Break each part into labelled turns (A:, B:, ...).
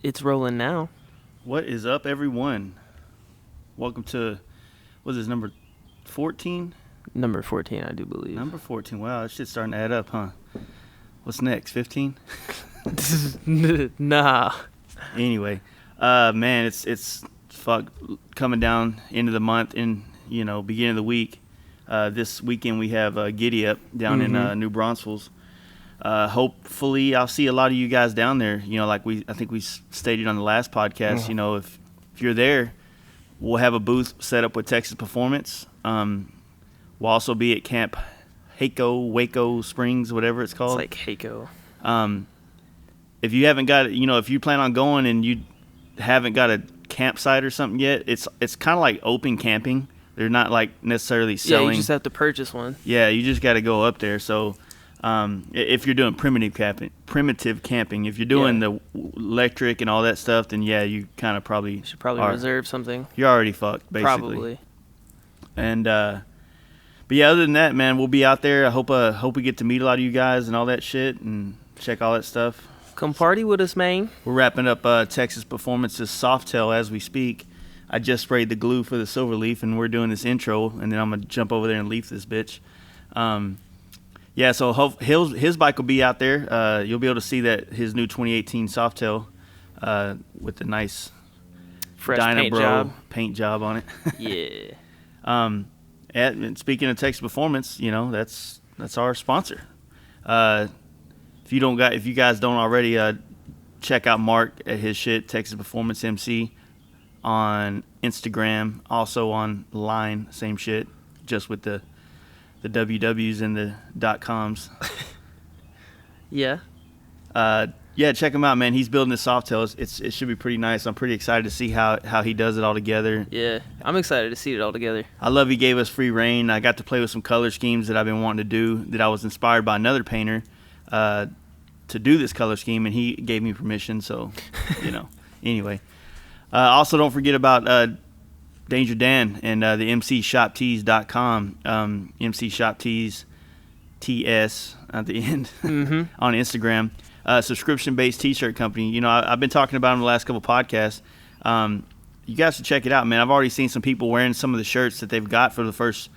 A: It's rolling now.
B: What is up, everyone? Welcome to, what is this, number 14?
A: Number 14, I do believe.
B: Number 14. Wow, that shit's starting to add up, huh? What's next, 15?
A: Nah.
B: Anyway, man, it's coming down into the month and, beginning of the week. This weekend we have Giddy Up down in New Braunfels. Hopefully I'll see a lot of you guys down there. I think we stated on the last podcast, if you're there, we'll have a booth set up with Texas Performance. We'll also be at Camp Waco Springs, whatever it's called.
A: It's like Haco.
B: If you haven't got, if you plan on going and you haven't got a campsite or something yet, it's kind of like open camping. They're not like necessarily selling.
A: Yeah, you just have to purchase one.
B: Yeah, you just got to go up there. So if you're doing primitive camping, if you're doing the electric and all that stuff, then yeah, you kind of probably
A: should reserve something.
B: You're already fucked, basically.
A: Probably.
B: And but yeah, other than that, man, we'll be out there. I hope we get to meet a lot of you guys and all that shit and check all that stuff.
A: Come party with us, man.
B: We're wrapping up Texas Performance's Softail as we speak. I just sprayed the glue for the silver leaf, and we're doing this intro, and then I'm gonna jump over there and leaf this bitch. Yeah, so his bike will be out there. You'll be able to see that his new 2018 Softail with the nice
A: fresh
B: paint job on it.
A: Yeah.
B: And speaking of Texas Performance, that's our sponsor. If you guys don't already, check out Mark at his shit, Texas Performance MC, on Instagram, also online, same shit, just with the WWs and the .coms.
A: Yeah.
B: Yeah, check him out, man. He's building this Softail. It should be pretty nice. I'm pretty excited to see how he does it all together.
A: Yeah, I'm excited to see it all together.
B: I love he gave us free reign. I got to play with some color schemes that I've been wanting to do, that I was inspired by another painter to do this color scheme, and he gave me permission, so, Anyway. Also, don't forget about Danger Dan and the mcshoptees.com, mcshoptees, TS at the end, on Instagram. Subscription-based T-shirt company. I've been talking about them the last couple podcasts. You guys should check it out, man. I've already seen some people wearing some of the shirts that they've got for the first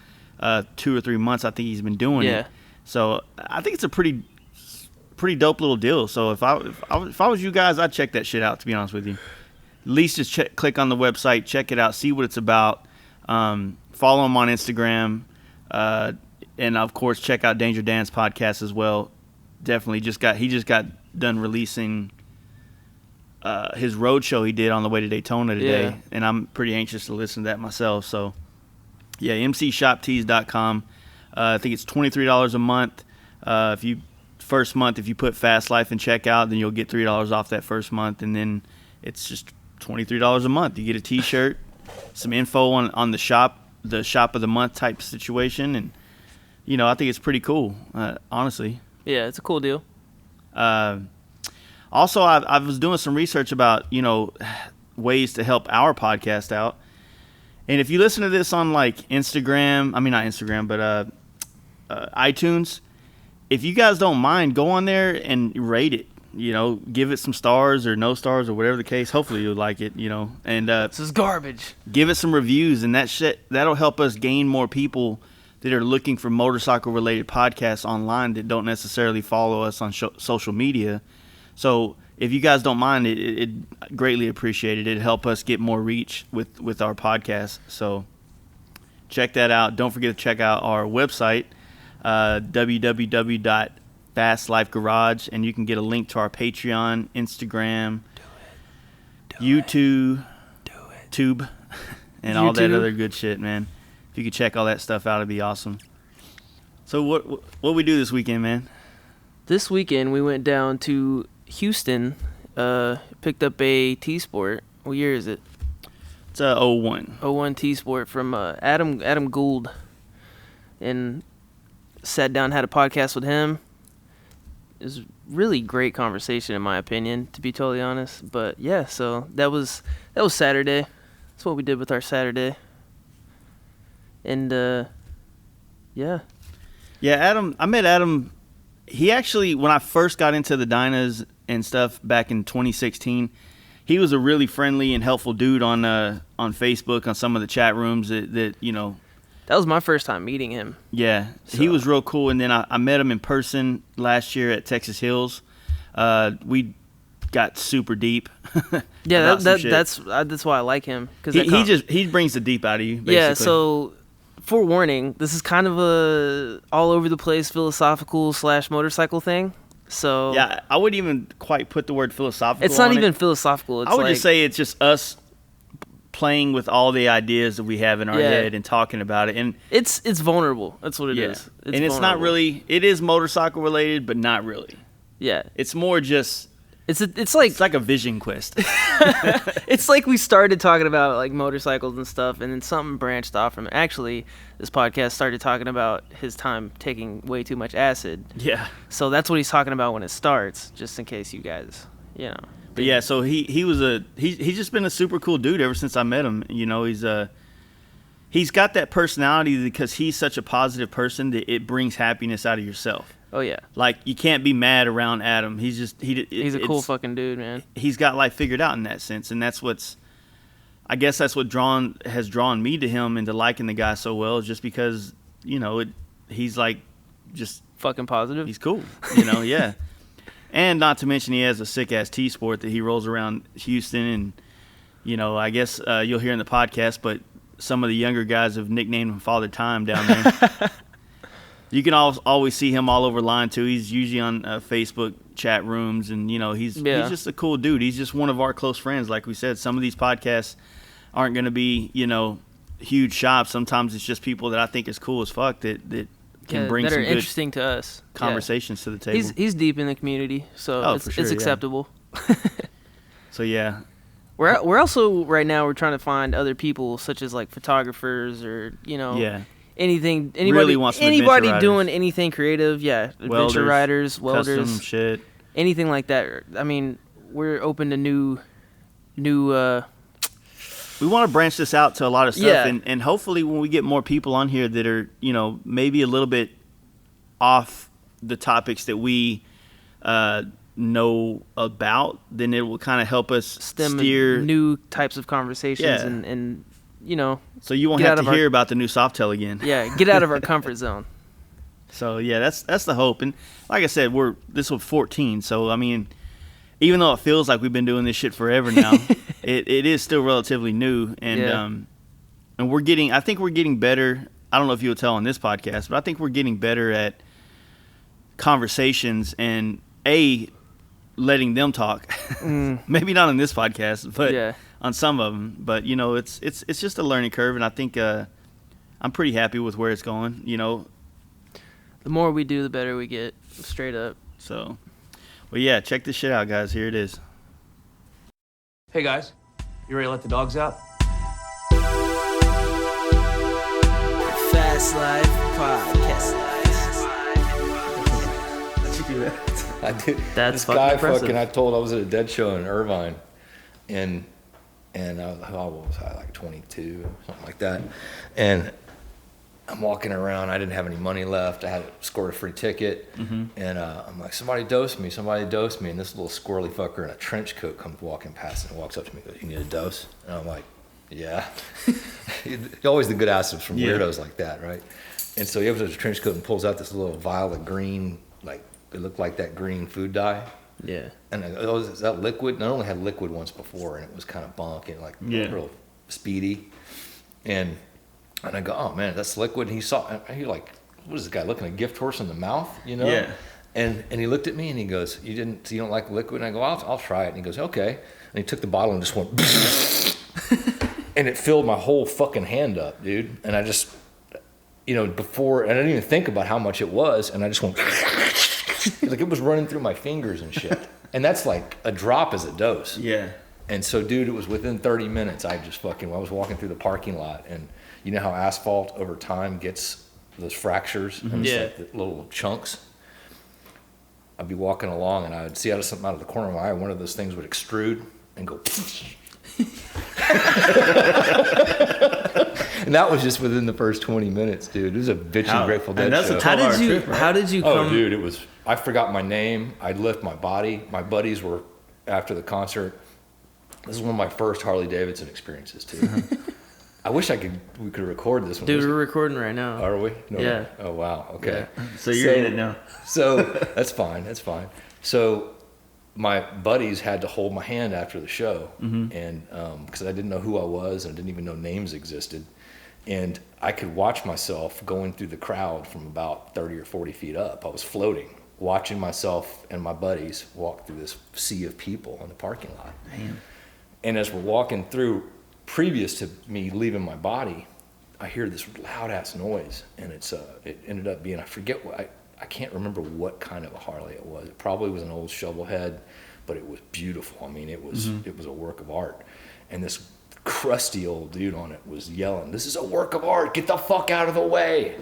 B: 2 or 3 months. I think he's been doing it. So I think it's a pretty dope little deal. So if I was you guys, I'd check that shit out, to be honest with you. At least just click on the website, check it out, see what it's about. Follow him on Instagram, and of course check out Danger Dan's podcast as well. Definitely he just got done releasing his road show he did on the way to Daytona today, and I'm pretty anxious to listen to that myself. So yeah, mcshoptees.com. I think it's $23 a month. First month, if you put Fast Life in checkout, then you'll get $3 off that first month, and then it's just $23 a month. You get a T-shirt, some info on the shop of the month type situation, and I think it's pretty cool, honestly.
A: Yeah, it's a cool deal.
B: Also, I was doing some research about ways to help our podcast out, and if you listen to this on like Instagram, I mean not Instagram, but iTunes, if you guys don't mind, go on there and rate it. Give it some stars or no stars or whatever the case. Hopefully you'll like it, and
A: this is garbage.
B: Give it some reviews, and that'll help us gain more people that are looking for motorcycle related podcasts online that don't necessarily follow us on social media. So if you guys don't mind, it greatly appreciated. It'd help us get more reach with our podcast. So check that out. Don't forget to check out our website, www.fastlifegarage, and you can get a link to our Patreon, Instagram, YouTube, Tube, and all that other good shit, man. If you could check all that stuff out, it'd be awesome. So what we do this weekend, man?
A: This weekend we went down to Houston, picked up a T-Sport. What year is it?
B: It's a 01.
A: 01 T-Sport from Adam Gould, and sat down, had a podcast with him. It was really great conversation, in my opinion, to be totally honest. But yeah, so that was Saturday. That's what we did with our Saturday. And yeah.
B: Yeah, Adam. I met Adam. He actually, when I first got into the Dynas and stuff back in 2016, he was a really friendly and helpful dude on Facebook, on some of the chat rooms that you know.
A: That was my first time meeting him.
B: Yeah,
A: So.
B: he was real cool. And then I met him in person last year at Texas Hills. We got super deep.
A: Yeah, that's why I like him, because
B: he brings the deep out of you. Basically.
A: Yeah. So, forewarning, this is kind of a all over the place philosophical / motorcycle thing. So
B: yeah, I wouldn't even quite put the word philosophical.
A: It's not even philosophical. It's
B: I would just say it's just us playing with all the ideas that we have in our head and talking about it, and
A: it's vulnerable. That's what it is.
B: It's not really. It is motorcycle related, but not really.
A: Yeah,
B: it's more just.
A: It's like
B: a vision quest.
A: It's like we started talking about like motorcycles and stuff, and then something branched off from it. Actually, this podcast started talking about his time taking way too much acid.
B: Yeah.
A: So that's what he's talking about when it starts, just in case you guys, you know.
B: But yeah, so he's just been a super cool dude ever since I met him. You know, he's got that personality because he's such a positive person that it brings happiness out of yourself.
A: Oh yeah.
B: Like, you can't be mad around Adam. He's
A: a cool fucking dude, man.
B: He's got life figured out in that sense, and that's what has drawn me to him and to liking the guy so well, just because, you know, he's like just
A: fucking positive.
B: He's cool, you know, yeah. And not to mention he has a sick ass T-Sport that he rolls around Houston, and you know, I guess you'll hear in the podcast, but some of the younger guys have nicknamed him Father Time down there. You can always see him all over line too. He's usually on Facebook chat rooms, and you know he's just a cool dude. He's just one of our close friends. Like we said, some of these podcasts aren't going to be, you know, huge shops. Sometimes it's just people that I think is cool as fuck that can bring some good
A: interesting to us
B: conversations to the table.
A: He's deep in the community, so it's acceptable.
B: So yeah.
A: We're also right now we're trying to find other people such as like photographers or, you know, anybody
B: really wants
A: doing anything creative, adventure riders, welders,
B: custom shit,
A: anything like that. I mean, we're open to new
B: we want to branch this out to a lot of stuff, and hopefully when we get more people on here that are, you know, maybe a little bit off the topics that we know about, then it will kind of help us steer
A: new types of conversations and you know,
B: so you won't have to hear about the new Softail again.
A: Yeah, get out of our comfort zone.
B: So yeah, that's the hope. And like I said, this was 14, so I mean, even though it feels like we've been doing this shit forever now, it is still relatively new, and and I think we're getting better. I don't know if you'll tell on this podcast, but I think we're getting better at conversations and letting them talk. Maybe not on this podcast, but on some of them. But you know, it's just a learning curve, and I think I'm pretty happy with where it's going. You know,
A: the more we do, the better we get. Straight up.
B: So, well, yeah, check this shit out, guys. Here it is.
C: Hey guys, you ready to let the dogs out?
A: Fast Life Podcast.
D: Did you do that? I did.
A: That's
D: this
A: fucking
D: guy
A: impressive.
D: I told I was at a dead show in Irvine, and I was, what was I, like 22, something like that, and I'm walking around. I didn't have any money left. I had scored a free ticket, and I'm like, somebody dose me, and this little squirrely fucker in a trench coat comes walking past and walks up to me and goes, you need a dose? And I'm like, yeah. Always the good answers from weirdos like that, right? And so he opens his trench coat and pulls out this little vial of green, like, it looked like that green food dye.
A: Yeah.
D: And I go, oh, is that liquid? And I only had liquid once before, and it was kind of bunk and like real speedy. And I go, oh man, that's liquid. And he like, what is this guy looking, a gift horse in the mouth, you know?
B: Yeah.
D: And he looked at me and he goes, you don't like liquid? And I go, I'll try it. And he goes, okay. And he took the bottle and just went, and it filled my whole fucking hand up, dude. And I just, you know, before, and I didn't even think about how much it was, and I just went, like it was running through my fingers and shit. And that's like a drop as a dose.
B: Yeah.
D: And so, dude, it was within 30 minutes. I was walking through the parking lot, and you know how asphalt over time gets those fractures and it's like the little chunks. I'd be walking along, and I would see something out of the corner of my eye. One of those things would extrude and go. And that was just within the first 20 minutes, dude. It was a bitchin' Grateful Dead show.
A: How did you come?
D: Oh, dude, I forgot my name. I'd lift my body. My buddies were, after the concert, This is one of my first Harley Davidson experiences too. I wish we could record this one.
A: Dude, we're recording right now.
D: Are we? No,
A: Yeah.
D: Oh wow. Okay.
A: Yeah.
B: So you're in it now.
D: So that's fine. That's fine. So my buddies had to hold my hand after the show, and because I didn't know who I was and I didn't even know names existed, and I could watch myself going through the crowd from about 30 or 40 feet up. I was floating, watching myself and my buddies walk through this sea of people in the parking lot.
B: Damn.
D: And as we're walking through, previous to me leaving my body, I hear this loud ass noise, and it ended up being, I forget what, I can't remember what kind of a Harley it was. It probably was an old shovel head, but it was beautiful. I mean, it was a work of art. And this crusty old dude on it was yelling, "This is a work of art, get the fuck out of the way."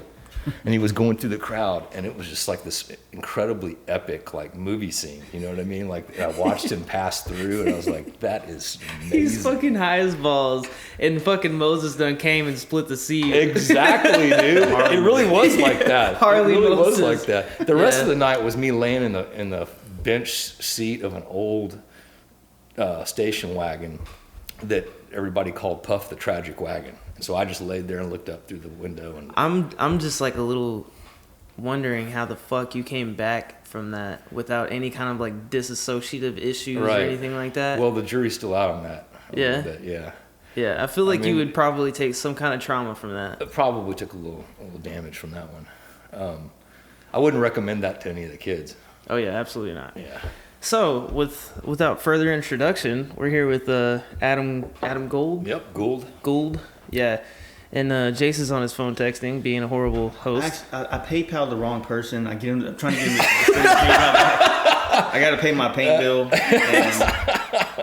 D: And he was going through the crowd, and it was just like this incredibly epic, like, movie scene. You know what I mean? Like, I watched him pass through, and I was like, that is amazing.
A: He's fucking high as balls, and fucking Moses done came and split the seat.
D: Exactly, dude. It really was like that.
A: Harley
D: it really
A: Moses.
D: was like that. The rest of the night was me laying in the bench seat of an old station wagon that everybody called Puff the Tragic Wagon. So I just laid there and looked up through the window. And
A: I'm just like a little wondering how the fuck you came back from that without any kind of like disassociative issues or anything like that.
D: Well, the jury's still out on that.
A: Yeah.
D: Yeah.
A: Yeah, I feel like you
D: mean,
A: would probably take some kind of trauma from that.
D: It probably took a little damage from that one. I wouldn't recommend that to any of the kids.
A: Oh yeah, absolutely not.
D: Yeah.
A: So without further introduction, we're here with Adam Gould.
D: Yep. Gould.
A: Yeah. And Jace is on his phone texting, being a horrible host.
B: I PayPal the wrong person. I'm trying to get him. I got to pay my paint bill. And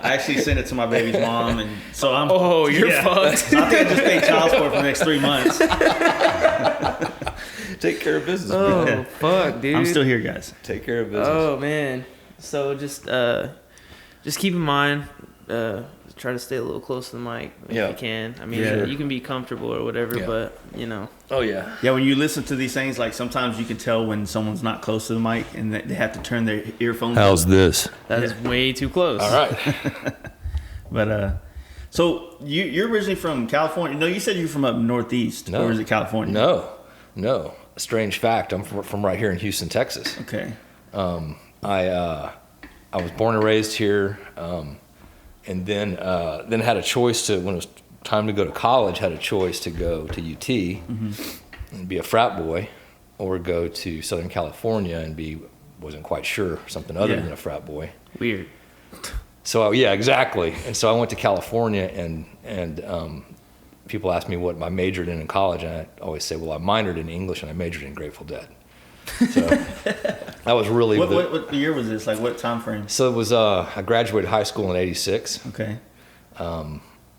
B: I actually sent it to my baby's mom, and so I'm.
A: Oh, you're fucked.
B: So I think I just pay child support for the next 3 months.
D: Take care of business.
A: Oh
D: Man.
A: fuck, dude.
B: I'm still here, guys.
D: Take care of business.
A: Oh man. So just keep in mind, try to stay a little close to the mic if you can. I mean, you can be comfortable or whatever, but you know.
D: Oh yeah.
B: Yeah, when you listen to these things, like sometimes you can tell when someone's not close to the mic and they have to turn their earphones.
D: How's this?
A: That is way too close.
D: All right.
B: But so you're originally from California? No, you said you're from up northeast.
D: No.
B: Or is it California?
D: No. A strange fact. I'm from right here in Houston, Texas.
B: Okay.
D: I was born and raised here, and then had a choice to, when it was time to go to college, had a choice to go to UT and be a frat boy, or go to Southern California and wasn't quite sure, something other than a frat boy.
A: Weird.
D: So yeah, exactly. And so I went to California, and people ask me what I majored in college, and I always say, well, I minored in English and I majored in Grateful Dead. So that was really
B: what year was this? Like what time frame?
D: So it was I graduated high school in '86.
B: Okay.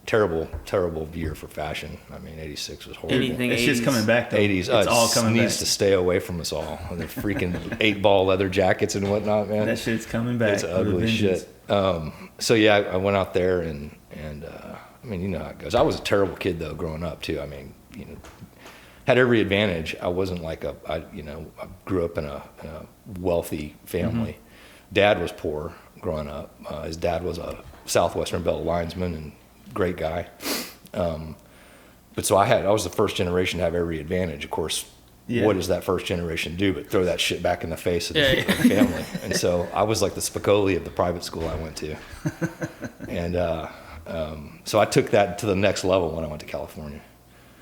D: Terrible year for fashion. I mean, '86 was horrible.
A: Anything
B: It's
A: 80s.
B: just coming back though.
D: '80s.
B: It's all coming
D: needs
B: back.
D: to stay away from us all. The freaking 8-ball leather jackets and whatnot, man.
B: That shit's coming back.
D: It's ugly shit. So yeah, I went out there and I mean, you know how it goes. I was a terrible kid though, growing up too. I mean, you know, had every advantage. I wasn't like I grew up in a wealthy family. Dad was poor growing up. His dad was a Southwestern Belt linesman and great guy. But so I was the first generation to have every advantage. Of course, what does that first generation do but throw that shit back in the face of the family? And so I was like the Spicoli of the private school I went to. And so I took that to the next level when I went to California.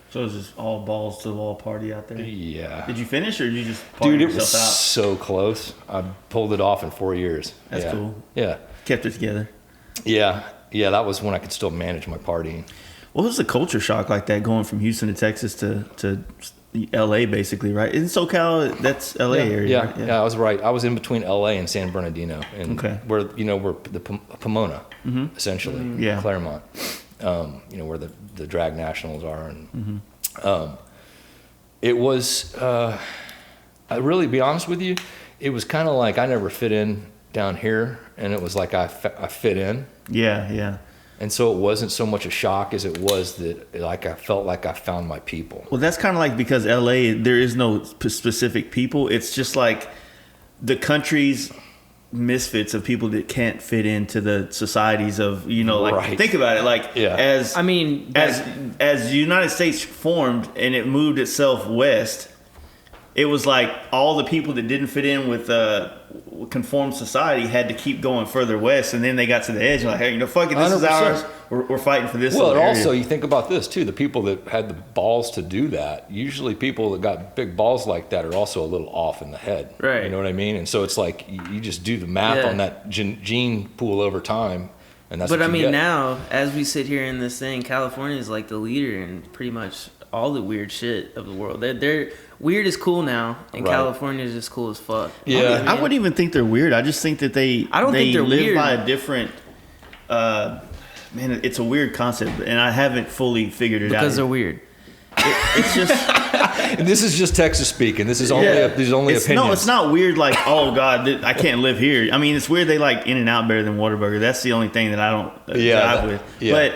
B: So it was just all balls to the wall party out there?
D: Yeah.
B: Did you finish or did you just party
D: Dude, it
B: yourself
D: was
B: out?
D: so close. I pulled it off in 4 years.
B: That's cool.
D: Yeah.
B: Kept it together.
D: Yeah. That was when I could still manage my partying.
B: What was the culture shock like that going from Houston to Texas to LA basically, right? In SoCal, that's LA area. Right?
D: Yeah, I was right. I was in between LA and San Bernardino, and we're the Pomona, essentially, Claremont. Where the drag nationals are, and it was. I really, be honest with you, it was kind of like I never fit in down here, and it was like I fit in.
B: Yeah.
D: And so it wasn't so much a shock as it was that like I felt like I found my people.
B: Well, that's kind of like because LA, there is no specific people. It's just like the countries misfits of people that can't fit into the societies of, you know, like
D: Right.
B: think about it, like as
A: I mean,
B: as the United States formed and it moved itself west, it was like all the people that didn't fit in with conformed society had to keep going further west, and then they got to the edge and like, hey, you know, fuck it, this is
D: 100%.
B: ours. We're fighting for this.
D: Well, and
B: area.
D: also you think about this too. The people that had the balls to do that, usually people that got big balls like that are also a little off in the head.
A: Right.
D: You know what I mean? And so it's like you just do the math
A: Yeah.
D: on that gene pool over time, and that's.
A: but
D: what
A: I
D: you
A: mean,
D: get.
A: now as we sit here in this thing, California is like the leader in pretty much all the weird shit of the world. They're weird is cool now, and
D: Right.
A: California is just cool as fuck.
D: Yeah.
A: You know what
B: I wouldn't even think they're weird. I just think that they
A: I don't think they're
B: live
A: weird.
B: by a different. Man, it's a weird concept, and I haven't fully figured it out.
A: because they're weird.
B: It's just.
D: And this is just Texas speaking. This is only these only
B: It's-
D: opinions.
B: No, it's not weird like, oh God, I can't live here. I mean, it's weird they like In-N-Out better than Whataburger. That's the only thing that I don't jive with.
D: yeah.
B: But,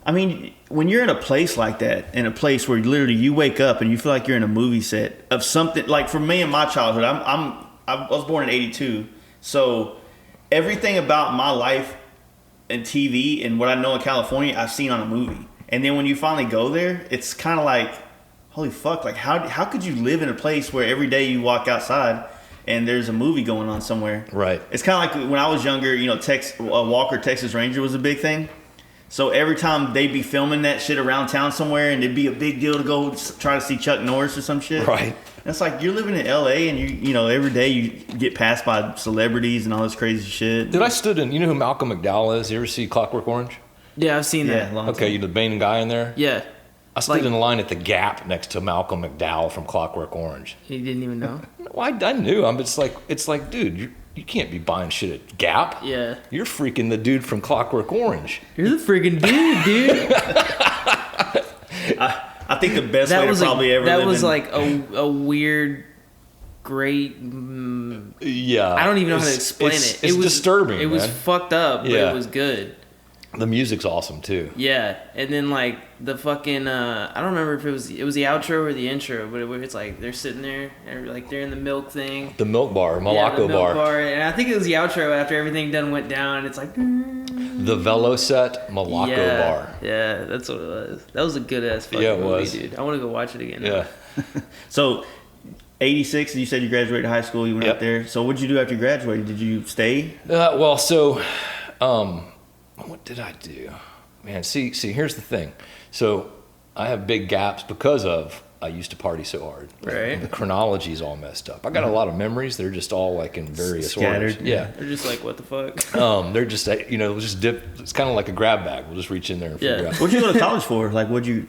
B: I mean, when you're in a place like that, in a place where literally you wake up and you feel like you're in a movie set of something, like for me in my childhood, I was born in 82, so everything about my life and TV and what I know in California, I've seen on a movie. And then when you finally go there, it's kind of like, holy fuck, like how could you live in a place where every day you walk outside and there's a movie going on somewhere?
D: Right.
B: It's kind of like when I was younger, you know, Walker Texas Ranger was a big thing. So every time they'd be filming that shit around town somewhere, and it'd be a big deal to go try to see Chuck Norris or some shit.
D: Right.
B: And it's like you're living in LA, and you know every day you get passed by celebrities and all this crazy shit.
D: Dude, I stood in. You know who Malcolm McDowell is? You ever see Clockwork Orange?
A: Yeah, I've seen
B: Yeah,
A: that.
B: long
D: Okay,
B: time.
D: you the main guy in there.
A: Yeah,
D: I stood
A: Like-
D: in line at the Gap next to Malcolm McDowell from Clockwork Orange.
A: he didn't even know.
D: Well, I knew. It's like, dude, you can't be buying shit at Gap.
A: Yeah,
D: You're freaking the dude from Clockwork Orange.
A: you're the freaking dude.
B: I think the best way to probably ever
A: that
B: live
A: was
B: in,
A: like a weird, great.
D: Yeah.
A: I don't even know how to
D: It's-
A: explain
D: it's,
A: it.
D: It's
A: It was
D: disturbing.
A: It was
D: man.
A: fucked up, but
D: Yeah.
A: it was good.
D: The music's awesome too.
A: Yeah, and then like the fucking I don't remember if it was the outro or the intro, but it's like they're sitting there and like they're in the milk thing.
D: The milk bar,
A: Yeah,
D: Malacco
A: the milk
D: bar.
A: and I think it was the outro after everything done went down. And it's like
D: The Veloset Malacco
A: yeah,
D: bar.
A: yeah, that's what it was. That was a good ass fucking
D: Yeah, it
A: movie,
D: was.
A: dude. I want to go watch it again.
D: Yeah.
B: So, 86, you said you graduated high school, you went
D: Yep.
B: out there. So what'd you do after you graduated? Did you stay?
D: Well, so, what did I do? Man, see, here's the thing. So, I have big gaps because of I used to party so hard.
A: Right.
D: The chronology's all messed up. I got a lot of memories. They're just all like in various
B: Scattered.
D: orders. Yeah.
A: They're just like, what the fuck?
D: They're just just dip. It's kind of like a grab bag. We'll just reach in there and figure
A: Yeah.
D: out.
B: What'd you go to college for? Like, what'd you?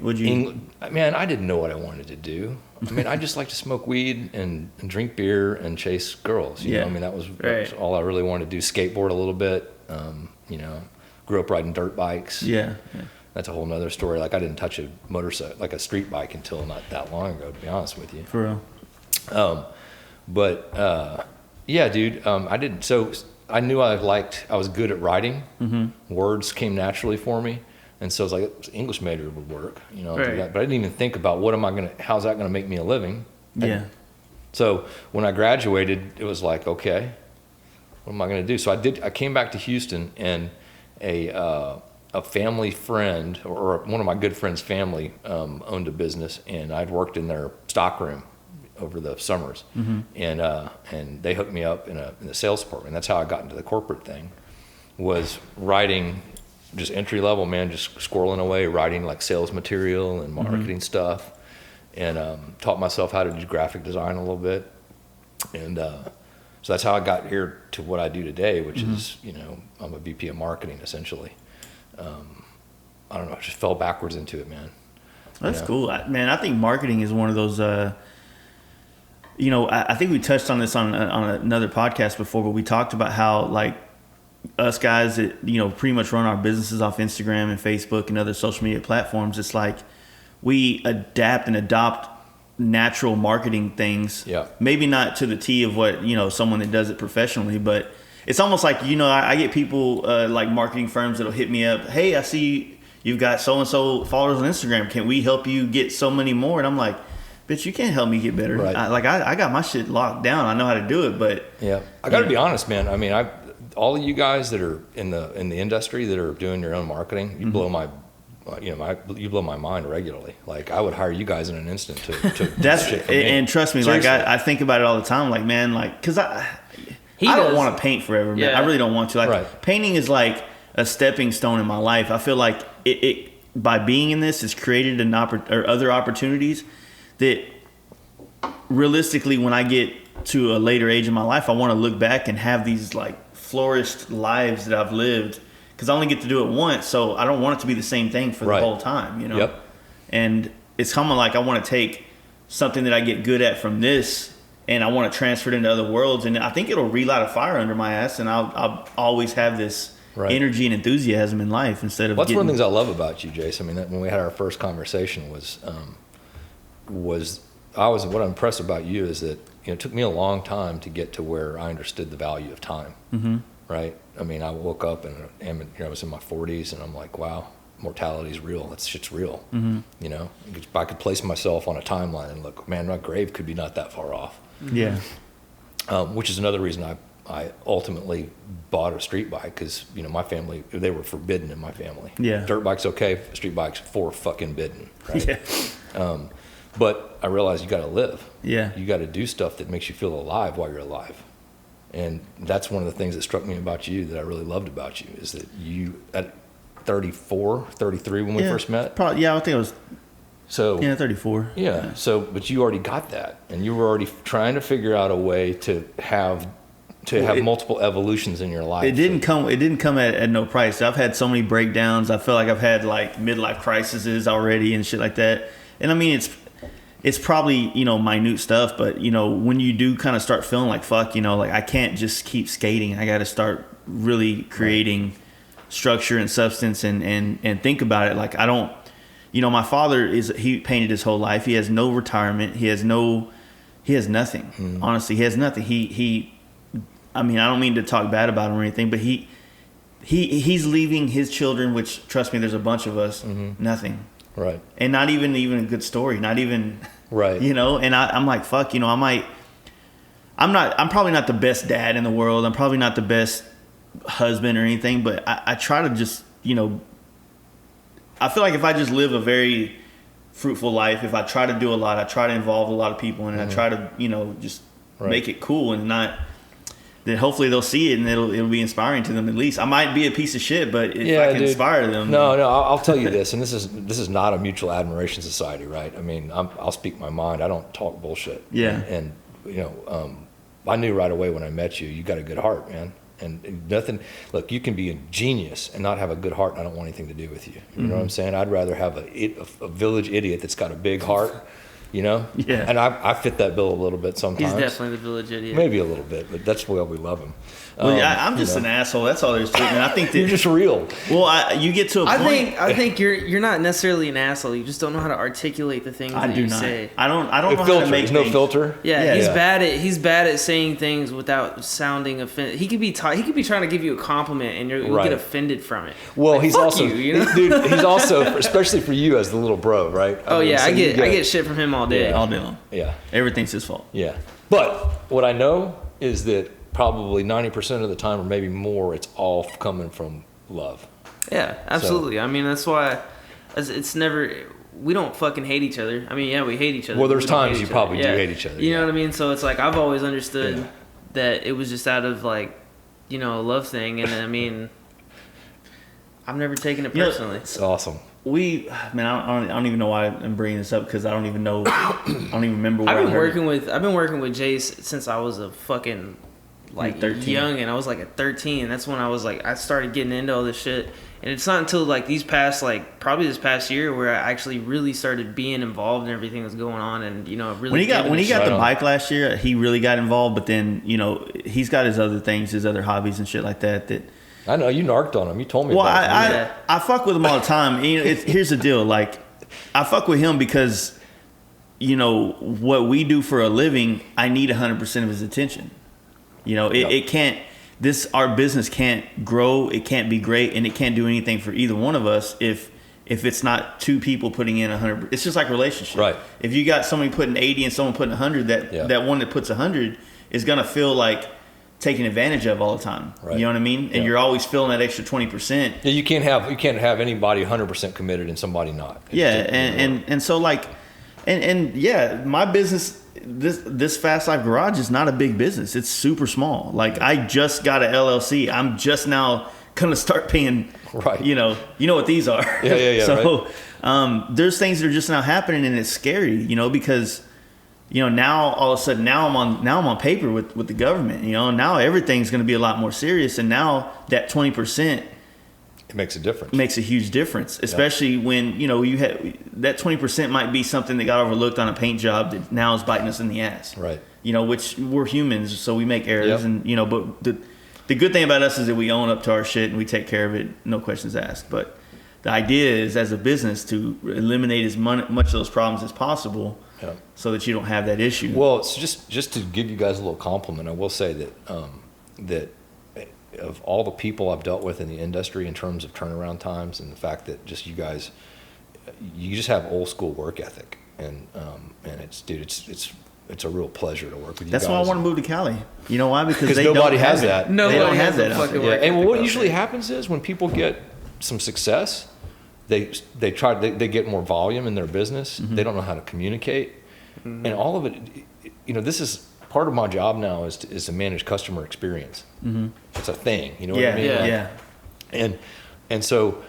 D: Man, I didn't know what I wanted to do. I mean, I just like to smoke weed and drink beer and chase girls. You
B: Yeah.
D: know, I mean, that was
A: Right.
D: all I really wanted to do. Skateboard a little bit. Grew up riding dirt bikes.
B: Yeah.
D: That's a whole nother story. Like I didn't touch a motorcycle, like a street bike, until not that long ago. To be honest with you.
B: For real.
D: Yeah, dude. I did. So I knew I was good at writing.
B: Mm-hmm.
D: Words came naturally for me. And so I was like, English major would work, do
A: Right.
D: that. But I didn't even think about how's that going to make me a living?
B: Yeah.
D: So when I graduated, it was like, okay, what am I going to do? So I came back to Houston, and a family friend, or one of my good friends' family, owned a business, and I'd worked in their stockroom over the summers, and they hooked me up in the sales department. That's how I got into the corporate thing, was writing, just entry level, man, just squirreling away, writing like sales material and marketing stuff, and taught myself how to do graphic design a little bit, and so that's how I got here to what I do today, which is, I'm a VP of marketing essentially. I don't know, I just fell backwards into it, man.
B: That's
D: Yeah.
B: cool. Man, I think marketing is one of those, I think we touched on this on another podcast before, but we talked about how, like, us guys that, pretty much run our businesses off Instagram and Facebook and other social media platforms, it's like we adapt and adopt natural marketing things.
D: Yeah.
B: Maybe not to the T of what, someone that does it professionally, but it's almost like, I get people like marketing firms that'll hit me up. Hey, I see you've got so-and-so followers on Instagram. Can we help you get so many more? And I'm like, bitch, you can't help me get better.
D: Right.
B: I got my shit locked down. I know how to do it, but
D: Yeah, I got to be honest, man. I mean, all of you guys that are in the industry that are doing your own marketing, you blow my, you blow my mind regularly. Like I would hire you guys in an instant to
B: that's
D: shit for me.
B: and trust me,
D: Seriously.
B: like I think about it all the time. Like man, like because I don't want to paint forever, man.
A: Yeah.
B: I really don't want to. Like
D: Right.
B: painting is like a stepping stone in my life. I feel like it by being in this, it's created or other opportunities that realistically, when I get to a later age in my life, I want to look back and have these like flourished lives that I've lived, because I only get to do it once, so I don't want it to be the same thing for the
D: Right.
B: whole time, you know.
D: Yep.
B: And it's kind of like I want to take something that I get good at from this, and I want to transfer it into other worlds, and I think it'll relight a fire under my ass, and I'll always have this
D: Right.
B: energy and enthusiasm in life instead of.
D: Well, that's one of the
B: getting,
D: things I love about you, Jason. I mean, when we had our first conversation was what I'm impressed about you is that it took me a long time to get to where I understood the value of time.
B: Mm-hmm.
D: Right? I mean, I woke up and I was in my 40s, and I'm like, wow, mortality is real. That shit's real.
B: Mm-hmm.
D: You know, if I could place myself on a timeline and look, man, my grave could be not that far off.
B: Yeah.
D: Which is another reason I ultimately bought a street bike, because my family, they were forbidden in my family.
B: Yeah.
D: Dirt bikes okay, street bikes for fucking bidden. Right?
B: Yeah.
D: But I realized you got to live.
B: Yeah.
D: You got to do stuff that makes you feel alive while you're alive. And that's one of the things that struck me about you that I really loved about you, is that you at 34, 33 when we first met.
B: Probably, yeah, I think it was.
D: So
B: 34.
D: Yeah. So, but you already got that, and you were already trying to figure out a way to have multiple evolutions in your life.
B: It didn't come at no price. I've had so many breakdowns. I feel like I've had like midlife crises already and shit like that. And I mean, it's probably, minute stuff, but when you do kind of start feeling like fuck, like I can't just keep skating. I got to start really creating structure and substance and think about it. Like I don't, my father he painted his whole life. He has no retirement. He has nothing.
D: Mm.
B: Honestly, he has nothing. I mean, I don't mean to talk bad about him or anything, but he's leaving his children, which, trust me, there's a bunch of us, nothing.
D: Right.
B: And not even a good story, not even,
D: Right.
B: and I'm like, fuck, I'm probably not the best dad in the world. I'm probably not the best husband or anything, but I try to just, I feel like if I just live a very fruitful life, if I try to do a lot, I try to involve a lot of people, and I try to, just make it cool and not, then hopefully they'll see it and it'll be inspiring to them at least. I might be a piece of shit, but if I can inspire them.
D: No, I'll tell you this, and this is not a mutual admiration society, right? I mean, I'll speak my mind. I don't talk bullshit.
B: Yeah.
D: And I knew right away when I met you, you got a good heart, man. And nothing. Look, you can be a genius and not have a good heart, and I don't want anything to do with you. You know what I'm saying? I'd rather have a village idiot that's got a big heart. Yeah. And I fit that bill a little bit sometimes.
A: He's definitely the village idiot.
D: Maybe a little bit, but that's the way we love him.
B: Well, I'm just an asshole. That's all there is to it. And I think that
D: You're just real.
B: Well, you get to a point.
A: I think you're not necessarily an asshole. You just don't know how to articulate the things that you say.
B: I don't know how
D: Filter.
B: to make
D: There's no
B: things.
D: filter.
A: Yeah, he's bad at saying things without sounding offended. He could be trying to give you a compliment, and you'll
D: Right.
A: get offended from it.
D: Well,
A: Like,
D: he's
A: fuck
D: also,
A: you,
D: dude. He's also, especially for you as the little bro, right?
A: Oh
D: mean,
A: yeah,
D: so
A: I
D: you
A: get shit from him all day.
B: All day long.
D: Yeah,
B: Everything's his fault.
D: yeah. But what I know is that probably 90% of the time, or maybe more, it's all coming from love.
A: Yeah, absolutely. I mean, that's why it's never. We don't fucking hate each other. I mean, yeah, we hate each other.
D: Well,
A: but
D: there's
A: we don't
D: times
A: hate
D: you
A: each
D: probably
A: other.
D: do hate each other,
A: You know
D: yeah.
A: what I mean? So it's like I've always understood
D: Yeah.
A: that it was just out of like, a love thing, and I mean, I've never taken it personally.
D: It's awesome.
B: I don't even know why I'm bringing this up, because I don't even know. I don't even remember where
A: I've
B: I heard
A: been working with Jace since I was a fucking like
B: 13.
A: young, and I was like at 13. That's when I was like I started getting into all this shit, and it's not until like this past year where I actually really started being involved in everything that's going on, and really
B: when he got
D: Right
B: the
D: on.
B: bike last year, he really got involved. But then he's got his other things, his other hobbies and shit like that.
D: I know you narked on him. You told me.
B: Well,
D: about it.
B: I fuck with him all the time. Here's the deal. Like, I fuck with him because, what we do for a living, I need 100% of his attention. It can't. Our business can't grow. It can't be great, and it can't do anything for either one of us if if it's not two people putting in 100. It's just like a relationship.
D: Right.
B: If you got somebody putting 80 and someone putting 100, that one that puts 100 is gonna feel like taken advantage of all the time.
D: Right.
B: You know what I mean? And you're always feeling that extra 20%.
D: Yeah, you can't have anybody 100% committed and somebody not.
B: And so like, and yeah, my business, this Fast Life Garage is not a big business. It's super small. Like I just got an LLC. I'm just now gonna start paying.
D: Right.
B: You know what these are.
D: Yeah.
B: So
D: right.
B: There's things that are just now happening, and it's scary. Because now all of a sudden now I'm on paper with the government. Now everything's going to be a lot more serious, and now that 20%.
D: It makes a difference.
B: Makes a huge difference, especially when you have that 20% might be something that got overlooked on a paint job that now is biting us in the ass.
D: Right.
B: Which we're humans, so we make errors, and but the good thing about us is that we own up to our shit and we take care of it, no questions asked. But the idea is, as a business, to eliminate as much of those problems as possible, so that you don't have that issue.
D: Well, it's just to give you guys a little compliment. I will say that that of all the people I've dealt with in the industry in terms of turnaround times, and the fact that just you guys, you just have old school work ethic, and it's a real pleasure to work with you.
B: That's
D: guys.
B: why I want to move to Cali. You know why? Because
D: nobody has that.
A: Nobody
B: don't have
A: has
B: that.
A: fucking
D: Yeah,
A: work
D: and
A: ethic
D: what
A: out
D: usually
A: there.
D: happens is when people get some success, they get more volume in their business.
B: Mm-hmm.
D: They don't know how to communicate, and all of it. This is part of my job now is to manage customer experience.
B: Mm-hmm.
D: It's a thing. You know what I mean?
B: Yeah.
D: And so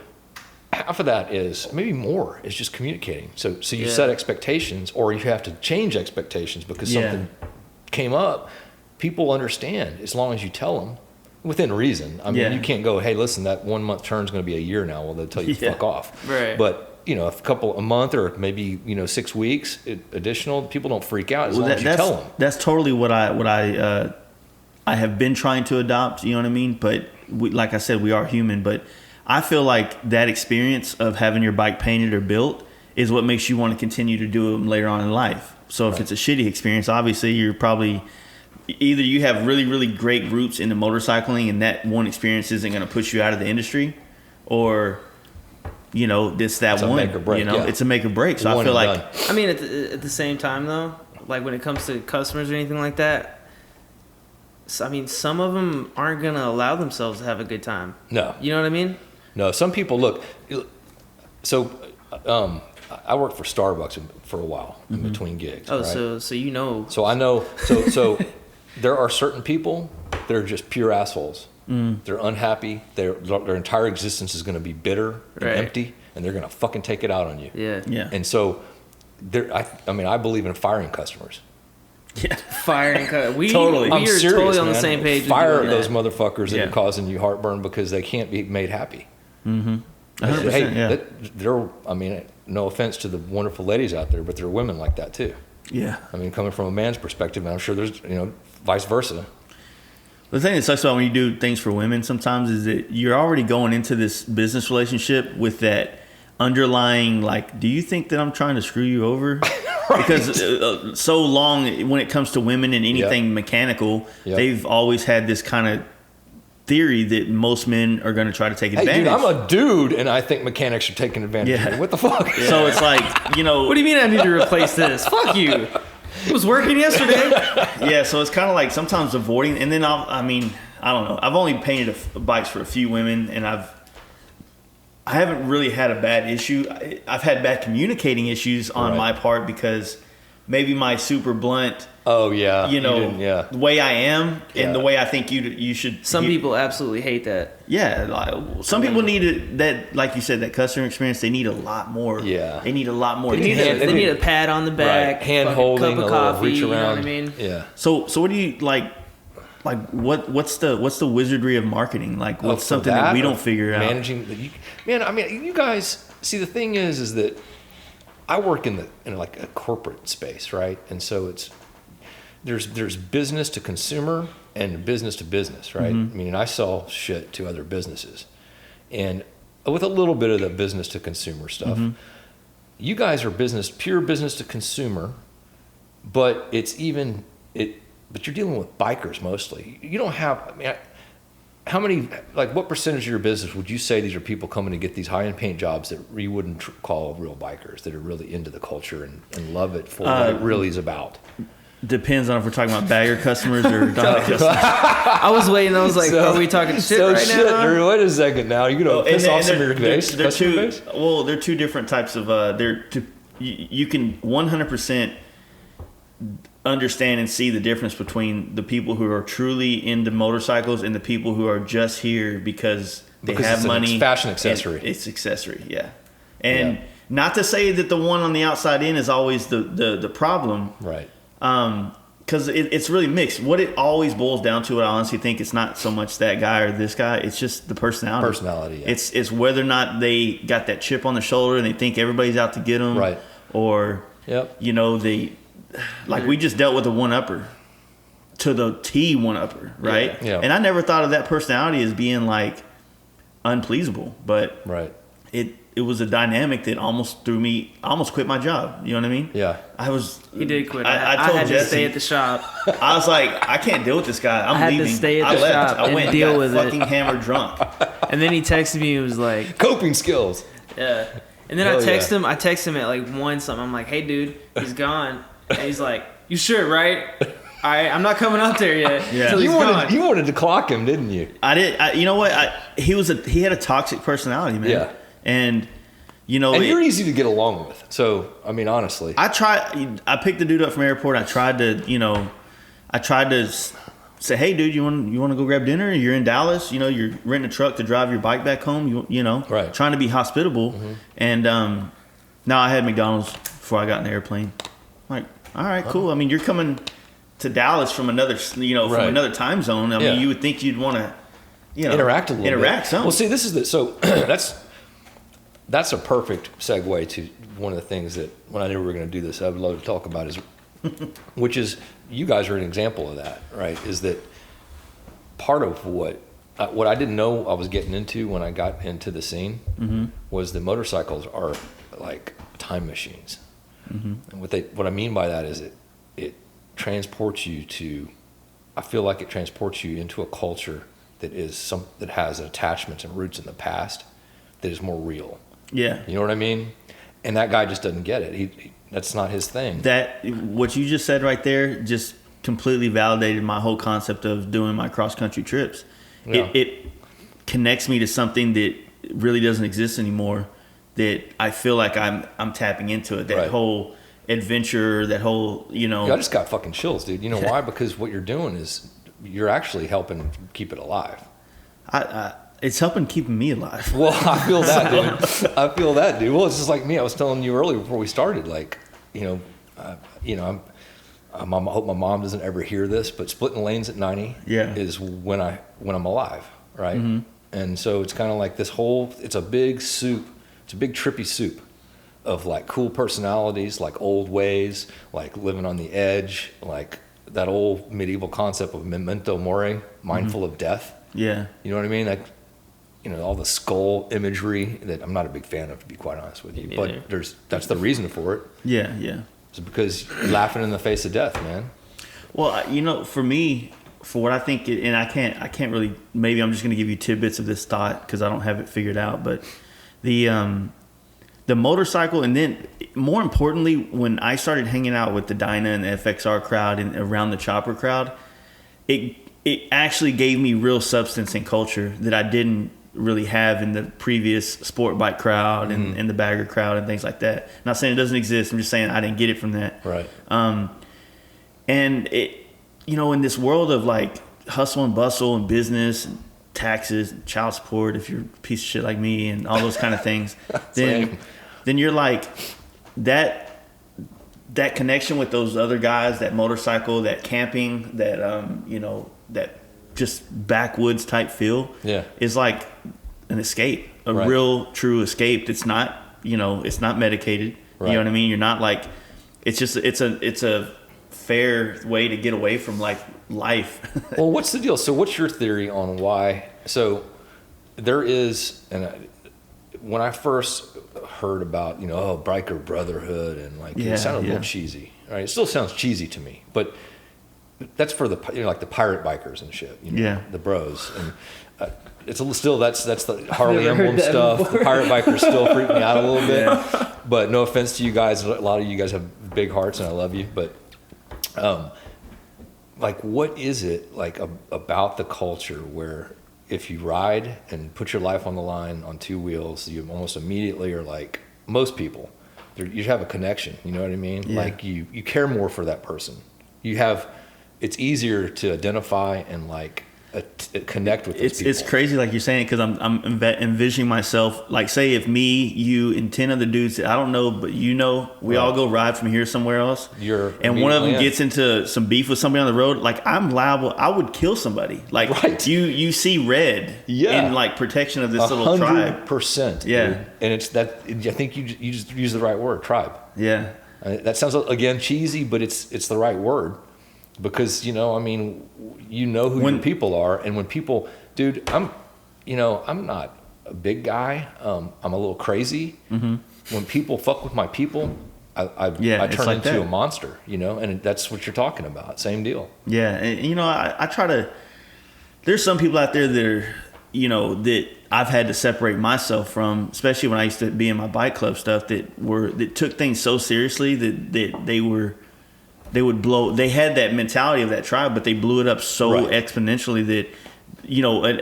D: half of that is, maybe more, is just communicating. So you set expectations, or you have to change expectations because something came up. People understand as long as you tell them within reason. I mean, you can't go, hey, listen, that 1 month turn is going to be a year now. Well, they'll tell you fuck off.
A: Right.
D: But a month or maybe 6 weeks additional, people don't freak out as long as you tell them.
B: That's totally what I have been trying to adopt. You know what I mean? But like I said, we are human. But I feel like that experience of having your bike painted or built is what makes you want to continue to do them later on in life. So if it's a shitty experience, obviously you're probably either you have really, really great roots into motorcycling and that one experience isn't going to push you out of the industry, or it's that one.
D: Make or break,
B: it's a make or break. So I feel like
D: done.
A: I mean, at the same time though, like when it comes to customers or anything like that, I mean, some of them aren't gonna allow themselves to have a good time.
D: No.
A: You know what I mean?
D: No, some people look. So, I worked for Starbucks for a while in between gigs.
A: Oh,
D: right?
A: So
D: I know. So there are certain people that are just pure assholes. They're unhappy. Their entire existence is going to be bitter and empty, and they're going to fucking take it out on you.
A: Yeah.
D: And so, I believe in firing customers.
B: Yeah.
A: Firing. We
B: Totally.
A: are
D: I'm serious,
A: totally on the
D: man.
A: same page.
D: Fire
A: with
D: those
A: that.
D: motherfuckers that
B: Yeah.
D: are causing you heartburn because they can't be made happy.
B: 100%.
D: Hey, they're. No offense to the wonderful ladies out there, but there are women like that too.
B: Yeah.
D: I mean, coming from a man's perspective, I'm sure there's vice versa.
B: The thing that sucks about when you do things for women sometimes is that you're already going into this business relationship with that underlying, like, do you think that I'm trying to screw you over? Because so long when it comes to women and anything mechanical, they've always had this kind of theory that most men are going to try to take advantage.
D: Hey, dude, I'm a dude, and I think mechanics are taking advantage of me. What the fuck?
B: So it's like,
A: What do you mean I need to replace this? Fuck you. It was working yesterday.
B: Yeah, so it's kind of like sometimes avoiding, and then I don't know. I've only painted bikes for a few women, and I haven't really had a bad issue. I've had bad communicating issues on my part because maybe my super blunt.
D: Oh yeah.
B: The way I am and the way I think you should.
A: Some people absolutely hate that.
B: Yeah, like, some people need that, like you said, that customer experience. They need a lot more.
D: Yeah,
B: they need a lot more.
A: They need a pat on the back,
D: hand holding,
A: cup of
D: a
A: coffee.
D: reach around.
A: You know what I mean?
D: Yeah.
B: So what do you like? Like what's the wizardry of marketing? Like what's something that we don't figure out?
D: Managing, you guys see, the thing is that I work in like a corporate space, right? And so there's business to consumer and business to business, right?
B: Mm-hmm.
D: I mean, I sell shit to other businesses, and with a little bit of the business to consumer stuff.
B: Mm-hmm.
D: You guys are pure business to consumer, but but you're dealing with bikers mostly. You don't have. how many, like, what percentage of your business would you say these are people coming to get these high-end paint jobs that you wouldn't call real bikers, that are really into the culture and love it for what it really is about?
B: Depends on if we're talking about bagger customers or Donna customers.
A: I was waiting. I was like, are we talking shit right now?
D: Wait a second now. You're going to piss off some of your base?
B: They're two different types of, you can 100% understand and see the difference between the people who are truly into motorcycles and the people who are just here because they have money.
D: It's fashion accessory.
B: It's accessory, yeah. And not to say that the one on the outside in is always the problem.
D: Right.
B: Because it's really mixed. What it always boils down to, I honestly think it's not so much that guy or this guy. It's just the personality.
D: Personality, yeah.
B: It's whether or not they got that chip on the shoulder and they think everybody's out to get them.
D: Right.
B: Or, we just dealt with a one-upper. To the T one-upper, right?
D: Yeah.
B: And I never thought of that personality as being, like, unpleasable. But
D: right.
B: It was a dynamic that almost quit my job. You know what I mean?
D: Yeah.
A: He did quit.
B: I told
A: had
B: Jesse,
A: to stay at the shop.
B: I was like, I can't deal with this guy. I'm leaving.
A: I had to stay at the
B: left.
A: shop
B: I
A: and
B: went
A: deal
B: and got
A: with
B: fucking
A: it.
B: hammered drunk.
A: And then he texted me and was like,
D: Coping skills.
A: yeah. And then I text him at like 1 something. I'm like, hey dude, he's gone. And he's like, you sure, right? All right, I'm not coming up there yet.
B: Yeah.
A: Till he's gone.
D: You wanted to clock him, didn't you?
B: I did. You know what? He had a toxic personality, man.
D: Yeah.
B: And
D: and you're easy to get along with. So, I mean, honestly.
B: I picked the dude up from airport. I tried to say, hey, dude, you want to go grab dinner? You're in Dallas. You're renting a truck to drive your bike back home.
D: Right.
B: Trying to be hospitable. Mm-hmm. And now I had McDonald's before I got in the airplane. I'm like, all right, cool. I mean, you're coming to Dallas from another, from another time zone. I mean, you would think you'd want to,
D: interact a little bit.
B: Some.
D: Well, see, this is that's a perfect segue to one of the things that when I knew we were going to do this, I would love to talk about which is you guys are an example of that, right? Is that part of what I didn't know I was getting into when I got into the scene was that motorcycles are like time machines. Mm-hmm. And what I mean by that is it transports you to, I feel like it transports you into a culture that has attachments and roots in the past that is more real.
B: Yeah.
D: You know what I mean? And that guy just doesn't get it. That's not his thing.
B: What you just said right there just completely validated my whole concept of doing my cross-country trips. Yeah. It connects me to something that really doesn't exist anymore, that I feel like I'm tapping into it. That whole adventure, that whole,
D: I just got fucking chills, dude. You know why? Because what you're doing is you're actually helping keep it alive.
B: It's helping keeping me alive.
D: Well, I feel that, dude. Well, it's just like me. I was telling you earlier before we started, like, I hope my mom doesn't ever hear this, but splitting lanes at 90 is when I'm alive, right? Mm-hmm. And so it's kind of like it's a big soup. It's a big trippy soup of like cool personalities, like old ways, like living on the edge, like that old medieval concept of memento mori, mindful of death. Yeah. You know what I mean? Like, all the skull imagery that I'm not a big fan of, to be quite honest with you. But that's the reason for it.
B: Yeah, yeah.
D: It's because you're laughing in the face of death, man.
B: Well, for me, for what I think, and I can't really, maybe I'm just going to give you tidbits of this thought because I don't have it figured out, but the motorcycle, and then more importantly, when I started hanging out with the Dyna and the FXR crowd and around the chopper crowd, it actually gave me real substance and culture that I didn't really have in the previous sport bike crowd and the bagger crowd and things like that. Not saying it doesn't exist. I'm just saying I didn't get it from that.
D: Right.
B: And it, in this world of like hustle and bustle and business and taxes and child support, if you're a piece of shit like me and all those kind of things, then you're like that connection with those other guys, that motorcycle, that camping, that that just backwoods type feel is like an escape, a real true escape. It's not, it's not medicated. Right. You know what I mean? You're not like, it's just, it's a fair way to get away from like life.
D: Well, what's the deal? So what's your theory on why? So there is, when I first heard about, biker brotherhood and like, it sounded a little cheesy, right? It still sounds cheesy to me, but that's for the like the pirate bikers and shit.
B: Yeah.
D: The bros and. It's still that's the Harley emblem stuff. The pirate bikers still freak me out a little bit. Yeah. But no offense to you guys, a lot of you guys have big hearts and I love you. But like, what is it like about the culture where if you ride and put your life on the line on two wheels, you almost immediately are like most people, you have a connection. You know what I mean? Yeah. Like you care more for that person. It's easier to identify and like. Connect with these people.
B: It's crazy like you're saying because I'm envisioning myself like say if me, you, and 10 other dudes that I don't know but we all go ride from here somewhere else and one of them gets into some beef with somebody on the road, like I'm liable, I would kill somebody. Like right. you see red in like protection of this little tribe.
D: 100%.
B: Yeah.
D: Dude. And it's that I think you just use the right word, tribe.
B: Yeah.
D: That sounds again cheesy, but it's the right word. Because I mean, who your people are, and when people, dude, I'm not a big guy. I'm a little crazy. Mm-hmm. When people fuck with my people, I turn like into a monster. And that's what you're talking about. Same deal.
B: Yeah, and I try to. There's some people out there that are, that I've had to separate myself from, especially when I used to be in my bike club stuff. That took things so seriously that they had that mentality of that tribe, but they blew it up so exponentially that,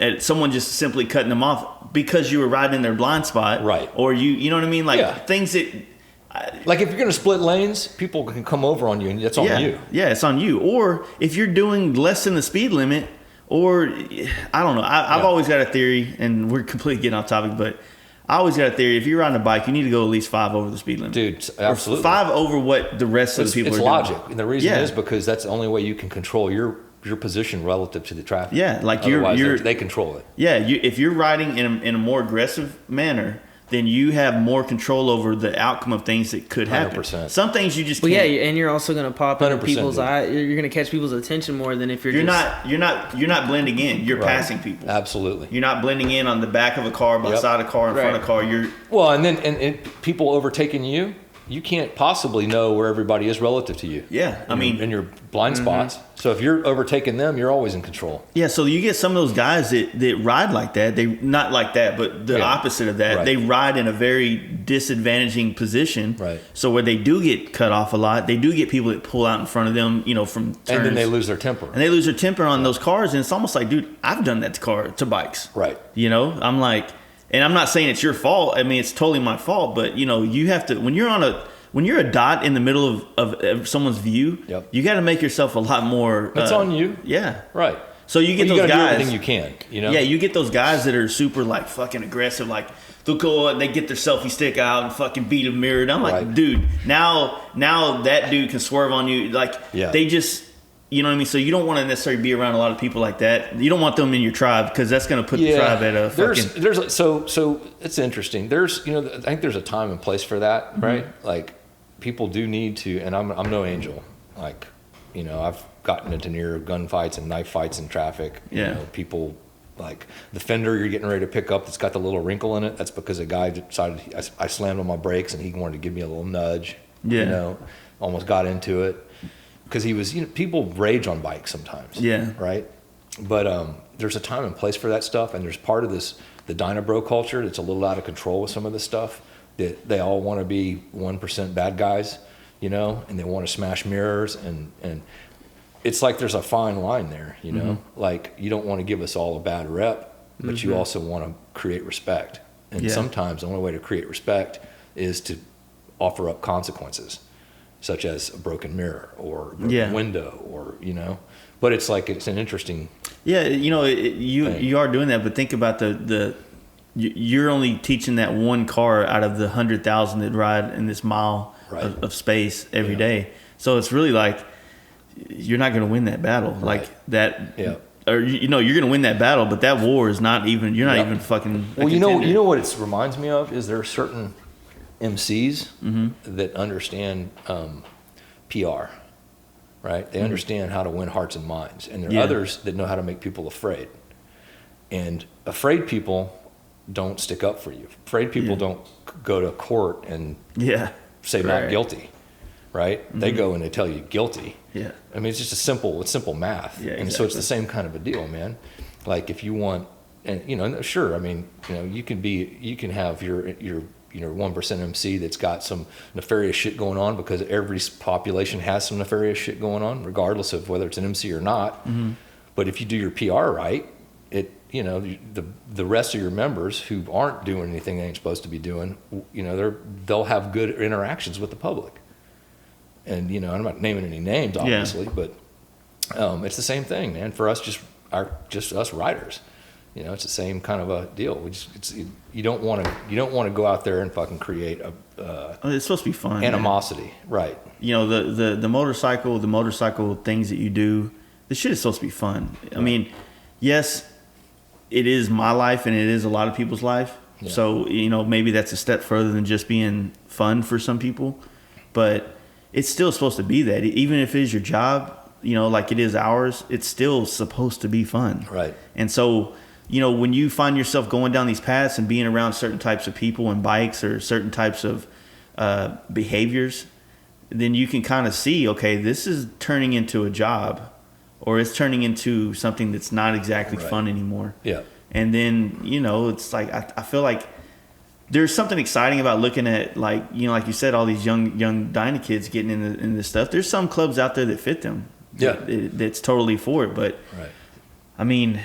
B: at someone just simply cutting them off because you were riding in their blind spot.
D: Right.
B: Or you know what I mean? Like things that.
D: Like if you're going to split lanes, people can come over on you and that's on you.
B: Yeah, it's on you. Or if you're doing less than the speed limit, or I don't know. I've always got a theory, and we're completely getting off topic, but I always got a theory. If you're riding a bike, you need to go at least 5 over the speed limit.
D: Dude, absolutely.
B: Or 5 over what the rest of the people are doing.
D: It's logic. And the reason is because that's the only way you can control your position relative to the traffic.
B: Yeah, like
D: they control it.
B: Yeah, if you're riding in a more aggressive manner, then you have more control over the outcome of things that could happen.
D: 100%.
B: Some things you just can't.
A: Well, yeah, and you're also going to pop into people's eye. You're going to catch people's attention more than if you're
B: not blending in. You're passing people.
D: Absolutely.
B: You're not blending in on the back of a car, beside a car, in front of a car.
D: And people overtaking you. You can't possibly know where everybody is relative to you.
B: Yeah,
D: in your blind spots. So if you're overtaking them, you're always in control.
B: Yeah, so you get some of those guys that ride like that. They not like that, but the opposite of that. Right. They ride in a very disadvantaging position.
D: Right.
B: So where they do get cut off a lot, they do get people that pull out in front of them, from turns.
D: And then they lose their temper.
B: And they lose their temper on those cars, and it's almost like, dude, I've done that to bikes.
D: Right.
B: I'm like, and I'm not saying it's your fault. I mean, it's totally my fault. But you have to when you're a dot in the middle of someone's view, you got to make yourself a lot more.
D: That's on you.
B: Yeah.
D: Right.
B: So you get those guys.
D: Do everything you can.
B: Yeah, you get those guys that are super like fucking aggressive. Like they'll go and they get their selfie stick out and fucking beat a mirror. And I'm like, dude, now that dude can swerve on you. Like they just. You know what I mean? So you don't want to necessarily be around a lot of people like that. You don't want them in your tribe because that's going to put the tribe at a fucking...
D: So it's interesting. I think there's a time and place for that, right? Like people do need to, and I'm no angel. Like, I've gotten into near gunfights and knife fights in traffic.
B: Yeah.
D: People like the fender you're getting ready to pick up that's got the little wrinkle in it. That's because a guy decided I slammed on my brakes and he wanted to give me a little nudge.
B: Yeah.
D: Almost got into it. Because he was, people rage on bikes sometimes.
B: Yeah.
D: Right? But there's a time and place for that stuff. And there's part of the Dynabro culture that's a little out of control with some of this stuff. That they all want to be 1% bad guys, and they want to smash mirrors. And it's like there's a fine line there, Like you don't want to give us all a bad rep, but you also want to create respect. And sometimes the only way to create respect is to offer up consequences. Such as a broken mirror or a broken window or, but it's like, it's an interesting.
B: Yeah. You are doing that, but think about you're only teaching that one car out of the 100,000 that ride in this mile of space every day. So it's really like, you're not going to win that battle like that. Yeah. Or, you're going to win that battle, but that war is not even, you're not even fucking.
D: Well, you know what it reminds me of is there are certain MCs that understand PR, right? They understand how to win hearts and minds. And there are others that know how to make people afraid. And afraid people don't stick up for you. Afraid people don't go to court and say not guilty. right? They go and they tell you guilty.
B: Yeah.
D: I mean, it's just it's simple math.
B: Yeah,
D: And so it's
B: exactly.
D: the same kind of a deal, man. Like if you want, and sure, I mean, you can have your 1% MC that's got some nefarious shit going on, because every population has some nefarious shit going on, regardless of whether it's an MC or not. But if you do your PR right, the rest of your members who aren't doing anything they ain't supposed to be doing, they'll have good interactions with the public. And I'm not naming any names, obviously, but it's the same thing, man. For us, just us writers, it's the same kind of a deal. You don't want to go out there and fucking create
B: It's supposed to be fun.
D: animosity,
B: Man.
D: right?
B: The motorcycle things that you do, the shit is supposed to be fun. I mean, yes, it is my life and it is a lot of people's life.
D: Yeah.
B: So, maybe that's a step further than just being fun for some people. But it's still supposed to be that. Even if it is your job, like it is ours, it's still supposed to be fun.
D: Right.
B: And so, when you find yourself going down these paths and being around certain types of people and bikes or certain types of behaviors, then you can kind of see, okay, this is turning into a job, or it's turning into something that's not exactly fun anymore.
D: Yeah.
B: And then, it's like, I feel like there's something exciting about looking at, like you said, all these young Dyna kids getting into this stuff. There's some clubs out there that fit them.
D: Yeah.
B: That's totally for it. But
D: Right.
B: I mean,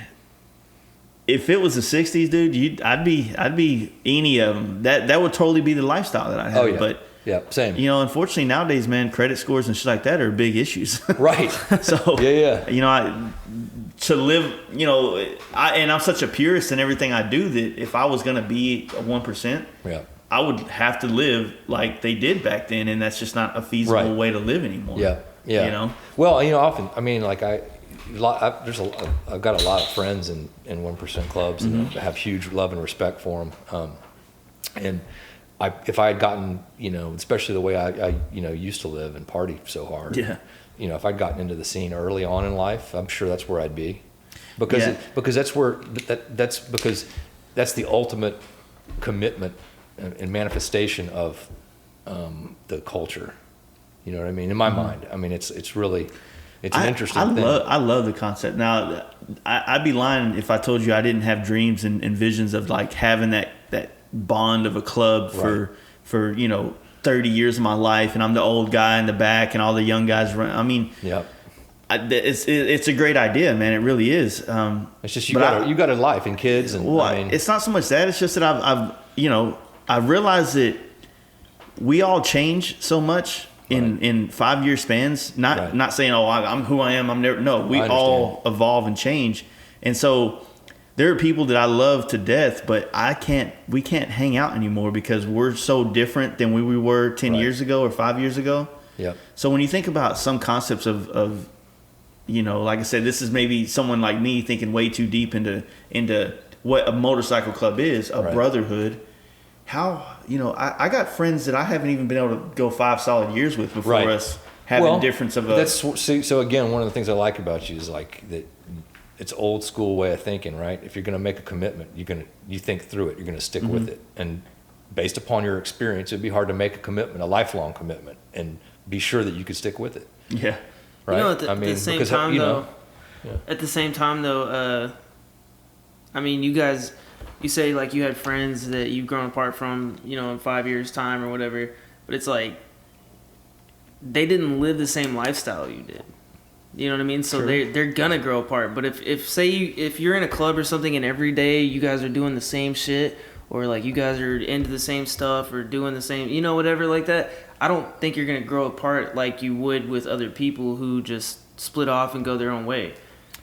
B: if it was the 60s, dude, I'd be any of them. That would totally be the lifestyle that I have.
D: Oh yeah.
B: But
D: yeah, same.
B: unfortunately nowadays, man, credit scores and shit like that are big issues.
D: Right.
B: So
D: Yeah.
B: to live, and I'm such a purist in everything I do that if I was gonna be a 1%,
D: Yeah.
B: I would have to live like they did back then, and that's just not a feasible way to live anymore.
D: Yeah. Yeah. Well, often, I mean, like I've got a lot of friends in 1% clubs, and I have huge love and respect for them. And if I had gotten, especially the way I used to live and party so hard.
B: Yeah.
D: If I'd gotten into the scene early on in life, I'm sure that's where I'd be, because that's the ultimate commitment and manifestation of the culture. You know what I mean? In my mind, I mean it's really an interesting thing.
B: I love the concept. Now, I'd be lying if I told you I didn't have dreams and visions of like having that bond of a club for 30 years of my life, and I'm the old guy in the back and all the young guys run. I mean,
D: yeah,
B: it's a great idea, man. It really is.
D: It's just you got a life and kids, and
B: it's not so much that. It's just that I realized that we all change so much in 5-year spans. Not saying I'm who I am. I'm never. No, we all evolve and change, and so. There are people that I love to death, but we can't hang out anymore because we're so different than we were 10 years ago or 5 years ago.
D: Yeah.
B: So when you think about some concepts of like I said, this is maybe someone like me thinking way too deep into what a motorcycle club is, a brotherhood. How, I got friends that I haven't even been able to go 5 solid years with before us having difference of a...
D: So again, one of the things I like about you is like that. It's old school way of thinking, right? If you're going to make a commitment, you think through it. You're going to stick with it, and based upon your experience, it'd be hard to make a commitment, a lifelong commitment, and be sure that you could stick with it.
B: Yeah,
D: right.
A: At the same time, though, I mean, you say like you had friends that you've grown apart from, in 5 years' time or whatever, but it's like they didn't live the same lifestyle you did. You know what I mean? So they're gonna grow apart. But if you're in a club or something and every day you guys are doing the same shit, or like you guys are into the same stuff or doing the same, whatever like that, I don't think you're gonna grow apart like you would with other people who just split off and go their own way.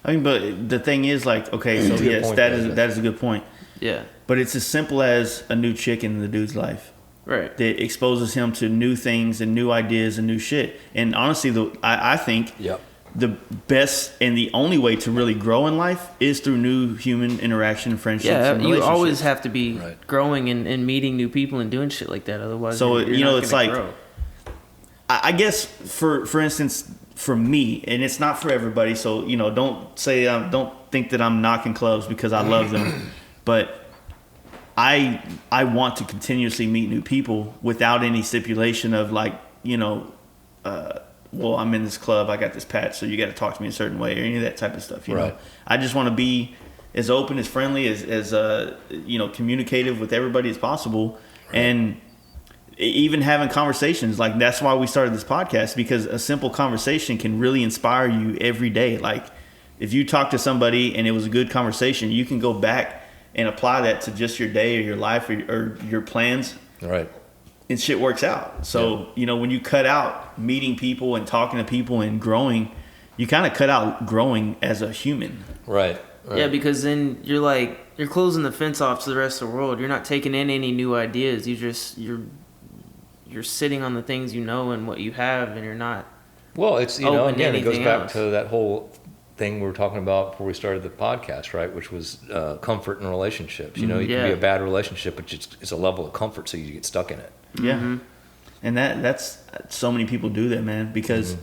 B: I mean, but the thing is, like, okay, so yes, that is a good point. Yeah. But it's as simple as a new chick in the dude's life. Right. That exposes him to new things and new ideas and new shit. And honestly, I think the best and the only way to really grow in life is through new human interaction and friendships and relationships. You always
A: have to be growing and meeting new people and doing shit like that. Otherwise,
B: so
A: you're not
B: it's
A: gonna
B: like,
A: grow.
B: I guess for instance, for me, and it's not for everybody. So don't think that I'm knocking clubs because I love them, but I want to continuously meet new people without any stipulation of like well, I'm in this club, I got this patch, so you got to talk to me a certain way, or any of that type of stuff. You
D: Right.
B: know, I just want to be as open, as friendly, as you know, communicative with everybody as possible, and even having conversations. Like, that's why we started this podcast, because a simple conversation can really inspire you every day. Like, if you talk to somebody and it was a good conversation, you can go back and apply that to just your day or your life or your plans.
D: Right.
B: And shit works out. So, you know, when you cut out meeting people and talking to people and growing, you kind of cut out growing as a human.
D: Right.
A: Yeah, because then you're closing the fence off to the rest of the world. You're not taking in any new ideas. You're sitting on the things you know and what you have, and you're not.
D: Well, it's, you know,
A: open to
D: again, it goes
A: anything
D: back
A: else.
D: to that whole thing we were talking about before we started the podcast, right? Which was comfort in relationships. You know, it can be
A: Yeah.
D: a bad relationship, but it's a level of comfort, so you get stuck in it.
B: Yeah. And that's so many people do that, man, because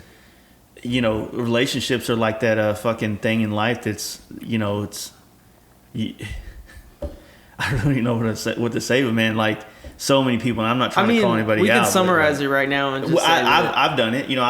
B: you know, relationships are like that fucking thing in life that's, you know, I don't even know what to say, but man, like, so many people, and I'm not trying to call anybody out.
A: We can
B: but,
A: summarize
B: like,
A: it right now and just
B: well,
A: say that.
B: I've done it. You know,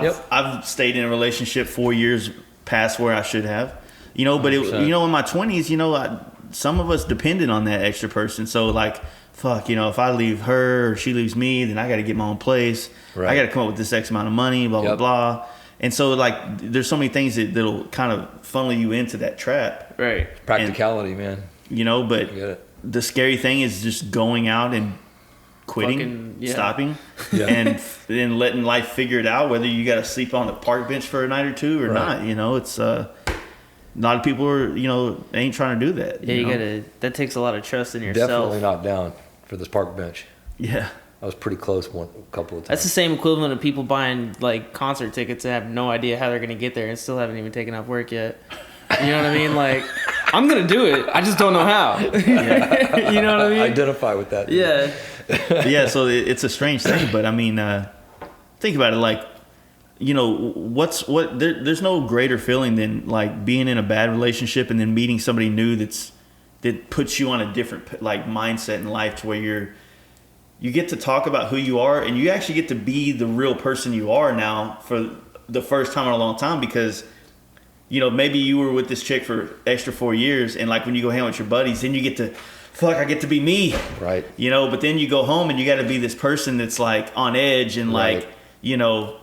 D: Yep.
B: I've stayed in a relationship 4 years past where I should have. You know, but
D: 100%.
B: you know, in my 20s, you know, some of us depended on that extra person. So like, fuck, you know, if I leave her or she leaves me, then I got to get my own place.
D: Right.
B: I got to come up with this X amount of money, blah blah
D: Yep.
B: blah. And so like, there's so many things that'll kind of funnel you into that trap.
A: Right.
D: Practicality, man.
B: You know, but
D: I get it.
B: the scary thing is just going out and quitting,
A: Fucking, yeah.
B: stopping,
D: Yeah.
B: and then letting life figure it out, whether you got to sleep on the park bench for a night or two or
D: Right.
B: not. You know, it's a lot of people are, you know, ain't trying to do that.
A: Yeah, you
B: know?
A: gotta. That takes a lot of trust in yourself.
D: Definitely not down for this park bench.
B: Yeah.
D: I was pretty close a couple of times.
A: That's the same equivalent of people buying like concert tickets and have no idea how they're gonna get there and still haven't even taken off work yet. You know what I mean? Like, I'm gonna do it. I just don't know how. You know what I mean?
D: Identify with that.
A: Yeah.
B: Yeah. So it's a strange thing, but I mean, think about it. Like, you know, there's no greater feeling than like being in a bad relationship and then meeting somebody new that puts you on a different like mindset in life, to where you get to talk about who you are, and you actually get to be the real person you are now for the first time in a long time. Because, you know, maybe you were with this chick for extra 4 years, and like when you go hang out with your buddies, then you get to, fuck, I get to be me.
D: Right.
B: You know, but then you go home and you got to be this person that's like on edge and
D: Right.
B: like, you know,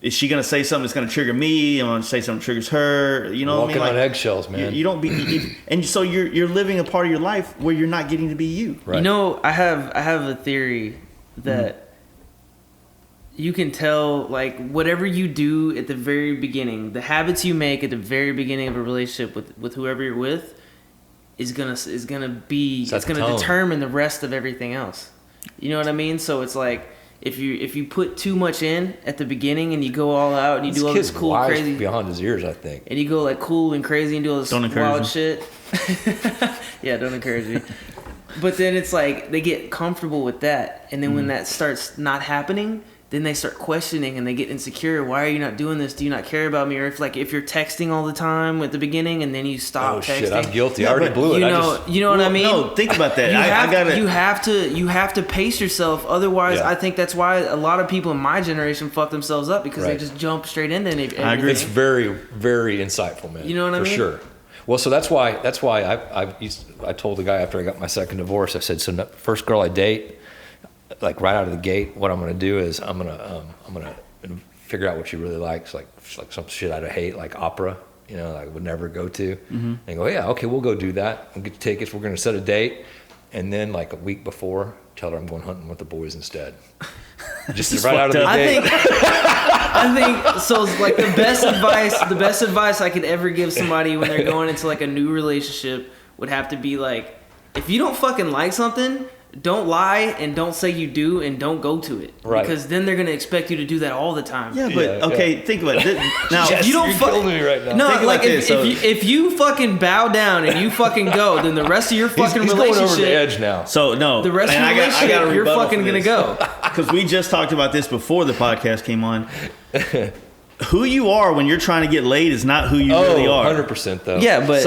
B: is she going to say something that's going to trigger me? I'm going to say something that triggers her. You know
D: Walking
B: what I mean?
D: on eggshells, man.
B: You don't be, and so you're living a part of your life where you're not getting to be you.
D: Right.
A: You know, I have a theory that you can tell, like, whatever you do at the very beginning, the habits you make at the very beginning of a relationship with whoever you're with is gonna be
D: Set
A: it's
D: the
A: gonna
D: tone.
A: determine the rest of everything else. You know what I mean? So it's like, if you put too much in at the beginning and you go all out and you do all this
D: kid's
A: cool
D: wise
A: crazy
D: beyond his ears, I think.
A: and you go like cool and crazy and do all this
B: Don't encourage
A: wild
B: them.
A: shit. Yeah, don't encourage me. But then it's like they get comfortable with that, and then when that starts not happening, then they start questioning and they get insecure. Why are you not doing this? Do you not care about me? Or if you're texting all the time at the beginning and then you stop
D: Oh
A: texting.
D: shit, I'm guilty. I
B: Yeah,
D: already
B: but
D: blew it.
A: You
D: I
A: know,
D: just,
A: you know what I
B: Well,
A: mean?
B: No, think about that.
A: You have to pace yourself. Otherwise,
D: Yeah.
A: I think that's why a lot of people in my generation fuck themselves up, because
D: Right.
A: they just jump straight into anything.
B: I agree.
D: it's very, very insightful, man.
A: You know what I
D: For
A: mean?
D: sure. Well, so that's why I told the guy after I got my second divorce, I said, so first girl I date, like right out of the gate, what I'm going to do is I'm going to figure out what she really likes, like some shit I'd hate, like opera, you know, I would never go to.
B: Mm-hmm.
D: And go, yeah, okay, we'll go do that. We'll get tickets. We're going to set a date. And then like a week before, tell her I'm going hunting with the boys instead. Just right out of the gate.
A: I think so. It's like the best advice I could ever give somebody when they're going into like a new relationship would have to be like, if you don't fucking like something, don't lie and don't say you do and don't go to it.
D: Right.
A: Because then they're gonna expect you to do that all the time.
B: Yeah, but
D: Yeah,
B: okay, think about it. Now,
D: Yes,
A: you don't
D: you're
A: fuck-
D: killing me right now.
A: No,
B: Think
A: like
B: about this, so-
A: if you fucking bow down and you fucking go, then the rest of your fucking
D: He's going
A: relationship,
D: over the edge now.
B: so no,
A: the rest of
B: and
A: your relationship, you're fucking gonna go.
B: because we just talked about this before the podcast came on. who you are when you're trying to get laid is not who you really are.
D: 100% though.
A: Yeah, but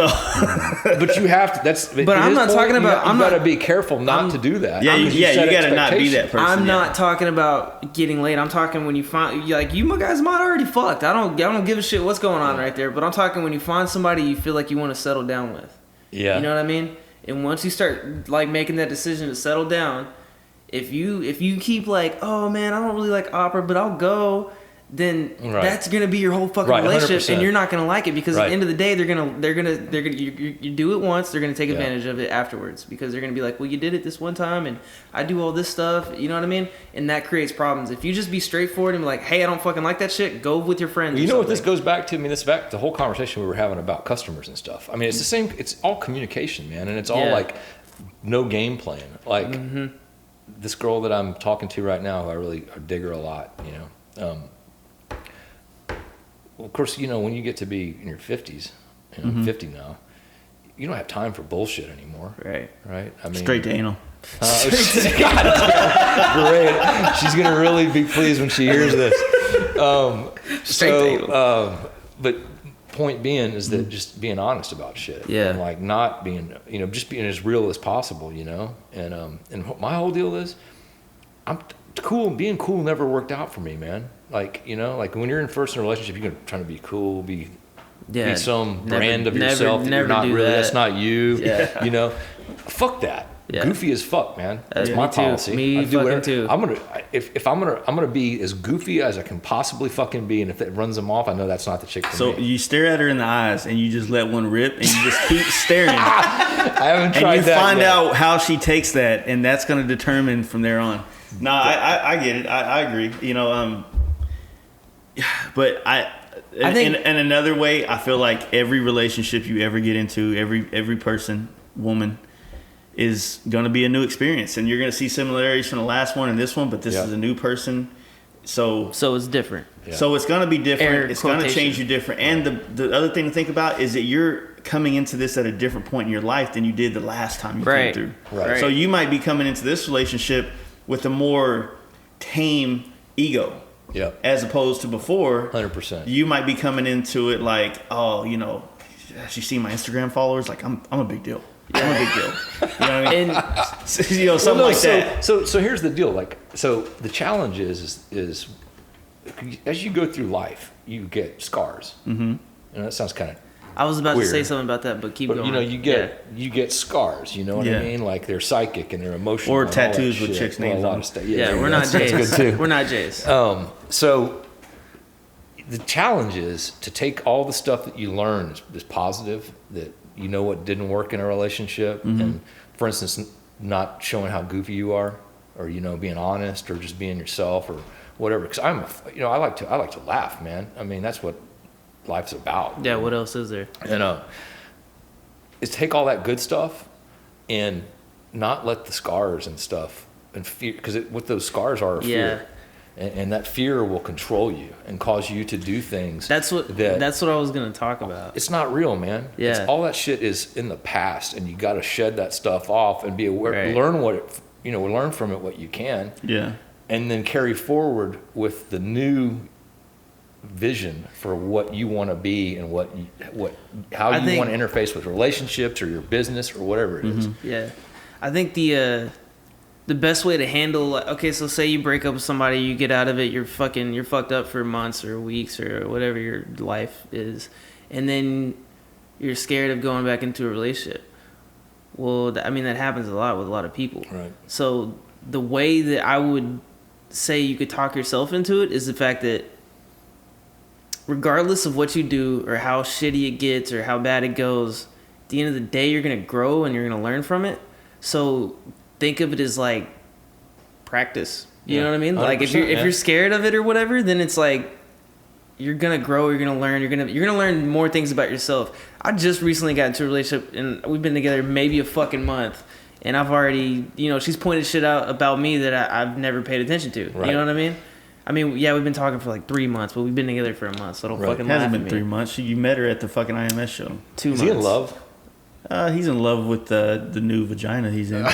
D: But you have to.
A: But I'm not talking about.
D: You got to be careful not to do that.
B: Yeah, you got to not be that person.
A: I'm not talking about getting laid. I'm talking when you find you guys might already fucked. I don't give a shit what's going on right there. But I'm talking when you find somebody you feel like you want to settle down with.
D: Yeah.
A: You know what I mean? And once you start like making that decision to settle down, if you keep like, oh man, I don't really like opera, but I'll go. Then that's gonna be your whole fucking relationship, 100%. And you're not gonna like it because at the end of the day, they're gonna you do it once, they're gonna take advantage of it afterwards because they're gonna be like, well, you did it this one time, and I do all this stuff, you know what I mean? And that creates problems. If you just be straightforward and be like, hey, I don't fucking like that shit, go with your friends.
D: Well, you know what this goes back to? I mean, this back to the whole conversation we were having about customers and stuff. I mean, it's the same. It's all communication, man, and it's all like no game plan. Like this girl that I'm talking to right now, I dig her a lot. You know. Well, of course, you know, when you get to be in your 50s, you know, I'm 50 now, you don't have time for bullshit anymore. Right. I mean,
B: straight to anal.
D: God, great. She's going to really be pleased when she hears this. Straight to anal. But point being is that just being honest about shit. Yeah. And like not being, you know, just being as real as possible, you know? And my whole deal is being cool never worked out for me, man. Like, you know, like when you're in first in a relationship, you're trying to be cool, be some brand of yourself that you're not really, that's not you, you know, fuck that. Goofy as fuck, man. That's my policy.
A: Me fucking too.
D: I'm gonna be as goofy as I can possibly fucking be, and if it runs them off, I know that's not the chick for me.
B: So you stare at her in the eyes and you just let one rip and you just keep staring.
D: I haven't tried that.
B: And you find out how she takes that, and that's gonna determine from there on. No, I get it. I agree. You know, but I think in another way, I feel like every relationship you ever get into, every person, woman, is going to be a new experience, and you're going to see similarities from the last one and this one, but this is a new person, so
A: it's different.
B: So it's going to be different. It's going to change you different. And the other thing to think about is that you're coming into this at a different point in your life than you did the last time you came through. Right. So you might be coming into this relationship with a more tame ego.
D: Yeah.
B: As opposed to before,
D: 100%.
B: You might be coming into it like, oh, you know, as you see my Instagram followers, like I'm a big deal. I'm a big deal. You know what I mean? And, you know, something like that.
D: So here's the deal. Like, so the challenge is as you go through life, you get scars. Mm-hmm. You know, that sounds kind of.
A: I was about to say something about that, but keep going.
D: You know, you get scars. You know what I mean? Like they're psychic and they're emotional.
B: Or tattoos with chicks' names on.
A: Yeah, we're not Jays.
D: That's good too.
A: We're not Jays.
D: So the challenge is to take all the stuff that you learn is positive, that you know what didn't work in a relationship, and for instance, not showing how goofy you are, or you know, being honest, or just being yourself, or whatever. Because I like to laugh, man. I mean, that's what life's about.
A: Yeah, what else is there?
D: And is take all that good stuff and not let the scars and stuff and fear, because what those scars are fear. And that fear will control you and cause you to do things.
A: That's what I was going to talk about.
D: It's not real, man. Yeah. All that shit is in the past, and you got to shed that stuff off and be aware. Learn from it what you can. Yeah. And then carry forward with the new vision for what you want to be and how you want to interface with relationships or your business or whatever it is.
A: Yeah. I think the best way to handle, okay, so say you break up with somebody, you get out of it, you're fucked up for months or weeks or whatever your life is, and then you're scared of going back into a relationship. Well, I mean, that happens a lot with a lot of people. Right. So the way that I would say you could talk yourself into it is the fact that regardless of what you do or how shitty it gets or how bad it goes, at the end of the day, you're going to grow and you're going to learn from it. So think of it as like practice. You know what I mean? Like if you're scared of it or whatever, then it's like you're gonna grow. You're gonna learn. You're gonna learn more things about yourself. I just recently got into a relationship and we've been together maybe a fucking month, and I've already, you know, she's pointed shit out about me that I've never paid attention to. Right. You know what I mean? I mean, yeah, we've been talking for like 3 months, but we've been together for a month, so don't fucking laugh at me.
B: It hasn't been 3 months. You met her at the fucking IMS show.
A: 2 months.
D: Is he in love?
B: He's in love with the new vagina he's in.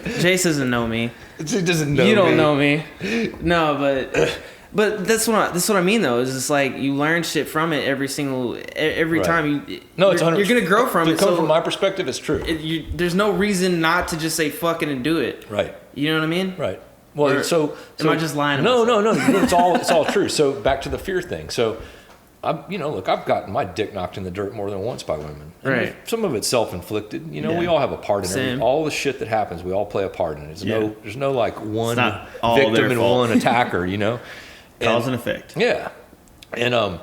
A: Jace doesn't know me.
D: He doesn't know me.
A: You don't know me. No, but But that's what I mean though. Is it's like you learn shit from it every time you.
E: No, it's 100%.
A: You're gonna grow from it.
E: So from my perspective, it's true.
A: There's no reason not to just say fucking and do it.
E: Right.
A: You know what I mean?
E: Right. Well, so
A: am I just lying?
E: No. It's all true. So back to the fear thing. So, I've gotten my dick knocked in the dirt more than once by women. And
A: right.
E: Some of it's self-inflicted. We all have a part in it. All the shit that happens, we all play a part in it. There's no like one victim and one attacker.
B: Cause and effect.
E: Yeah. And I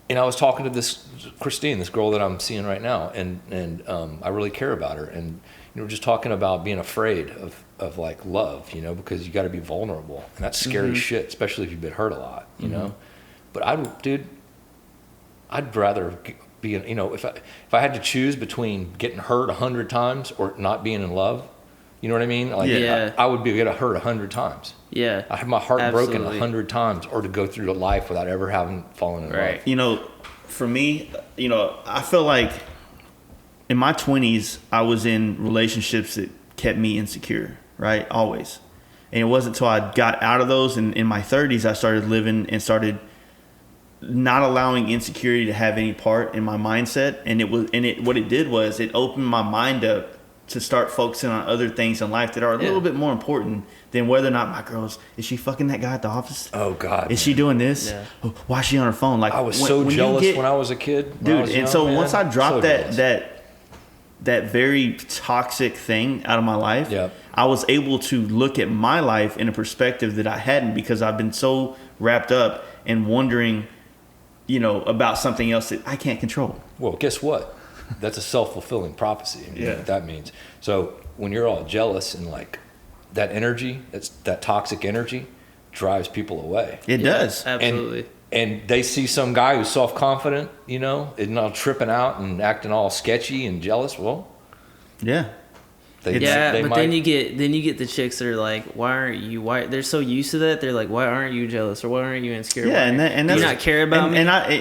E: was talking to this Christine, this girl that I'm seeing right now, and I really care about her. And we're just talking about being afraid of like love, because you got to be vulnerable, and that's scary shit, especially if you've been hurt a lot, But I'd rather be, if I had to choose between getting hurt 100 times or not being in love, you know what I mean? Like, I would get hurt 100 times.
A: Yeah.
E: I have my heart broken 100 times, or to go through life without ever having fallen in love.
B: For me, I feel like in my 20s, I was in relationships that kept me insecure, right? Always. And it wasn't until I got out of those, and in my 30s, I started living and started not allowing insecurity to have any part in my mindset. And what it did was it opened my mind up to start focusing on other things in life that are a little bit more important than whether or not my girl's, is she fucking that guy at the office?
E: Oh God.
B: Is she doing this?
A: Yeah.
B: Why is she on her phone? Like,
E: I was so jealous when I was a kid.
B: Dude, and so once I dropped that very toxic thing out of my life, I was able to look at my life in a perspective that I hadn't, because I've been so wrapped up and wondering, about something else that I can't control.
E: Well, guess what? That's a self-fulfilling prophecy. You know what that means. So when you're all jealous and like that energy, that toxic energy drives people away.
B: It does.
A: Absolutely.
E: And they see some guy who's self-confident, and all tripping out and acting all sketchy and jealous. Well,
B: yeah.
A: Then you get the chicks that are like, why they're so used to that, they're like, why aren't you jealous, or why aren't you insecure?
B: Yeah,
A: do you not care about me?
B: And I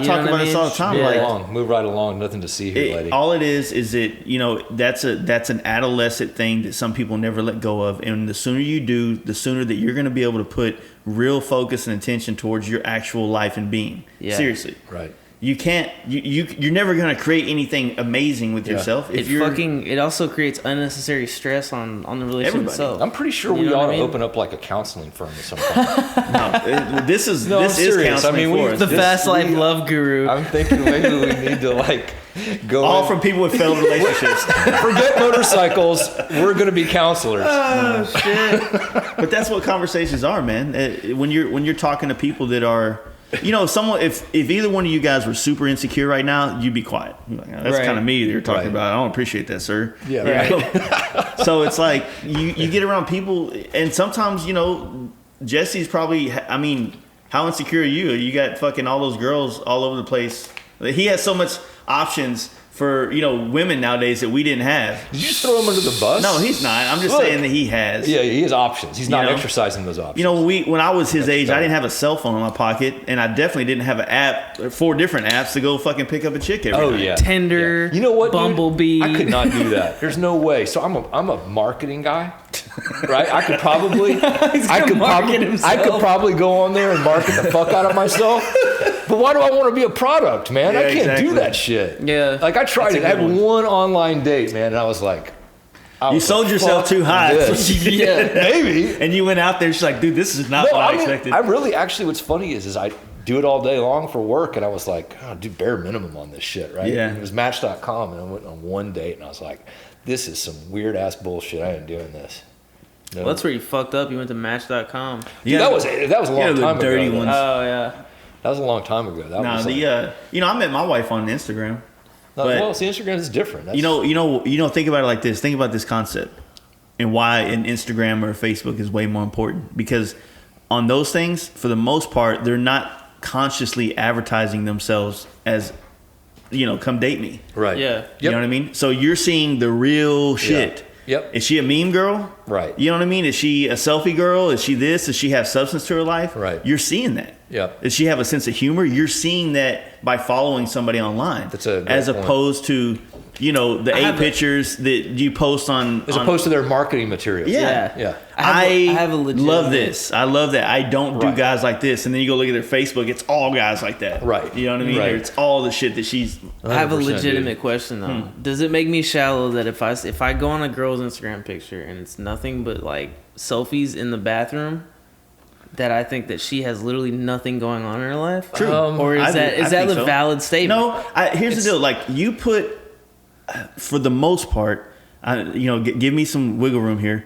B: talk about this all the time.
E: Move right along, nothing to see here, lady.
B: All it is that that's an adolescent thing that some people never let go of, and the sooner you do, the sooner that you're going to be able to put real focus and attention towards your actual life and being. Yeah. Seriously,
E: right.
B: You can't. You're never gonna create anything amazing with yourself.
A: It also creates unnecessary stress on the relationship itself.
E: I'm pretty sure we ought to open up like a counseling firm at some point.
B: No, this is
E: serious.
B: counseling.
A: The Fast Life Love Guru.
E: I'm thinking maybe we need to like go
B: all from people with failed relationships.
E: Forget motorcycles. We're gonna be counselors.
A: Oh shit!
B: But that's what conversations are, man. When you're talking to people that are. If either one of you guys were super insecure right now, you'd be quiet. Like, that's kind of me that you're talking about. I don't appreciate that, sir.
E: Yeah, right.
B: So it's like you get around people, and sometimes Jesse's probably. I mean, how insecure are you? You got fucking all those girls all over the place. He has so much options for women nowadays that we didn't have.
E: Did you just throw him under the bus?
B: No, he's not. I'm just saying that he has.
E: Yeah, he has options. He's not exercising those options.
B: When I was his age, I didn't have a cell phone in my pocket, and I definitely didn't have an app, 4 different apps to go fucking pick up a chick every night.
E: Yeah,
A: Tinder.
E: Yeah. You know what,
A: Bumblebee.
E: Dude? I could not do that. There's no way. So I'm a marketing guy, right? I could probably go on there and market the fuck out of myself. But why do I want to be a product, man?
B: Yeah,
E: I can't do that shit.
A: Yeah.
E: Like I tried it. I had one online date, man, and I was like,
B: you sold yourself too high.
E: Yeah, maybe.
B: And you went out there, she's like, dude, this is not what I expected.
E: I really, actually, what's funny is I do it all day long for work, and I was like, oh, do bare minimum on this shit, right?
B: Yeah.
E: And it was Match.com, and I went on one date, and I was like, this is some weird ass bullshit. I ain't doing this.
A: No. Well, that's where you fucked up. You went to Match.com.
E: Yeah, that was a long time ago.
B: Dirty ones.
A: Oh yeah.
E: That was a long time ago.
B: I met my wife on Instagram.
E: Well, see, Instagram is different.
B: Think about it like this. Think about this concept and why an Instagram or Facebook is way more important. Because on those things, for the most part, they're not consciously advertising themselves as, come date me.
E: Right.
A: Yeah.
B: You know what I mean? So you're seeing the real shit.
E: Yeah. Yep.
B: Is she a meme girl?
E: Right.
B: You know what I mean? Is she a selfie girl? Is she this? Does she have substance to her life?
E: Right.
B: You're seeing that.
E: Yeah.
B: Does she have a sense of humor? You're seeing that by following somebody online.
E: That's a great
B: as
E: point.
B: Opposed to you know, the 8 pictures that you post on
E: as opposed to their marketing material.
B: Yeah.
A: I have a legitimate,
B: love this. I love that. I don't do guys like this. And then you go look at their Facebook, it's all guys like that.
E: Right.
B: You know what I mean?
E: Right.
B: It's all the shit that she's...
A: I have a
E: 100%,
A: legitimate
E: dude.
A: question though. Does it make me shallow that if I go on a girl's Instagram picture and it's nothing but like selfies in the bathroom, that I think that she has literally nothing going on in her life?
B: True.
A: Or is
B: I
A: that
B: think
A: a
B: so.
A: valid statement?
B: No, here's the deal. Like, you put... For the most part, you know, give me some wiggle room here.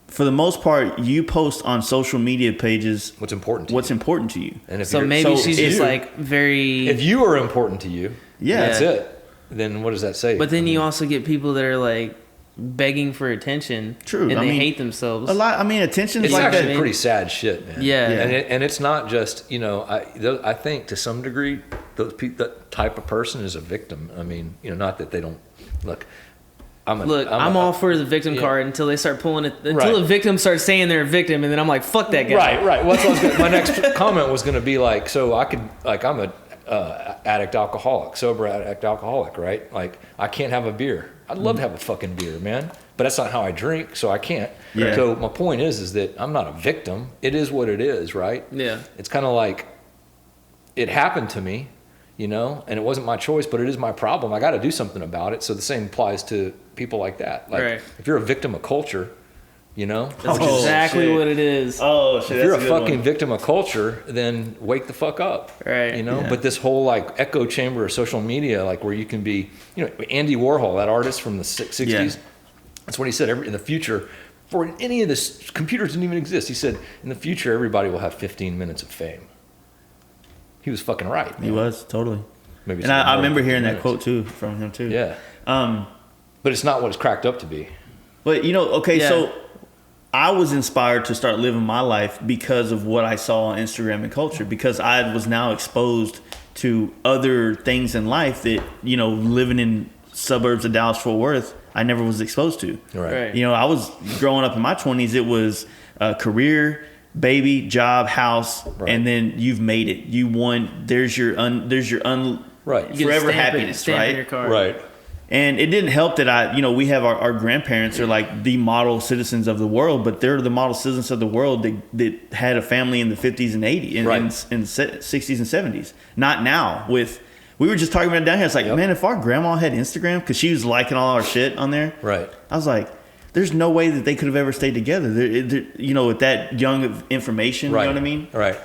B: For the most part, you post on social media pages
E: What's important to
B: what's
E: you.
B: important to you.
E: And if
A: So
E: you're-
A: maybe
B: so
A: she's
B: if
A: just
B: you-
A: like very...
E: if you are important to you,
B: Yeah.
E: that's it. Then what does that say?
A: But then you also get people that are like begging for attention.
B: True.
A: And
B: I
A: they
B: mean,
A: hate themselves.
B: A lot. I mean, attention's
E: it's
B: like
E: actually
B: that.
E: pretty sad shit, man.
A: Yeah.
E: And it's not just, you know, I think to some degree that type of person is a victim. I mean, you know, not that they don't look.
A: I'm all for the victim card until they start pulling it. Until
E: Right.
A: the victim starts saying they're a victim, and then I'm like, fuck that guy.
E: Right. Well, my next comment was going to be like, so I could, like, I'm a sober addict alcoholic, right? Like, I can't have a beer. I'd love to have a fucking beer, man, but that's not how I drink, so I can't.
B: Yeah.
E: So my point is that I'm not a victim. It is what it is, right?
A: Yeah.
E: It's kind of like it happened to me, you know, and it wasn't my choice, but it is my problem. I got to do something about it. So the same applies to people like that. Like,
A: Right.
E: if you're a victim of culture, you know,
A: That's
B: Oh,
A: exactly
B: shit.
A: what it is.
B: Oh shit!
E: if you're a
B: that's good
E: fucking
B: one.
E: victim of culture, then wake the fuck up.
A: Right.
E: You know,
B: Yeah.
E: but this whole like echo chamber of social media, like where you can be, you know, Andy Warhol, that artist from the 60s,
B: Yeah.
E: that's what he said. In the future, before any of this, computers didn't even exist. He said, in the future, everybody will have 15 minutes of fame. He was fucking right.
B: He
E: man.
B: was totally.
E: Maybe
B: And
E: it's
B: I
E: more
B: remember
E: than
B: hearing
E: 15
B: that quote
E: minutes.
B: too from him too.
E: Yeah.
B: Um,
E: But it's not what it's cracked up to be.
B: but you know, okay,
A: Yeah.
B: so I was inspired to start living my life because of what I saw on Instagram and culture, because I was now exposed to other things in life that, you know, living in suburbs of Dallas Fort Worth, I never was exposed to.
A: Right.
B: You know, I was growing up in my 20s, it was career, baby, job, house,
E: Right.
B: and then you've made it. You won. There's your
E: Right.
A: You get a
B: forever
A: stamp
B: happiness,
A: stamp
B: right?
A: in your card.
E: Right.
B: And it didn't help that we have our grandparents are like the model citizens of the world, but they're the model citizens of the world that had a family in the 50s and 80s, in
E: Right.
B: 60s and 70s. Not now. We were just talking about it down here. It's like,
E: Yep.
B: man, if our grandma had Instagram, because she was liking all our shit on there.
E: Right.
B: I was like, there's no way that they could have ever stayed together. You know, with that young of information,
E: Right.
B: you know what I mean?
E: Right.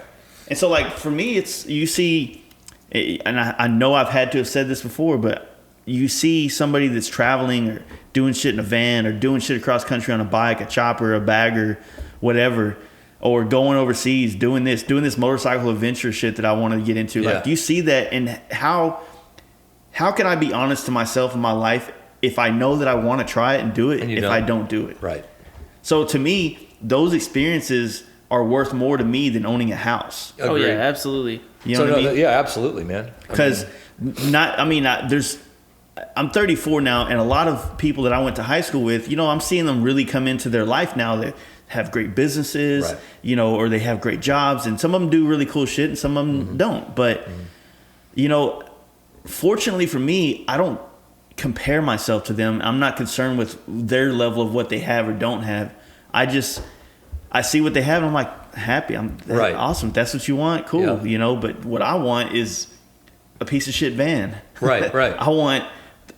B: And so, like, for me, it's, you see, and I know I've had to have said this before, but you see somebody that's traveling or doing shit in a van or doing shit across country on a bike, a chopper, a bagger, whatever, or going overseas, doing this motorcycle adventure shit that I want to get into.
E: Yeah.
B: Like, you see that, and how can I be honest to myself in my life if I know that I want to try it and do it,
E: And you
B: if
E: don't.
B: I don't do it?
E: Right.
B: So to me, those experiences are worth more to me than owning a house.
A: Oh yeah,
E: Agreed.
A: absolutely.
B: You know what I mean?
E: Yeah, absolutely, man.
B: Because I'm 34 now, and a lot of people that I went to high school with, you know, I'm seeing them really come into their life now that have great businesses,
E: Right.
B: you know, or they have great jobs, and some of them do really cool shit and some of them don't. But, you know, fortunately for me, I don't compare myself to them. I'm not concerned with their level of what they have or don't have. I see what they have and I'm like, happy. I'm
E: Right.
B: awesome. That's what you want. Cool.
E: Yeah.
B: You know, but what I want is a piece of shit van.
E: Right, right.
B: I want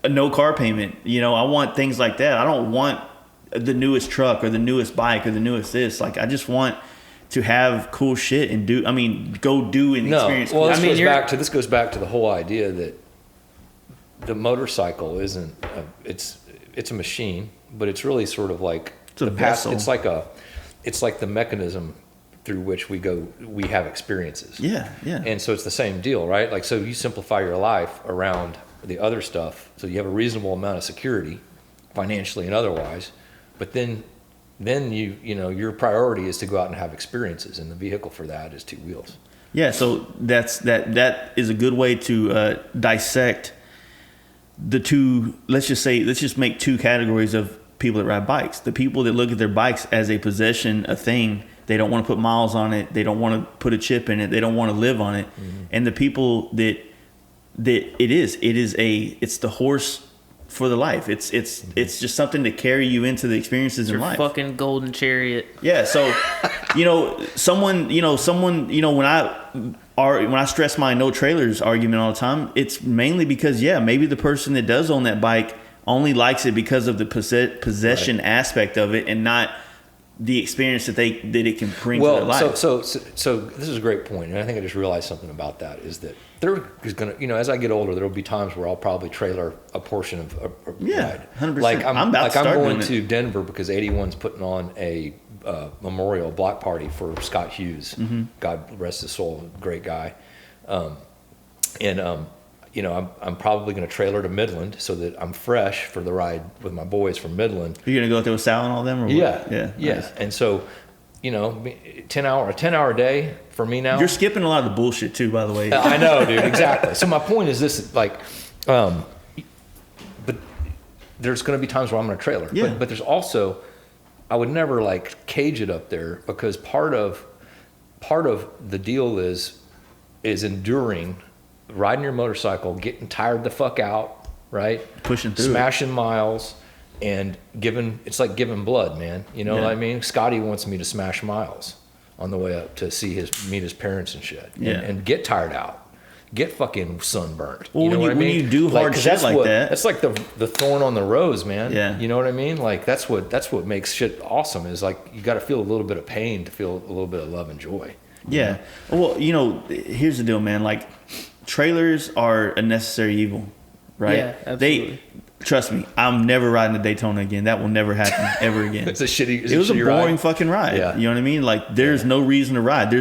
B: a no car payment. You know, I want things like that. I don't want the newest truck or the newest bike or the newest this. Like, I just want to have cool shit and go do and experience.
E: Well,
B: cool
E: this goes back to the whole idea that the motorcycle isn't it's a machine, but it's really sort of like
B: It's a vessel.
E: It's like the mechanism through which we have experiences.
B: Yeah, yeah.
E: And so it's the same deal, right? Like, so you simplify your life around the other stuff, so you have a reasonable amount of security, financially and otherwise. But then you know your priority is to go out and have experiences, and the vehicle for that is two wheels.
B: Yeah, so that is a good way to dissect the two. Let's just make two categories of people that ride bikes. The people that look at their bikes as a possession, a thing. They don't want to put miles on it. They don't want to put a chip in it. They don't want to live on it. Mm-hmm. And the people that it's the horse for the life. It's just something to carry you into the experiences in
A: Your
B: life.
A: fucking golden chariot.
B: Yeah. So, someone, when I stress my no trailers argument all the time, it's mainly because, maybe the person that does own that bike only likes it because of the possession aspect of it, and not the experience that it can bring to their life.
E: So this is a great point, and I think I just realized something about that is that there is gonna, as I get older, there will be times where I'll probably trailer a portion of a ride.
B: 100%.
E: Like I'm going to
B: it.
E: Denver because 81's putting on a memorial block party for Scott Hughes.
B: Mm-hmm.
E: God rest his soul, great guy. I'm probably going to trailer to Midland so that I'm fresh for the ride with my boys from Midland.
B: You're gonna go out there with Sal and all them, or what?
E: Yeah.
B: Nice.
E: And so, a 10 hour day for me now.
B: You're skipping a lot of the bullshit too, by the way.
E: I know, dude. Exactly. So my point is this: but there's going to be times where I'm going to trailer.
B: Yeah.
E: But there's also, I would never like cage it up there, because part of the deal is enduring, riding your motorcycle, getting tired the fuck out, right?
B: Pushing through,
E: smashing miles, and it's like giving blood, man. You know what I mean? Scotty wants me to smash miles on the way up to meet his parents and shit, and get tired out, get fucking sunburned.
B: Well,
E: you know what I mean?
B: When you do hard shit like that,
E: that's like the thorn on the rose, man.
B: Yeah.
E: You know what I mean? Like that's what makes shit awesome, is like you got to feel a little bit of pain to feel a little bit of love and joy.
B: Yeah. Well, here's the deal, man. Like, trailers are a necessary evil, right?
A: Yeah, absolutely.
B: Trust me, I'm never riding a Daytona again. That will never happen ever again.
E: It's a shitty.
B: It was a boring
E: ride.
B: fucking ride.
E: Yeah.
B: You know what I mean? Like, there's no reason to ride.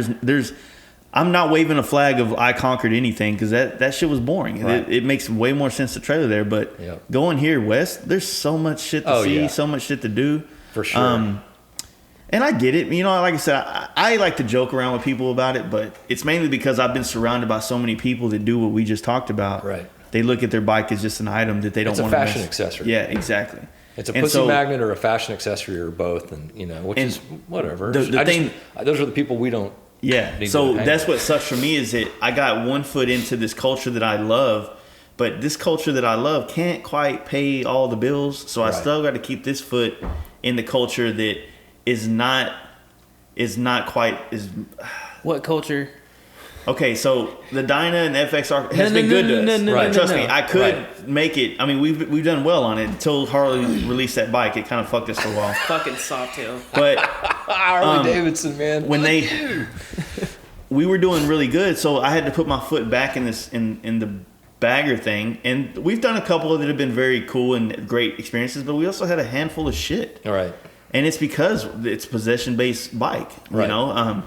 B: I'm not waving a flag of I conquered anything, because that shit was boring.
E: Right.
B: It makes way more sense to trailer there. But going here west, there's so much shit to see, so much shit to do.
E: For sure.
B: And I get it. Like I said, I like to joke around with people about it, but it's mainly because I've been surrounded by so many people that do what we just talked about.
E: Right.
B: They look at their bike as just an item that they don't want to miss.
E: It's a fashion accessory.
B: Yeah, exactly.
E: It's a pussy magnet or a fashion accessory or both, which is whatever. Those are the people we don't.
B: Yeah. So that's what sucks for me, is that I got one foot into this culture that I love, but this culture that I love can't quite pay all the bills. So I still got to keep this foot in the culture that is not quite as.
A: What culture?
B: Okay, so the Dyna and FXR has been good to us. Trust me, I could make it. I mean, we've done well on it until Harley released that bike. It kind of fucked us for a while.
A: Fucking Softail.
B: But
E: Harley Davidson, man.
B: When we were doing really good, so I had to put my foot back in the bagger thing, and we've done a couple that have been very cool and great experiences, but we also had a handful of shit.
E: All right.
B: And it's because it's a possession-based bike,
E: right.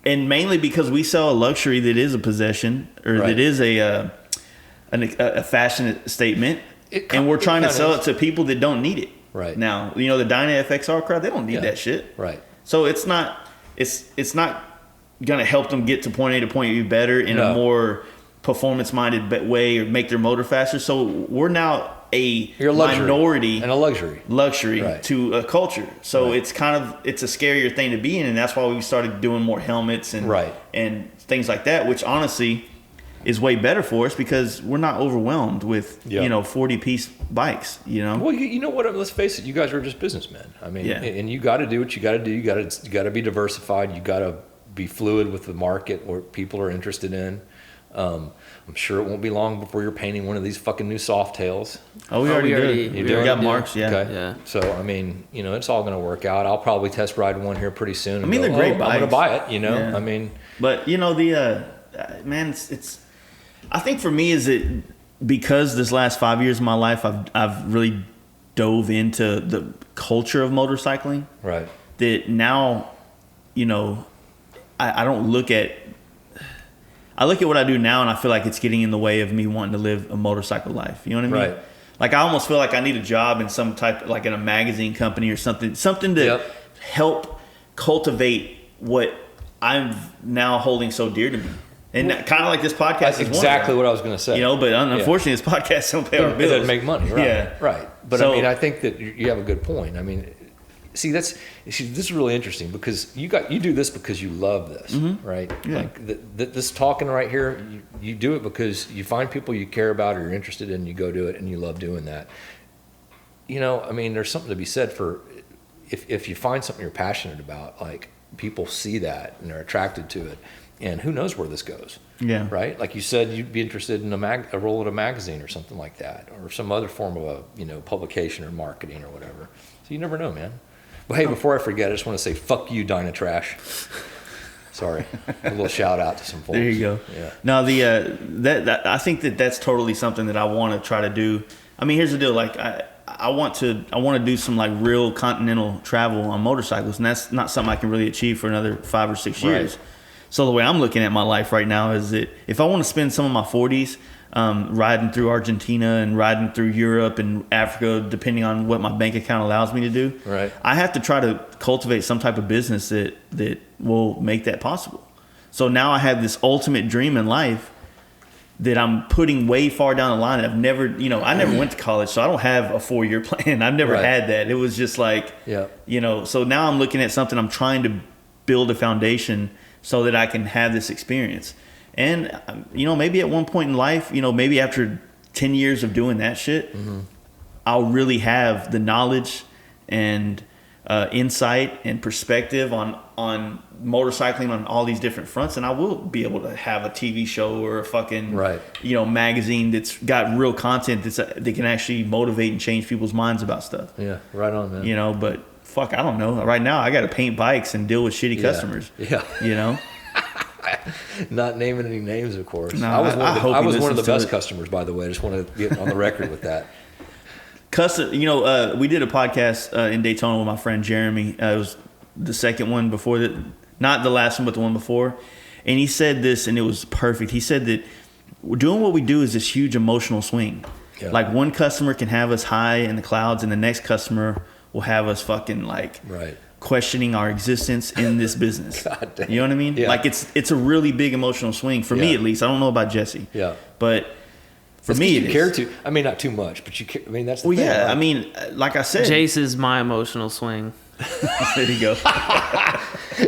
B: And mainly because we sell a luxury that is a possession, or that is a fashion statement, and we're trying to sell it to people that don't need it.
E: Right.
B: Now, the Dyna FXR crowd, they don't need that shit.
E: Right.
B: So it's not gonna help them get to point A to point B better in a more performance-minded way, or make their motor faster. So we're now a minority
E: and a luxury
B: to a culture. So it's a scarier thing to be in, and that's why we started doing more helmets and things like that, which honestly is way better for us, because we're not overwhelmed with 40-piece bikes.
E: Well, you know what? Let's face it. You guys are just businessmen. I mean, and you got to do what you got to do. You got to be diversified. You got to be fluid with the market, what people are interested in. I'm sure it won't be long before you're painting one of these fucking new Softails.
B: Oh, we already did.
A: We
B: already got marks,
E: Okay.
A: Yeah.
E: So, I mean, it's all going to work out. I'll probably test ride one here pretty soon.
B: I mean, they're great bikes.
E: I'm going to buy it,
B: Yeah.
E: I mean.
B: But, man, it's I think for me is it, because this last 5 years of my life, I've really dove into the culture of motorcycling.
E: Right.
B: That now, I don't look at... I look at what I do now, and I feel like it's getting in the way of me wanting to live a motorcycle life. You know what I mean?
E: Right.
B: Like, I almost feel like I need a job in some type, like in a magazine company or something to help cultivate what I'm now holding so dear to me. And kind of like this podcast
E: That's
B: is
E: exactly what I was going to say.
B: But unfortunately, this podcast don't pay our bills.
E: It doesn't make money, right?
B: Yeah.
E: Right. But I mean, I think that you have a good point. I mean, See, this is really interesting because you do this because you love this, right?
B: Yeah.
E: Like this talking right here, you do it because you find people you care about or you're interested in, you go do it, and you love doing that. You know, I mean, there's something to be said for if you find something you're passionate about, like people see that and they're attracted to it, and who knows where this goes.
B: Yeah.
E: Right. Like you said, you'd be interested in a role at a magazine or something like that, or some other form of a publication or marketing or whatever. So you never know, man. But hey, before I forget, I just want to say, fuck you, Dynatrash. Sorry. A little shout out to some folks.
B: There you go.
E: Yeah.
B: Now, that I think that's totally something that I want to try to do. I mean, here's the deal. Like, I want to do some like real continental travel on motorcycles, and that's not something I can really achieve for another 5 or 6 years.
E: Right.
B: So the way I'm looking at my life right now is that if I want to spend some of my 40s riding through Argentina and riding through Europe and Africa, depending on what my bank account allows me to do,
E: Right.
B: I have to try to cultivate some type of business that will make that possible. So now I have this ultimate dream in life that I'm putting way far down the line. I've never, I never went to college, so I don't have a 4-year plan. I've never
E: Right.
B: had that. It was just like,
E: Yeah.
B: so now I'm looking at something, I'm trying to build a foundation so that I can have this experience. And, maybe at one point in life, maybe after 10 years of doing that shit, I'll really have the knowledge and insight and perspective on motorcycling on all these different fronts. And I will be able to have a TV show or a fucking,
E: Right.
B: magazine that's got real content that can actually motivate and change people's minds about stuff.
E: Yeah. Right on, man.
B: But fuck, I don't know. Right now, I got to paint bikes and deal with shitty customers.
E: Yeah. Not naming any names, of course.
B: No,
E: I was
B: I
E: one
B: hope
E: of the
B: he listens to
E: best
B: it.
E: customers, by the way. I just want to get on the record with that.
B: Custom, we did a podcast in Daytona with my friend Jeremy. It was the second one before that, not the last one, but the one before. And he said this, and it was perfect. He said that doing what we do is this huge emotional swing.
E: Yeah.
B: Like one customer can have us high in the clouds, and the next customer will have us fucking like
E: Right.
B: questioning our existence in this business.
E: God damn.
B: You know what I mean?
E: Yeah.
B: Like it's a really big emotional swing for me,
E: Yeah.
B: at least. I don't know about Jesse.
E: Yeah.
B: But for
E: That's
B: me,
E: 'cause
B: it
E: you
B: is.
E: care to. I mean, not too much, but you care. I mean, that's the
B: Well,
E: thing.
B: yeah.
E: right?
B: I mean, like I said,
A: Jace is my emotional swing.
B: there you go.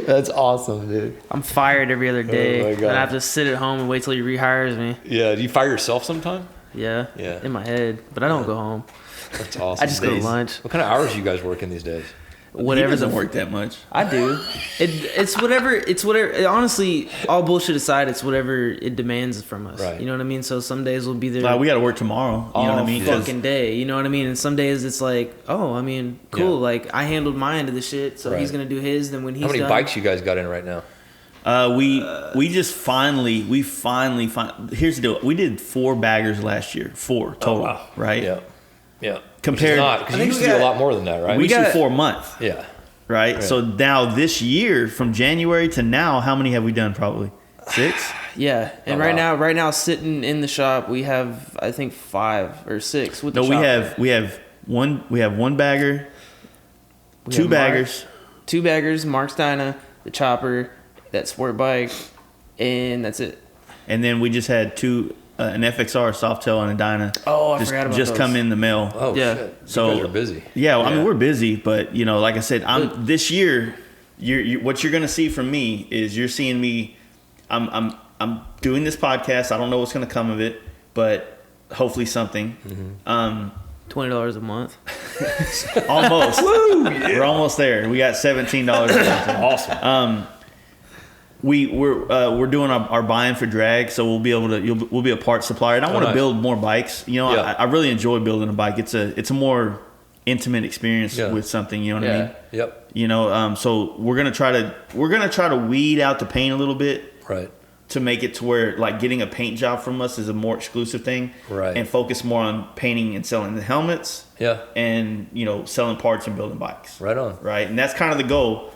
E: That's awesome, dude.
A: I'm fired every other day,
E: my God.
A: and I have to sit at home and wait till he rehires me.
E: Yeah. Do you fire yourself sometime?
A: Yeah,
E: Yeah.
A: in my head, but I don't go home.
E: That's awesome.
A: I just go to
B: days.
A: lunch.
E: What kind of hours you guys working these days?
B: He
A: Whatever
B: doesn't
A: the
B: work that much.
A: I do. It's whatever. It's whatever. Honestly, all bullshit aside, it's whatever it demands from us.
E: Right.
A: You know what I mean? So some days we'll be there
B: Like, we got to work tomorrow. You
A: all
B: know what I mean? 'Cause-
A: fucking day. You know what I mean? And some days it's like, oh, I mean, cool.
E: Yeah.
A: Like I handled my end of the shit, so
E: Right.
A: he's gonna do his. Then when he's
E: How many
A: done,
E: bikes you guys got in right now?
B: we just finally here's the deal. We did 4 baggers last year. 4 total.
E: wow.
B: Right?
E: Yeah. Yeah.
B: Compared-
E: Because
A: I
E: you
A: think
E: used
A: we
E: to do a
A: got-
E: lot more than that, right?
B: We
A: got-
B: shoot 4 a month.
E: Yeah.
B: Right?
E: Yeah.
B: So now this year, from January to now, how many have we done? Probably 6.
A: yeah. And
E: Oh, wow.
A: right now, sitting in the shop, we have I think 5 or 6 with the
B: No,
A: chopper.
B: we have one bagger,
A: We
B: 2
A: have Mark-
B: baggers.
A: 2 baggers, Mark's Dyna, the chopper, that sport bike, and that's it.
B: And then we just had 2, an FXR, a Softail, and a Dyna.
A: Oh, I
B: just,
A: forgot about
B: just
A: those.
B: come in the mail.
E: Oh,
A: Yeah.
E: shit.
B: So-
E: You guys are busy.
B: Yeah, well, I mean,
A: Yeah.
B: we're busy, but like I said, this year. What you're gonna see from me is you're seeing me. I'm doing this podcast. I don't know what's gonna come of it, but hopefully something.
A: $20 a month.
B: Almost. We're almost there. We got $17.
E: Awesome.
B: We're doing our buy-in for drag, so we'll be able to. We'll be a parts supplier, and I want to
E: nice.
B: build more bikes.
E: Yeah.
B: I really enjoy building a bike. It's a more intimate experience
E: Yeah.
B: with something. You know what I mean?
A: Yeah.
E: Yep.
B: So we're gonna try to weed out the paint a little bit
E: Right.
B: to make it to where like getting a paint job from us is a more exclusive thing,
E: Right.
B: And focus more on painting and selling the helmets,
E: Yeah.
B: and selling parts and building bikes,
E: Right on.
B: right? And that's kind of the goal.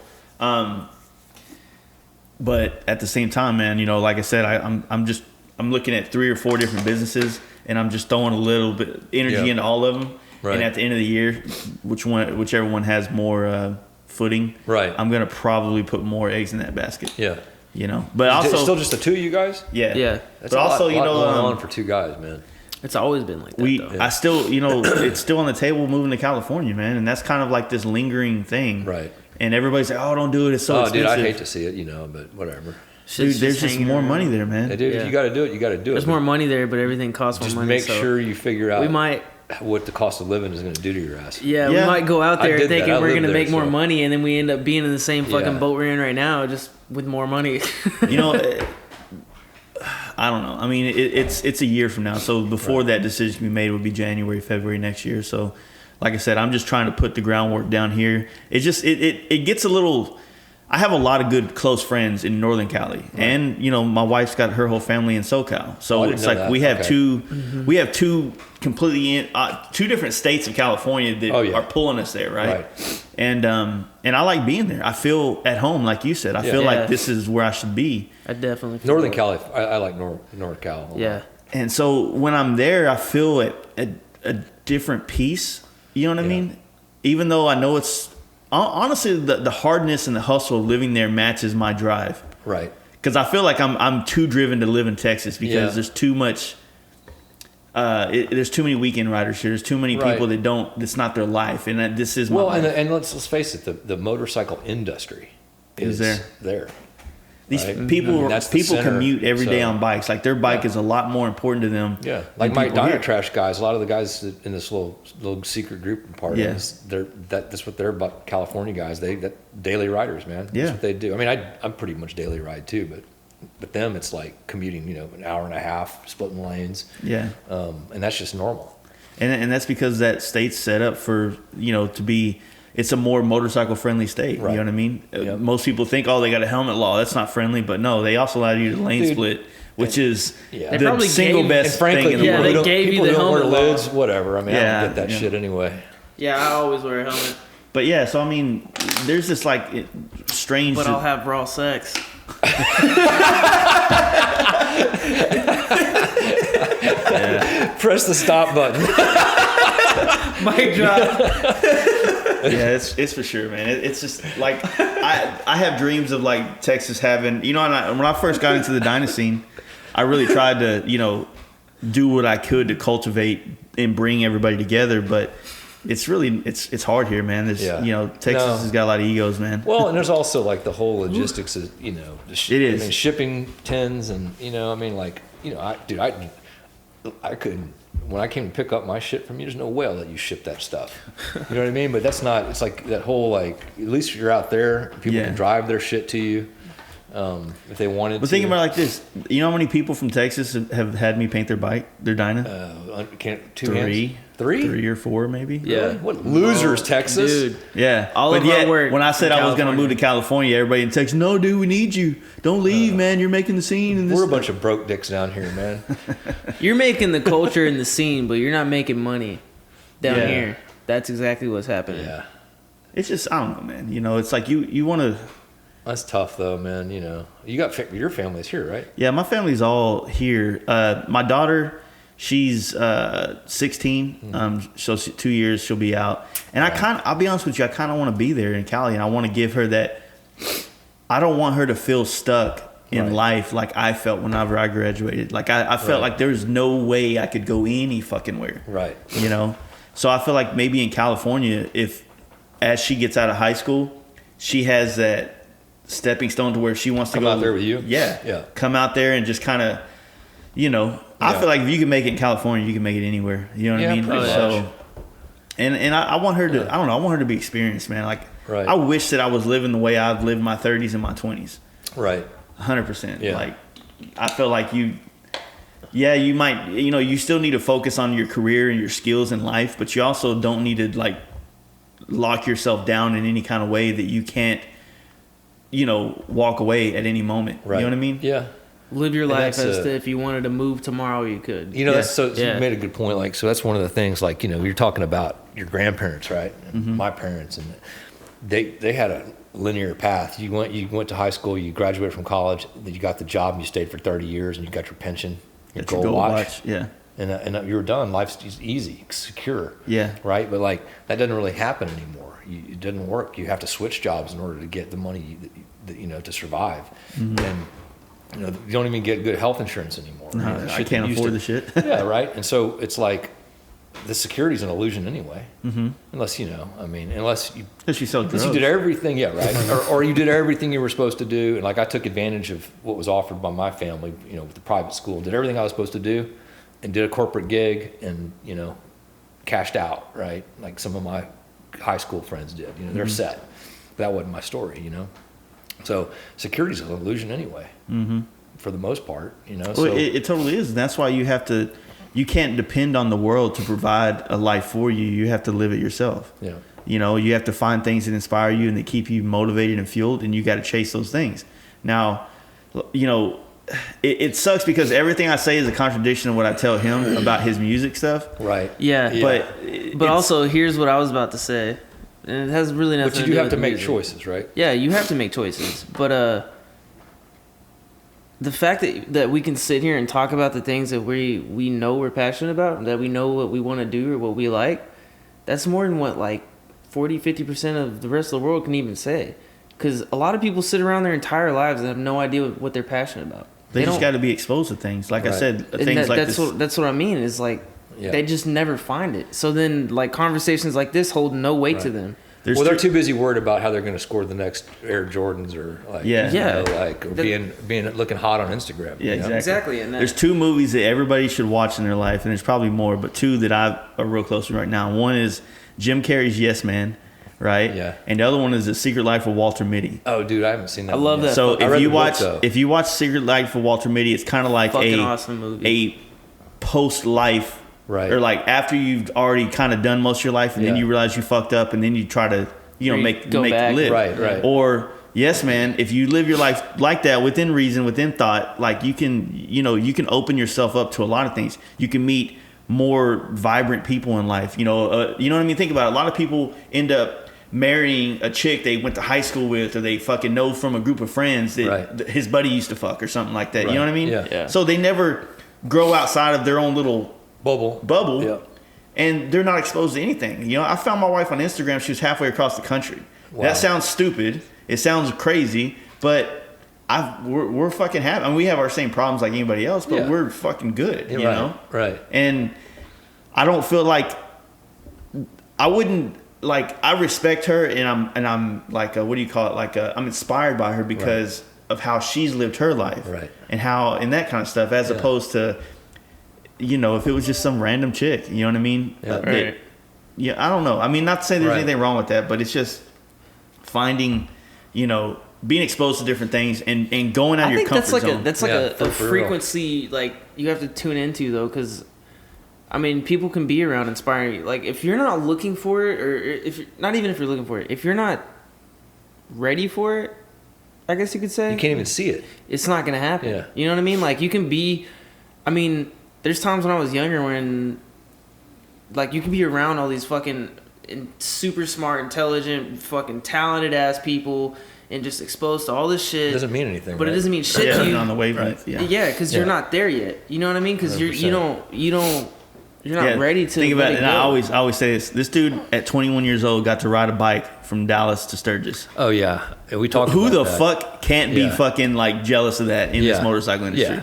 B: But at the same time, man, like I said, I'm looking at 3 or 4 different businesses, and I'm just throwing a little bit of energy
E: Yeah.
B: into all of them.
E: Right.
B: And at the end of the year, whichever one has more footing,
E: Right.
B: I'm gonna probably put more eggs in that basket.
E: Yeah.
B: But also
E: Still just the 2 of you guys?
B: yeah,
A: Yeah.
E: That's
B: but
E: a
B: also
E: lot going on for 2 guys, man.
A: It's always been like that, though.
B: I still, it's still on the table moving to California, man. And that's kind of like this lingering thing.
E: Right.
B: And everybody's like, oh, don't do it. It's so expensive.
E: Dude, I hate to see it, but whatever.
B: Dude, there's just more money there, man.
E: Yeah, dude, if you got to do it, you got to do it.
A: There's more money there, but everything costs more money.
E: Just make sure you figure out
A: we might,
E: what the cost of living is going to do to your ass.
A: Yeah, we might go out there thinking we're going to make more
E: so.
A: money, and then we end up being in the same fucking boat we're in right now, just with more money.
B: I don't know. I mean, it's a year from now. So before that decision can be made, would be January, February next year. So, like I said, I'm just trying to put the groundwork down here. It just it gets a little. I have a lot of good close friends in Northern Cali, and my wife's got her whole family in SoCal. So it's like we have we have two completely two different states of California that are pulling us there, right? And I like being there. I feel at home, like you said. I feel like this is where I should be.
A: I definitely feel
E: Northern Cali. I like North Cal.
A: Yeah.
B: And so when I'm there, I feel at a different peace. You know what I mean? Even though I know it's honestly the hardness and the hustle of living there matches my drive.
E: Right.
B: Because I feel like I'm too driven to live in Texas because there's too much. There's too many weekend riders here. There's too many people that don't. That's not their life, and this is my life.
E: And let's face it, the motorcycle industry is there.
B: These people commute every day on bikes. Like their bike is a lot more important to them.
E: Yeah, like my Diner Trash guys. A lot of the guys in this little secret group and part that's what they're about. California guys. That daily riders, man. That's what they do. I mean, I'm pretty much daily ride too, but them it's like commuting. An hour and a half, splitting lanes. Yeah. And that's just normal.
B: And that's because that state's set up for to be. It's a more motorcycle friendly state. Right. You know what I mean? Yep. Most people think, they got a helmet law. That's not friendly. But no, they also allow you to lane split, which is the single best thing in the world.
A: They gave you the helmet
E: lids, whatever. I mean, I don't get that shit anyway.
A: Yeah, I always wear a helmet.
B: But yeah, so I mean, there's this strange.
A: But I'll have raw sex.
E: Press the stop button.
A: Mic drop.
B: Yeah, it's for sure, man. It's just like I have dreams of like Texas having, when I first got into the Dyna scene, I really tried to, do what I could to cultivate and bring everybody together, but it's really it's hard here, man. There's Texas has got a lot of egos, man.
E: Well, and there's also like the whole logistics of it is.
B: I mean,
E: shipping tins and I couldn't. When I came to pick up my shit from you, there's no way I'll let you ship that stuff. You know what I mean? But that's not. It's like that whole at least if you're out there, people can drive their shit to you if they wanted.
B: But think about it like this. You know how many people from Texas have had me paint their Dyna? Three or four, maybe.
E: Yeah. What losers, Texas?
B: Dude. Yeah. All of our work. When I said I was going to move to California, everybody in Texas, no, dude, we need you. Don't leave, man. You're making the scene. And
E: we're a bunch of broke dicks down here, man.
A: You're making the culture and the scene, but you're not making money down here. That's exactly what's happening.
E: Yeah.
B: It's just, I don't know, man. It's like you want to.
E: That's tough, though, man. You got your family's here, right?
B: Yeah, my family's all here. My daughter. She's 16, so 2 years she'll be out. And I'll be honest with you, I kind of want to be there in Cali, and I want to give her that. I don't want her to feel stuck in life like I felt whenever I graduated. Like I felt like there was no way I could go any fucking where.
E: Right.
B: So I feel like maybe in California, if as she gets out of high school, she has that stepping stone to where she wants to go
E: out there with you.
B: Yeah. Come out there and just kind of, I feel like if you can make it in California, you can make it anywhere. You know what I mean? So, and I want her to. I don't know. I want her to be experienced, man. Like I wish that I was living the way I've lived my 30s and my 20s.
E: Right.
B: 100%. Yeah. Like I feel like you might. You still need to focus on your career and your skills in life, but you also don't need to lock yourself down in any kind of way that you can't. Walk away at any moment. Right. You know what I mean?
A: Yeah. Live your life as if you wanted to move tomorrow, you could.
E: You made a good point. So that's one of the things. You're talking about your grandparents, right? Mm-hmm. My parents, and they had a linear path. You went to high school, you graduated from college, then you got the job, and you stayed for 30 years, and you got your pension, your gold watch.
B: Yeah.
E: And you were done. Life's easy, secure.
B: Yeah.
E: Right. But that doesn't really happen anymore. It doesn't work. You have to switch jobs in order to get the money, to survive. Mm-hmm. And you don't even get good health insurance anymore.
B: No,
E: I mean,
B: I can't afford the shit.
E: Yeah, right. And so it's like the security's an illusion anyway.
B: Mm-hmm.
E: Unless unless you
B: sell drugs.
E: you did everything, yeah, right. or you did everything you were supposed to do, and like I took advantage of what was offered by my family, with the private school, did everything I was supposed to do, and did a corporate gig, and cashed out, right? Like some of my high school friends did. They're set. But that wasn't my story, So security's an illusion anyway, for the most part,
B: Well,
E: So
B: it totally is. And that's why you can't depend on the world to provide a life for you. You have to live it yourself.
E: yeah,
B: You have to find things that inspire you and that keep you motivated and fueled, and you got to chase those things. Now, it sucks because everything I say is a contradiction of what I tell him about his music stuff.
E: right,
A: Yeah.
B: But
A: also, here's what I was about to say. And it has really nothing
E: But
A: to
E: you
A: do
E: do have
A: with
E: to make
A: music.
E: choices, right?
A: Yeah, you have to make choices. But the fact that we can sit here and talk about the things that we know we're passionate about, that we know what we want to do or what we like, that's more than what like 40-50% of the rest of the world can even say. Because a lot of people sit around their entire lives and have no idea what they're passionate about.
B: they just
A: don't-
B: got to be exposed to things. Like I
E: Right.
B: said,
A: and
B: things like
A: that's
B: this.
A: that's what I mean. Is like
E: Yeah.
A: they just never find it. So then like conversations like this hold no weight to
E: Right.
A: them.
B: There's
E: Well, they're
B: two-
E: too busy worried about how they're going to score the next Air Jordans or like,
B: Yeah.
A: Yeah.
E: or being looking hot on Instagram.
B: Yeah, exactly.
A: Exactly, and
B: There's two movies that everybody should watch in their life, and there's probably more, but two that I are real close to right now. One is Jim Carrey's Yes Man, right?
E: Yeah.
B: And the other one is The Secret Life of Walter Mitty.
E: Oh, dude, I haven't seen that.
A: I love
E: one yet.
A: that.
B: So
A: I
E: read
B: if you watch Secret Life of Walter Mitty, it's kind of like
A: Fucking awesome movie.
B: a post life,
E: Right.
B: Or like after you've already kind of done most of your life, and then
E: Yeah.
B: you realize you fucked up, and then you try to
A: Or you
B: make
A: go back.
B: live.
E: Right.
B: Or Yes Man, if you live your life like that within reason, within thought, like you can open yourself up to a lot of things. You can meet more vibrant people in life. You know what I mean? Think about it. A lot of people end up marrying a chick they went to high school with, or they fucking know from a group of friends that
E: Right.
B: his buddy used to fuck or something like that.
E: Right.
B: You know what I mean?
E: Yeah.
A: Yeah.
B: So they never grow outside of their own little bubble.
E: Yeah.
B: And they're not exposed to anything. I found my wife on Instagram. She was halfway across the country.
E: Wow.
B: That sounds stupid. It sounds crazy, but we're fucking happy. I mean, we have our same problems like anybody else, but
E: Yeah.
B: we're fucking good.
E: Yeah,
B: you
E: right.
B: know?
E: Right.
B: And I don't feel like I wouldn't like. I respect her, and I'm like what do you call it? Like I'm inspired by her because of how she's lived her life,
E: Right.
B: and that kind of stuff, as
E: Yeah.
B: opposed to. If it was just some random chick, you know what I mean?
E: Yeah.
A: Right.
B: Yeah, I don't know. I mean, not to say there's
E: Right.
B: anything wrong with that, but it's just finding, being exposed to different things and going out of
A: I
B: your
A: think
B: comfort zone.
A: that's like
E: Yeah,
A: a
E: for real.
A: frequency like you have to tune into though, because I mean people can be around inspiring you. Like if you're not looking for it, or if not even if you're looking for it, if you're not ready for it, I guess you could say
E: You can't even see it.
A: it's not gonna happen.
E: Yeah.
A: You know what I mean? Like you can be. I mean, there's times when I was younger when, like, you can be around all these fucking super smart, intelligent, fucking talented ass people, and just exposed to all this shit.
E: It doesn't mean anything.
A: But
E: right?
A: it doesn't mean shit
B: Yeah,
A: to you.
B: on the wavelength. Yeah.
A: Yeah, because you're
E: Yeah.
A: not there yet. You know what I mean? Because you're
E: 100%.
A: you're not ready to
B: think about
A: let
B: it.
A: it
B: And I
A: go.
B: always say this. This dude at 21 years old got to ride a bike from Dallas to Sturgis.
E: Oh yeah, and we talked.
B: Who
E: about
B: the
E: that.
B: fuck can't be
E: Yeah.
B: fucking like jealous of that in this
E: Yeah.
B: motorcycle industry?
E: Yeah.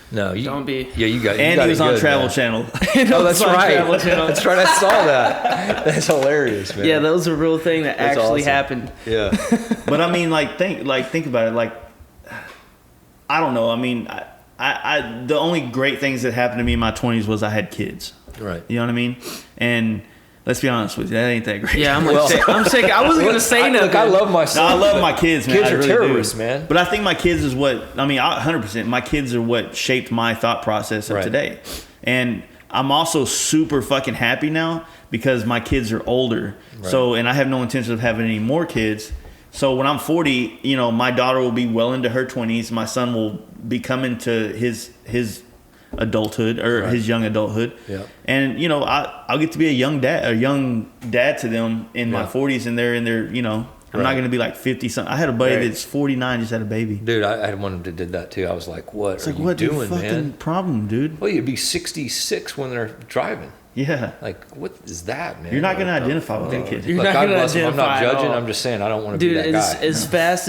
E: No, you
A: Don't be.
E: Yeah, you got. You
B: And
E: got
B: he was
E: it
B: on
E: good,
B: Travel
E: man.
B: Channel.
E: Oh, that's
A: on
E: right.
A: Travel Channel.
E: That's right. I saw that. That's hilarious, man.
A: Yeah, that was a real thing that
E: That's
A: actually
E: awesome.
A: happened.
E: Yeah.
B: But I mean, think about it. Like, I don't know. I mean, I the only great things that happened to me in my 20s was I had kids.
E: Right.
B: You know what I mean? And let's be honest with you, that ain't that great.
A: Yeah, I'm like,
E: Well-
A: sick. I'm sick. I wasn't gonna say nothing.
E: Look, I love my
B: No,
E: son.
B: I love my kids, man.
E: Kids
B: I
E: are
B: really
E: terrorists,
B: do.
E: man.
B: But I think my kids is what, 100%. My kids are what shaped my thought process of
E: Right.
B: today. And I'm also super fucking happy now because my kids are older.
E: Right.
B: So, and I have no intention of having any more kids. So when I'm 40, my daughter will be well into her 20s. My son will be coming to his adulthood or
E: Right.
B: his young adulthood.
E: Yeah.
B: And I'll get to be a young dad to them in my
E: Yeah.
B: 40s, and they're in their I'm not gonna be like 50 something. I had a buddy that's 49, just had a baby.
E: Dude, I had one that did that too. I was like, what
B: It's
E: are
B: like,
E: you
B: what the
E: doing,
B: fucking
E: man?
B: problem, dude?
E: Well, you'd be 66 when they're driving.
B: Yeah.
E: Like, what is that, man?
B: You're not gonna
E: Like,
B: identify with that kid.
A: You're
E: Like,
A: not
E: God
A: gonna
E: bless him. I'm not
A: identify at
E: judging.
A: all.
E: I'm just saying I don't want to be
A: Dude,
E: that guy.
A: as fast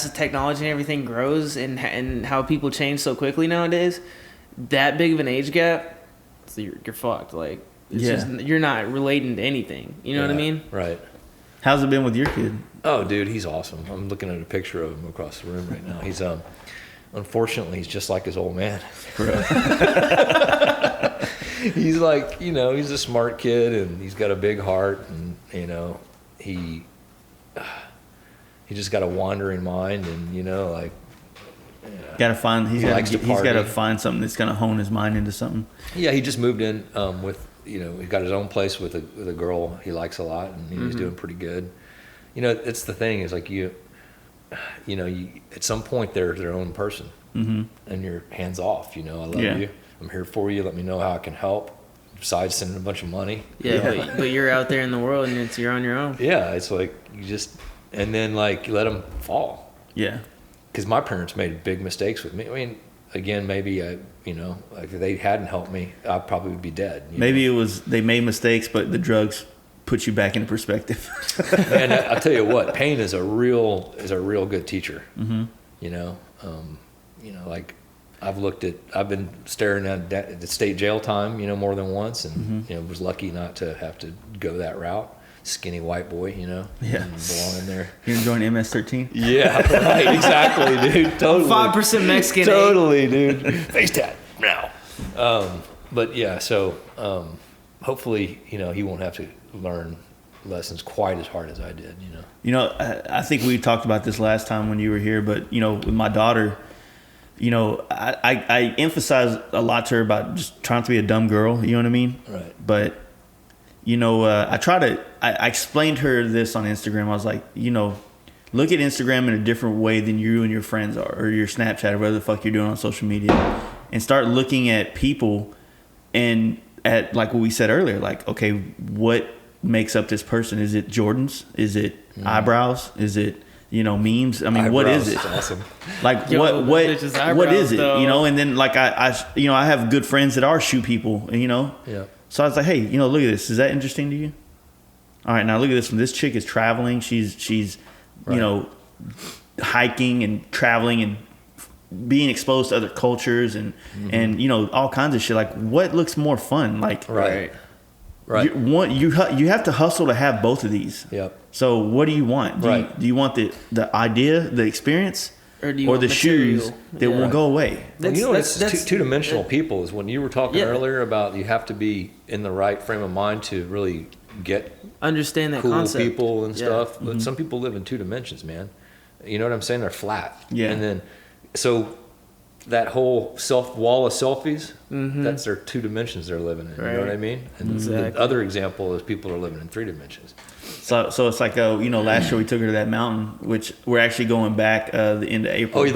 A: as technology and everything grows and how people change so quickly nowadays, that big of an age gap, so you're fucked. Like, it's just, you're not relating to anything. You know what I mean?
E: Right.
B: How's it been with your kid?
E: Oh, dude, he's awesome. I'm looking at a picture of him across the room right now. He's unfortunately, he's just like his old man. He's like, he's a smart kid and he's got a big heart, and he just got a wandering mind, and
B: He's got to find something that's gonna hone his mind into something.
E: Yeah, he just moved in with he got his own place with a girl he likes a lot, and he's doing pretty good. It's the thing is like you at some point they're their own person, and you're hands off. I love you. I'm here for you. Let me know how I can help. Besides sending a bunch of money.
A: Yeah. But you're out there in the world and you're on your own.
E: Yeah, it's like and then like you let them fall.
B: Yeah.
E: Because my parents made big mistakes with me. I mean, again, maybe like if they hadn't helped me, I probably would be dead.
B: Maybe it was they made mistakes, but the drugs put you back into perspective.
E: And I'll tell you what, pain is a real good teacher. Like I've been staring at the state jail time, more than once, and was lucky not to have to go that route. Skinny white boy,
B: Yeah.
E: belong in there.
B: You're enjoying MS-13?
E: Yeah, right, exactly, dude. Totally.
A: 5% Mexican.
E: Totally, dude. Face tat now. But yeah, so hopefully, he won't have to learn lessons quite as hard as I did.
B: I think we talked about this last time when you were here, but with my daughter, I emphasize a lot to her about just trying to be a dumb girl. You know what I mean?
E: Right.
B: But I explained to her this on Instagram. I was like, look at Instagram in a different way than you and your friends are, or your Snapchat, or whatever the fuck you're doing on social media, and start looking at people and at, like what we said earlier, like, okay, what makes up this person? Is it Jordans? Is it eyebrows? Is it, memes? I mean, what is it?
E: Awesome.
B: Like,
A: Yo,
B: what
A: eyebrows,
B: is it?
A: though.
B: And then like I have good friends that are shoe people,
E: Yeah.
B: So I was like, hey, look at this. Is that interesting to you? All right, now look at this one. This chick is traveling. She's
E: Right.
B: hiking and traveling and being exposed to other cultures and all kinds of shit. Like, what looks more fun? Like,
E: Right.
B: you have to hustle to have both of these.
E: Yep.
B: So what do you want? Do you want the idea, the experience,
A: Or do you
B: or
A: want
B: the shoes
A: material?
B: that won't go away?
E: Well, it's two-dimensional people is when you were talking earlier about you have to be in the right frame of mind to really get
A: Understand that
E: cool
A: concept.
E: people and
A: Yeah.
E: stuff. But some people live in two dimensions, man. You know what I'm saying? They're flat.
B: Yeah.
E: And then, so that whole wall of selfies, that's their two dimensions they're living in. You know what I
A: Right.
E: mean? And
A: Exactly.
E: the other example is people are living in three dimensions.
B: So it's like last year we took her to that mountain, which we're actually going back the end of April.
E: Oh, yeah,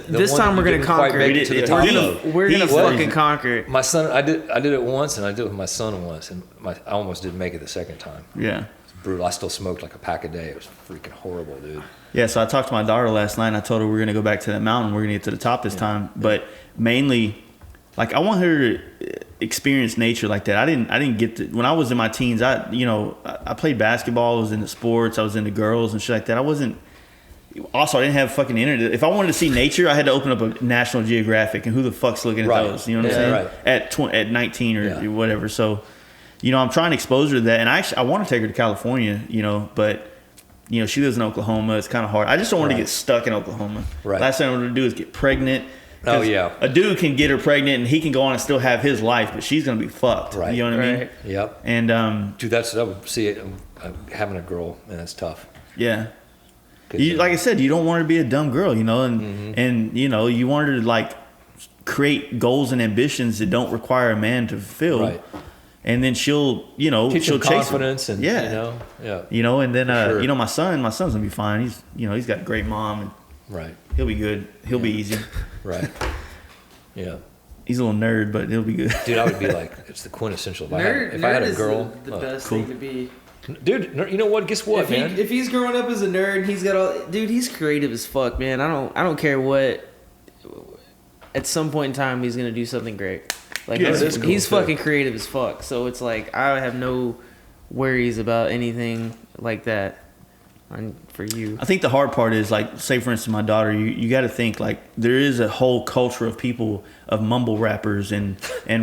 A: This time we're gonna conquer
E: Make
A: it.
E: it to the
B: It-
E: top
B: he-
E: of.
A: We're gonna
B: He's
A: fucking
B: lazy.
A: conquer it.
E: My son, I did it once, and I did it with my son once, and I almost didn't make it the second time.
B: Yeah.
E: It's brutal. I still smoked like a pack a day. It was freaking horrible, dude.
B: Yeah, so I talked to my daughter last night and I told her we're going to go back to that mountain. We're going to get to the top this time. But mainly, like, I want her to experience nature like that. I didn't get to, when I was in my teens, I played basketball, I was into sports, I was into girls and shit like that. I didn't have fucking internet. If I wanted to see nature, I had to open up a National Geographic, and who the fuck's looking at
E: Right.
B: those? You know what I'm
E: Yeah,
B: saying?
E: right.
B: At 19 or
E: Yeah.
B: whatever. So, I'm trying to expose her to that. And I want to take her to California, but she lives in Oklahoma. It's kind of hard. I just don't want her to get stuck in Oklahoma.
E: Right.
B: Last thing I want her to do is get pregnant.
E: Oh,
B: 'Cause
E: yeah.
B: a dude can get her pregnant and he can go on and still have his life, but she's gonna be fucked.
E: Right.
B: You know what I mean?
A: Right.
E: Yep.
B: And
E: Dude, I would see it having a girl, and that's tough.
B: yeah.
E: 'Cause,
B: Like I said, you don't want her to be a dumb girl, and you want her to like create goals and ambitions that don't require a man to fulfill.
E: Right.
B: And then she'll
E: teach
B: she'll
E: him
B: chase
E: confidence
B: them.
E: and
B: yeah. And then
E: Sure.
B: my son's gonna be fine. He's got a great mom and
E: right,
B: he'll be good. He'll be easy.
E: right, yeah.
B: He's a little nerd, but he'll be good.
E: Dude, I would be like, it's the quintessential. If I had
A: Nerd
E: a
A: is
E: girl,
A: the best thing to be.
E: Dude, you know what? Guess what, man?
A: If he's growing up as a nerd, he's got all. Dude, he's creative as fuck, man. I don't care what. At some point in time, he's gonna do something great. Like
B: Yeah,
A: he's fucking creative as fuck. So it's like I have no worries about anything like that. For you,
B: I think the hard part is like, say for instance, my daughter. You got to think like there is a whole culture of people of mumble rappers and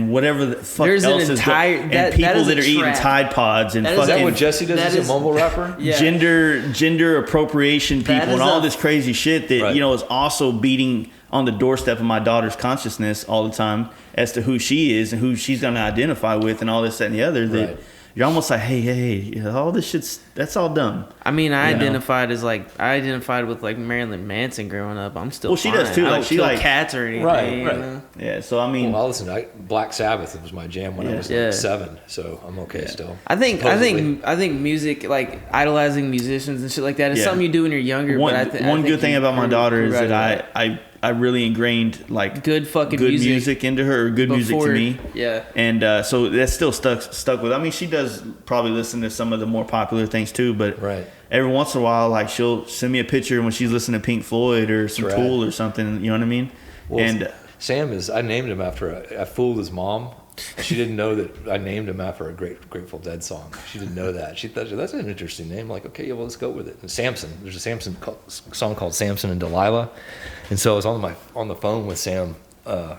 B: whatever the fuck
A: There's
B: else
A: an
B: is
A: entire
B: and people that are eating
A: trap.
B: Tide Pods and
A: That is-
B: fucking
E: Is that what Jesse does?
A: that
E: He's
A: is-
E: a mumble rapper?
A: Yeah.
B: gender appropriation people
A: That is
B: and all
A: a-
B: this crazy shit that
E: Right.
B: is also beating on the doorstep of my daughter's consciousness all the time as to who she is and who she's going to identify with and all this that, and the other. That
E: Right.
B: you're almost like, hey, all this that's all dumb.
A: I mean, I
B: You know?
A: identified with like Marilyn Manson growing up. I'm still.
B: Well, she
A: fine.
B: does, too.
A: I
B: Like,
A: don't
B: she
A: kill
B: like-
A: cats or anything.
E: Right,
A: you
E: right.
A: know?
B: Yeah, so I mean,
E: Well, listen, Black Sabbath was my jam when I was
A: Yeah.
E: like 7, so I'm okay still.
A: I think
E: Supposedly.
A: music, like idolizing musicians and shit like that, is
B: Yeah.
A: something you do when you're younger.
B: one
A: but I
B: one
A: think
B: good thing
A: you
B: about my
A: grew-
B: daughter is
A: grew out
B: that
A: of
B: I really ingrained like
A: Good fucking
B: good
A: music
B: into her, or good music to
A: before-
B: me.
A: Yeah.
B: And so that's still stuck with. I mean, she does probably listen to some of the more popular things too, but
E: Right.
B: every once in a while, like she'll send me a picture when she's listening to Pink Floyd or some
E: Right.
B: Tool or something. You know what I mean?
E: Well,
B: And
E: Sam I named him after I fooled his mom. She didn't know that I named him after a Grateful Dead song. She didn't know that. She thought, that's an interesting name. Like, okay, yeah, well, let's go with it. And Samson, there's a song called Samson and Delilah. And so I was on the phone with Sam.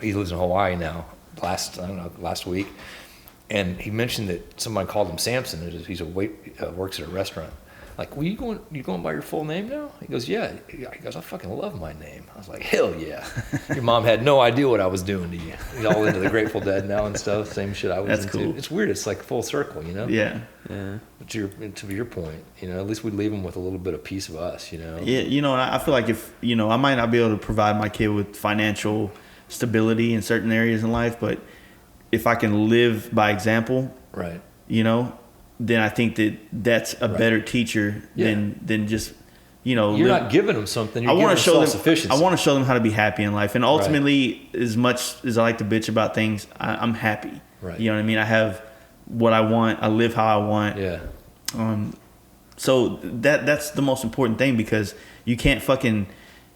E: He lives in Hawaii now. Last week. And he mentioned that somebody called him Samson. He's works at a restaurant. Like, well, you going by your full name now? He goes, yeah. He goes, I fucking love my name. I was like, hell yeah. Your mom had no idea what I was doing to you. He's all into the Grateful Dead now and stuff. Same shit I was
B: That's
E: into.
B: cool.
E: It's weird. It's like full circle, you know?
B: yeah,
E: But to your point, at least we leave them with a little bit of piece of us,
B: yeah. And I feel like if I might not be able to provide my kid with financial stability in certain areas in life, but if I can live by example,
E: Right.
B: then I think that's a
E: Right.
B: better teacher
E: Yeah.
B: than just
E: You're not giving them something. You're
B: I
E: giving
B: want
E: them
B: to show them.
E: self-sufficiency.
B: I want to show them how to be happy in life, and ultimately, as much as I like to bitch about things, I'm happy.
E: Right.
B: You know what I mean? I have what I want. I live how I want.
E: Yeah.
B: So that's the most important thing, because you can't fucking.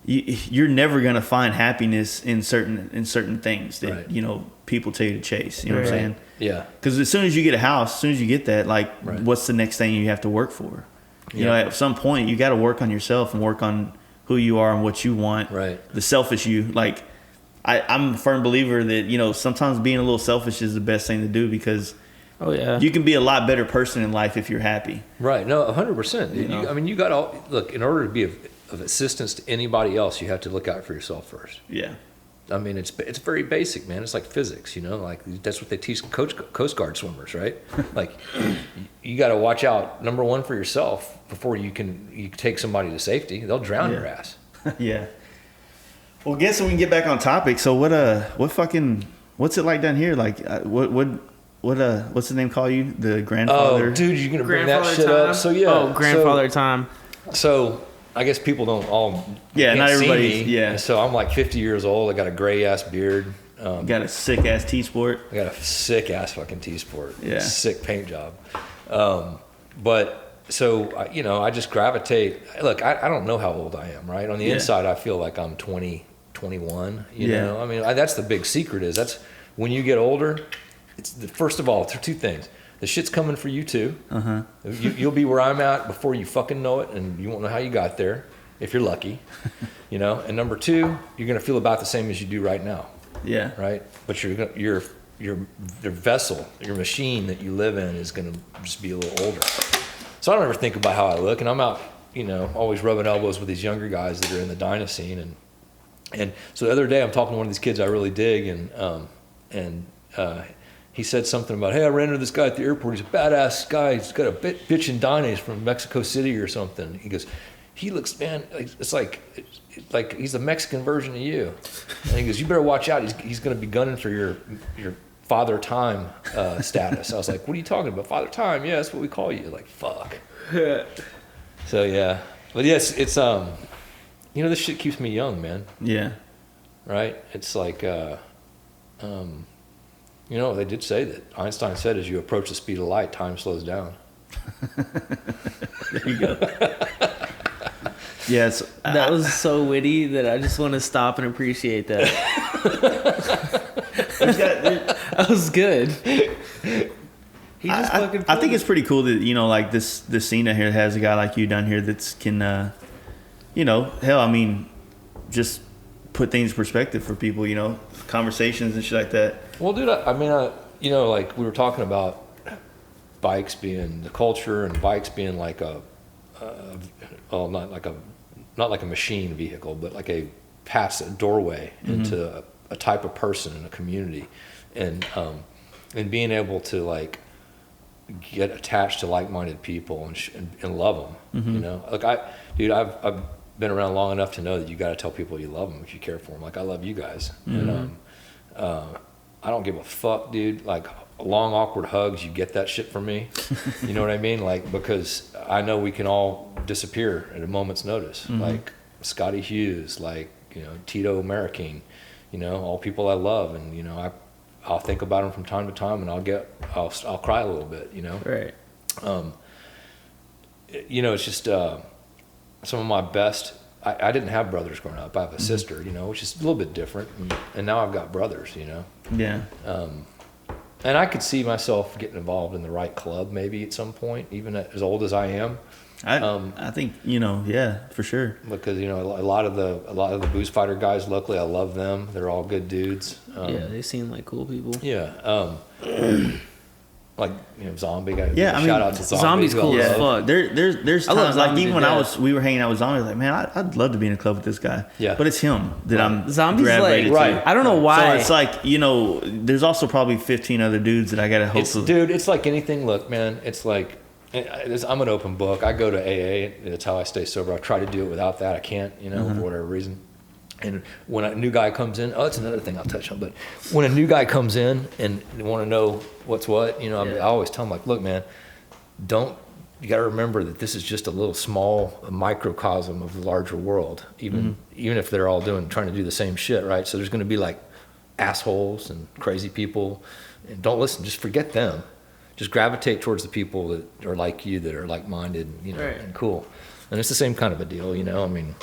B: You're never gonna find happiness in certain things that
E: Right.
B: people tell you to chase. You know what I'm
A: Right.
B: saying?
E: Yeah.
B: Because as soon as you get a house, as soon as you get that, like,
E: Right.
B: what's the next thing you have to work for?
E: Yeah.
B: At some point, you got to work on yourself and work on who you are and what you want.
E: Right.
B: The selfish you. Like, I'm a firm believer that, sometimes being a little selfish is the best thing to do, because
A: Oh yeah.
B: you can be a lot better person in life if you're happy.
E: Right. No, 100%.
B: know?
E: I mean, you got to look, in order to be of assistance to anybody else, you have to look out for yourself first.
B: Yeah.
E: I mean, it's very basic, man. It's like physics, like that's what they teach Coast Guard swimmers, right? Like, you got to watch out, number one, for yourself before you take somebody to safety. They'll drown your ass.
B: Yeah. Well, guess we can get back on topic. So what's it like down here? Like, what's the name call you? The grandfather?
E: Oh, dude, you're gonna bring that
A: Grandfather
E: shit
A: time.
E: up. So yeah.
A: Oh, grandfather time.
E: So I guess people don't all.
B: Yeah,
E: can't
B: not
E: see
B: everybody-
E: me.
B: yeah.
E: So I'm like 50 years old. I got a gray ass beard.
B: Got a sick ass T-sport.
E: I got a sick ass fucking T-sport.
B: Yeah.
E: Sick paint job. But so, I just gravitate. Look, I don't know how old I am, right? On the
B: Yeah.
E: inside, I feel like I'm 20, 21, you
B: Yeah.
E: know? I mean, that's the big secret is that's when you get older, first of all, two things. The shit's coming for you too.
B: Uh-huh.
E: You'll be where I'm at before you fucking know it, and you won't know how you got there, if you're lucky, And number two, you're gonna feel about the same as you do right now,
B: Yeah.
E: right? But your vessel, your machine that you live in is gonna just be a little older. So I don't ever think about how I look, and I'm out, always rubbing elbows with these younger guys that are in the Dyna scene, and so the other day I'm talking to one of these kids I really dig, and he said something about, hey, I ran into this guy at the airport. He's a badass guy. He's got a bitch in Dyna. He's from Mexico City or something. He goes, he looks, man, it's like he's the Mexican version of you. And he goes, you better watch out. He's going to be gunning for your Father Time status. I was like, what are you talking about? Father Time? Yeah, that's what we call you. Like, fuck. So yeah, but yes, it's this shit keeps me young, man.
B: Yeah.
E: Right? It's like, they did say that Einstein said as you approach the speed of light, time slows down.
B: There you go. Yes,
A: That was so witty that I just want to stop and appreciate that. That was good. He just fucking.
B: I think it's pretty cool that like this scene out here has a guy like you down here that's can, hell, I mean, just put things in perspective for people, conversations and shit like that.
E: Well, dude, I mean, like we were talking about bikes being the culture and bikes being like not like a machine vehicle, but like a doorway into a type of person in a community, and being able to like get attached to like-minded people and love them. Like I've been around long enough to know that you got to tell people you love them if you care for them. Like I love you guys, and I don't give a fuck, dude. Like long awkward hugs, you get that shit from me. You know what I mean? Like, because I know we can all disappear at a moment's notice. Like Scotty Hughes, like Tito Marroquin, all people I love, and I'll think about them from time to time, and I'll cry a little bit,
A: Right.
E: It's just some of my best. I didn't have brothers growing up. I have a sister, which is a little bit different, and now I've got brothers,
B: Yeah.
E: And I could see myself getting involved in the right club maybe at some point, even as old as I am.
B: I think yeah, for sure.
E: Because a lot of the booze fighter guys locally, I love them. They're all good dudes.
A: Yeah, they seem like cool people.
E: Yeah. Like Zombie guy.
B: Yeah,
E: shout out to Zombie.
A: Zombie's cool as fuck.
B: There's
A: I love
B: times like
A: Zombie
B: even
A: to
B: when
A: death.
B: we were hanging out with Zombie, like, man, I'd love to be in a club with this guy.
E: Yeah.
B: But it's him that I'm
A: Zombie's
B: gravitated
A: like,
B: to.
A: I don't know why.
B: So it's like there's also probably 15 other dudes that I gotta hope.
E: Dude, it's like anything. Look, man, it's like I'm an open book. I go to AA. That's how I stay sober. I try to do it without that. I can't, for whatever reason. And when a new guy comes in, that's another thing I'll touch on. But when a new guy comes in and they want to know what's what, I always tell them, like, look, man, you got to remember that this is just a little small microcosm of the larger world. Even if they're all trying to do the same shit, right? So there's going to be like assholes and crazy people, and don't listen. Just forget them. Just gravitate towards the people that are like you, that are like-minded,
A: Right.
E: and cool. And it's the same kind of a deal, I mean,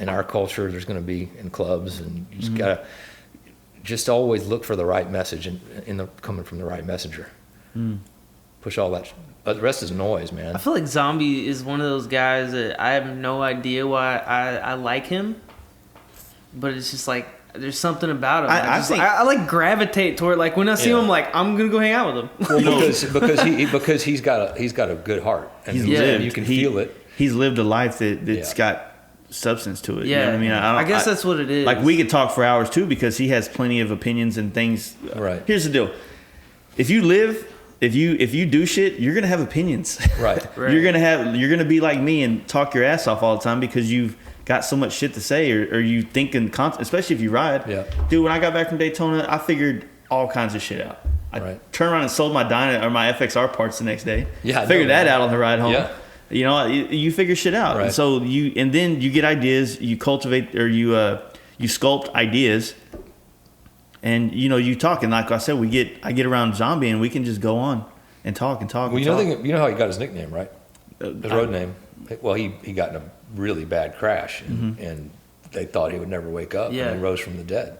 E: in our culture, there's going to be in clubs, and you just gotta just always look for the right message coming from the right messenger. Push all that. The rest is noise, man.
A: I feel like Zombie is one of those guys that I have no idea why I like him, but it's just like there's something about him. I like gravitate toward, like when I see him, I'm like, I'm gonna go hang out with him.
E: Well, because he's got a good heart, and you can feel it.
B: He's lived a life that's got substance to it.
A: Yeah,
B: you know what I mean,
A: I guess that's what it is.
B: Like we could talk for hours too, because he has plenty of opinions and things.
E: Right.
B: Here's the deal: if you do shit, you're gonna have opinions.
E: Right.
B: You're gonna be like me and talk your ass off all the time because you've got so much shit to say, or you thinking especially if you ride.
E: Yeah.
B: Dude, when I got back from Daytona, I figured all kinds of shit out. I turned around and sold my Dyna or my FXR parts the next day.
E: Yeah.
B: I figured that out on the ride home.
E: Yeah.
B: You figure shit out.
E: Right.
B: And so then you get ideas, you cultivate, or you sculpt ideas, and you talk. And like I said, I get around Zombie and we can just go on and talk and talk.
E: Well,
B: and
E: you know how he got his nickname, right? His road name. Well, he got in a really bad crash, and they thought he would never wake up, and he rose from the dead.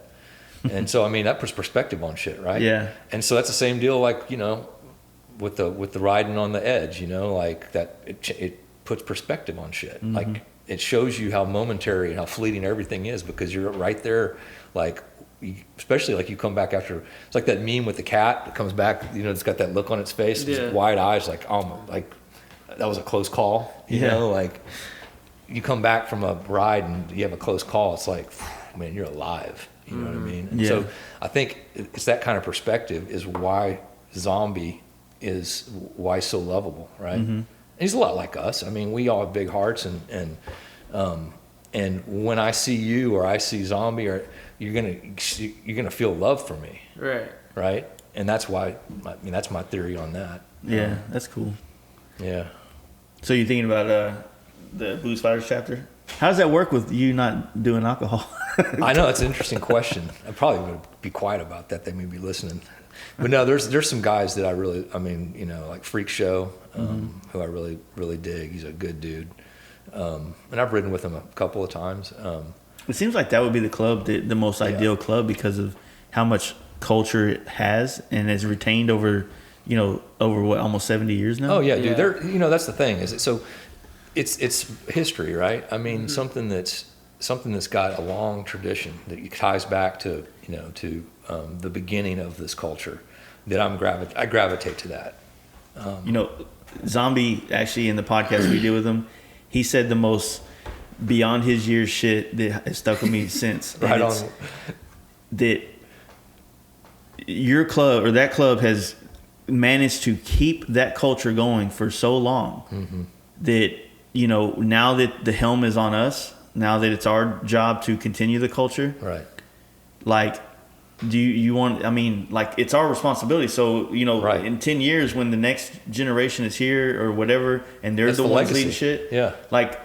E: And so, I mean, that puts perspective on shit, right?
B: Yeah.
E: And so that's the same deal, like, with the riding on the edge, like that, it puts perspective on shit. Like it shows you how momentary and how fleeting everything is, because you're right there, like, especially like you come back after, it's like that meme with the cat that comes back, it's got that look on its face, just wide eyes, like, oh, like that was a close call, you know, like you come back from a ride and you have a close call, it's like, man, you're alive, you know what I mean? And so I think it's that kind of perspective is why Zombie is why he's so lovable, right? And he's a lot like us. I mean, we all have big hearts, and when I see you or I see Zombie, or you're gonna feel love for me, right? And that's why. I mean, that's my theory on that.
B: Yeah, that's cool.
E: Yeah.
B: So you're thinking about the Booze Fighters chapter? How does that work with you not doing alcohol?
E: I know, it's an interesting question. I probably would be quiet about that. They may be listening. But no, there's some guys that I really, I mean, you know, like Freak Show, who I really, really dig. He's a good dude. And I've ridden with him a couple of times.
B: It seems like that would be the club, the most ideal club, because of how much culture it has and has retained over what, almost 70 years now.
E: Oh yeah, dude. They're, you know, that's the thing is it's history, right? I mean, something that's got a long tradition that ties back to, you know, to the beginning of this culture. That I gravitate to that.
B: You know, Zombie, actually, in the podcast we did with him, he said the most beyond his years shit that has stuck with me since.
E: Right on.
B: That your club or that club has managed to keep that culture going for so long that, you know, now that the helm is on us, now that it's our job to continue the culture,
E: Right.
B: like, do you want, I mean, like, it's our responsibility. So, you know,
E: Right.
B: in 10 years when the next generation is here or whatever, and they're
E: That's
B: the
E: the
B: ones
E: legacy.
B: leading shit,
E: Yeah.
B: like,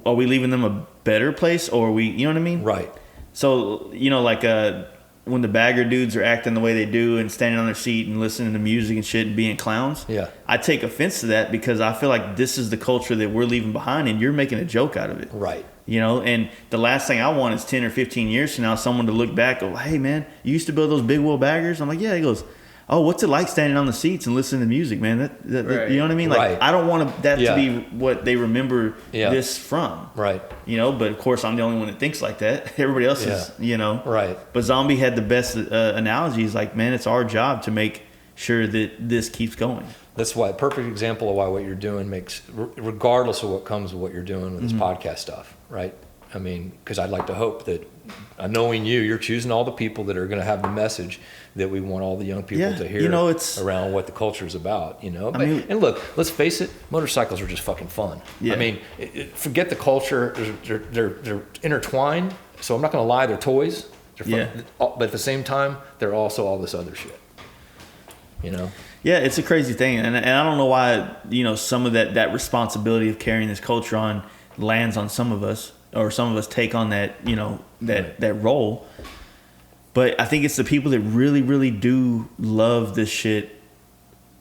B: are we leaving them a better place, or are we, you know what I mean?
E: Right.
B: So, you know, like, when the bagger dudes are acting the way they do and standing on their seat and listening to music and shit and being clowns,
E: Yeah.
B: I take offense to that, because I feel like this is the culture that we're leaving behind, and you're making a joke out of it.
E: Right.
B: You know, and the last thing I want is 10 or 15 years from now, someone to look back and go, hey, man, you used to build those big wheel baggers? I'm like, yeah. He goes, oh, what's it like standing on the seats and listening to music, man? That
A: Right.
B: You know what I mean? Like,
E: Right.
B: I don't want that
E: Yeah.
B: to be what they remember
E: Yeah.
B: this from.
E: Right.
B: You know, but of course, I'm the only one that thinks like that. Everybody else is, you know.
E: Right.
B: But Zombie had the best analogies. Like, man, it's our job to make sure that this keeps going.
E: That's why, perfect example of why what you're doing makes, regardless of what comes with what you're doing with this podcast stuff, right? I mean, because I'd like to hope that, knowing you're choosing all the people that are going to have the message that we want all the young people
B: Yeah,
E: to hear,
B: you know, it's
E: around what the culture is about, you know.
B: I mean,
E: and look, let's face it, motorcycles are just fucking fun.
B: Yeah.
E: I mean, forget the culture; they're intertwined. So I'm not going to lie, they're toys. They're fun, but at the same time, they're also all this other shit. You know.
B: Yeah, it's a crazy thing, and I don't know why, you know, some of that responsibility of carrying this culture on lands on some of us, or some of us take on that, you know, that role. But I think it's the people that really, really do love this shit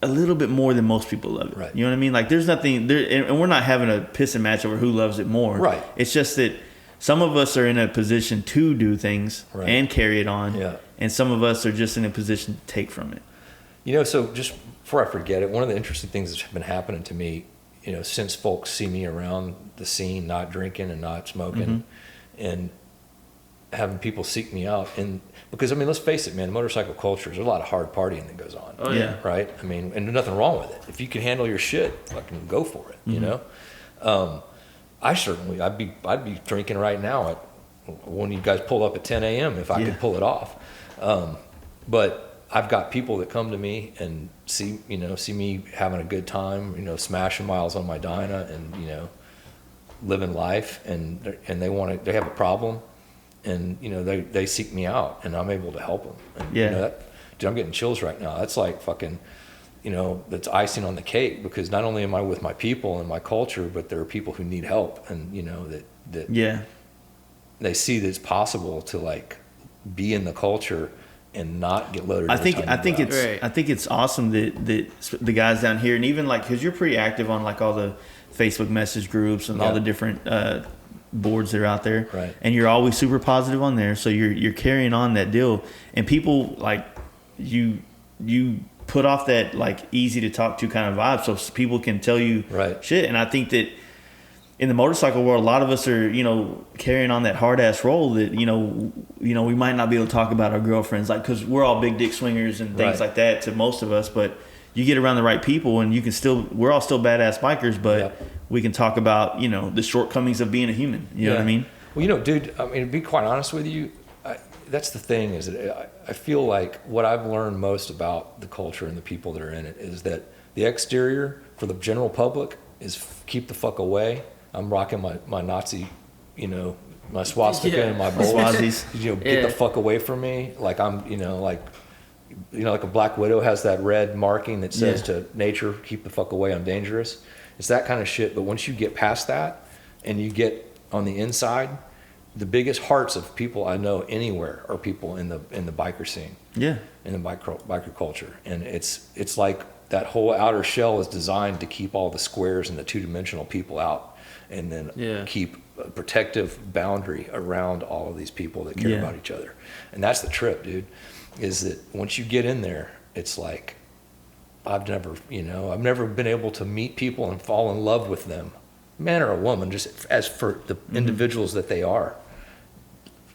B: a little bit more than most people love it.
E: Right.
B: You know what I mean? Like, there's nothing there, and we're not having a pissing match over who loves it more.
E: Right.
B: It's just that some of us are in a position to do things and carry it on, and some of us are just in a position to take from it.
E: You know, so just before I forget it, one of the interesting things that's been happening to me, you know, since folks see me around the scene, not drinking and not smoking, and having people seek me out, and because, I mean, let's face it, man, motorcycle culture, there's a lot of hard partying that goes on.
B: Oh, yeah.
E: Right? I mean, and there's nothing wrong with it. If you can handle your shit, fucking go for it, you know? I'd be drinking right now when you guys pull up at 10 a.m. if I could pull it off. But I've got people that come to me and see me having a good time, you know, smashing miles on my Dyna and, you know, living life, and they have a problem, and, you know, they seek me out, and I'm able to help them. And, you know, dude, I'm getting chills right now. That's like fucking, you know, that's icing on the cake, because not only am I with my people and my culture, but there are people who need help, and, you know, that they see that it's possible to, like, be in the culture and not get loaded.
B: I think it's awesome that the guys down here, and even like, because you're pretty active on like all the Facebook message groups and all the different boards that are out there,
E: right?
B: And you're always super positive on there, so you're carrying on that deal, and people like you put off that like easy to talk to kind of vibe, so people can tell you shit. And I think that in the motorcycle world, a lot of us are, you know, carrying on that hard ass role that, you know, we might not be able to talk about our girlfriends, like, because we're all big dick swingers and things like that to most of us. But you get around the right people, and we're all still badass bikers, but we can talk about, you know, the shortcomings of being a human. You know what I mean?
E: Well, you know, dude, I mean, to be quite honest with you, that's the thing, is that I feel like what I've learned most about the culture and the people that are in it is that the exterior for the general public is keep the fuck away. I'm rocking my Nazi, you know, my swastika and my bowls. You know, get the fuck away from me. Like, I'm, you know, like a Black Widow has that red marking that says to nature, keep the fuck away, I'm dangerous. It's that kind of shit. But once you get past that and you get on the inside, the biggest hearts of people I know anywhere are people in the biker scene.
B: Yeah.
E: In the biker culture. And it's like that whole outer shell is designed to keep all the squares and the two-dimensional people out, and then keep a protective boundary around all of these people that care about each other. And that's the trip, dude, is that once you get in there, it's like, I've never been able to meet people and fall in love with them, man or a woman, just as for the individuals that they are,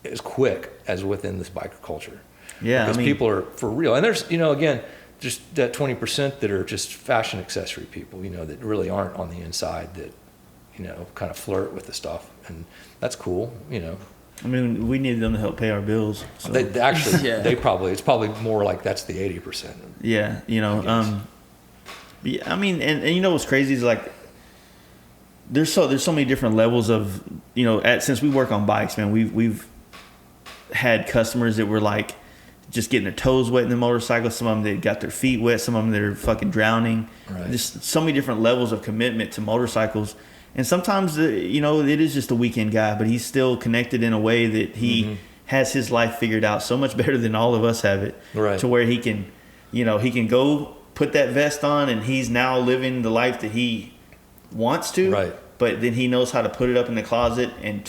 E: as quick as within this biker culture.
B: Yeah,
E: because people are for real. And there's, again, just that 20% that are just fashion accessory people, that really aren't on the inside, that, kind of flirt with the stuff. And that's cool,
B: I mean, we need them to help pay our bills. So.
E: They actually, it's probably more like that's the 80%.
B: Yeah, I mean, and what's crazy is like, there's so many different levels of, since we work on bikes, man, we've had customers that were like just getting their toes wet in the motorcycle. Some of them that got their feet wet. Some of them that are fucking drowning.
E: Right.
B: Just so many different levels of commitment to motorcycles. And sometimes, it is just a weekend guy, but he's still connected in a way that he has his life figured out so much better than all of us have it.
E: Right.
B: To where he can, he can go put that vest on, and he's now living the life that he wants to.
E: Right.
B: But then he knows how to put it up in the closet and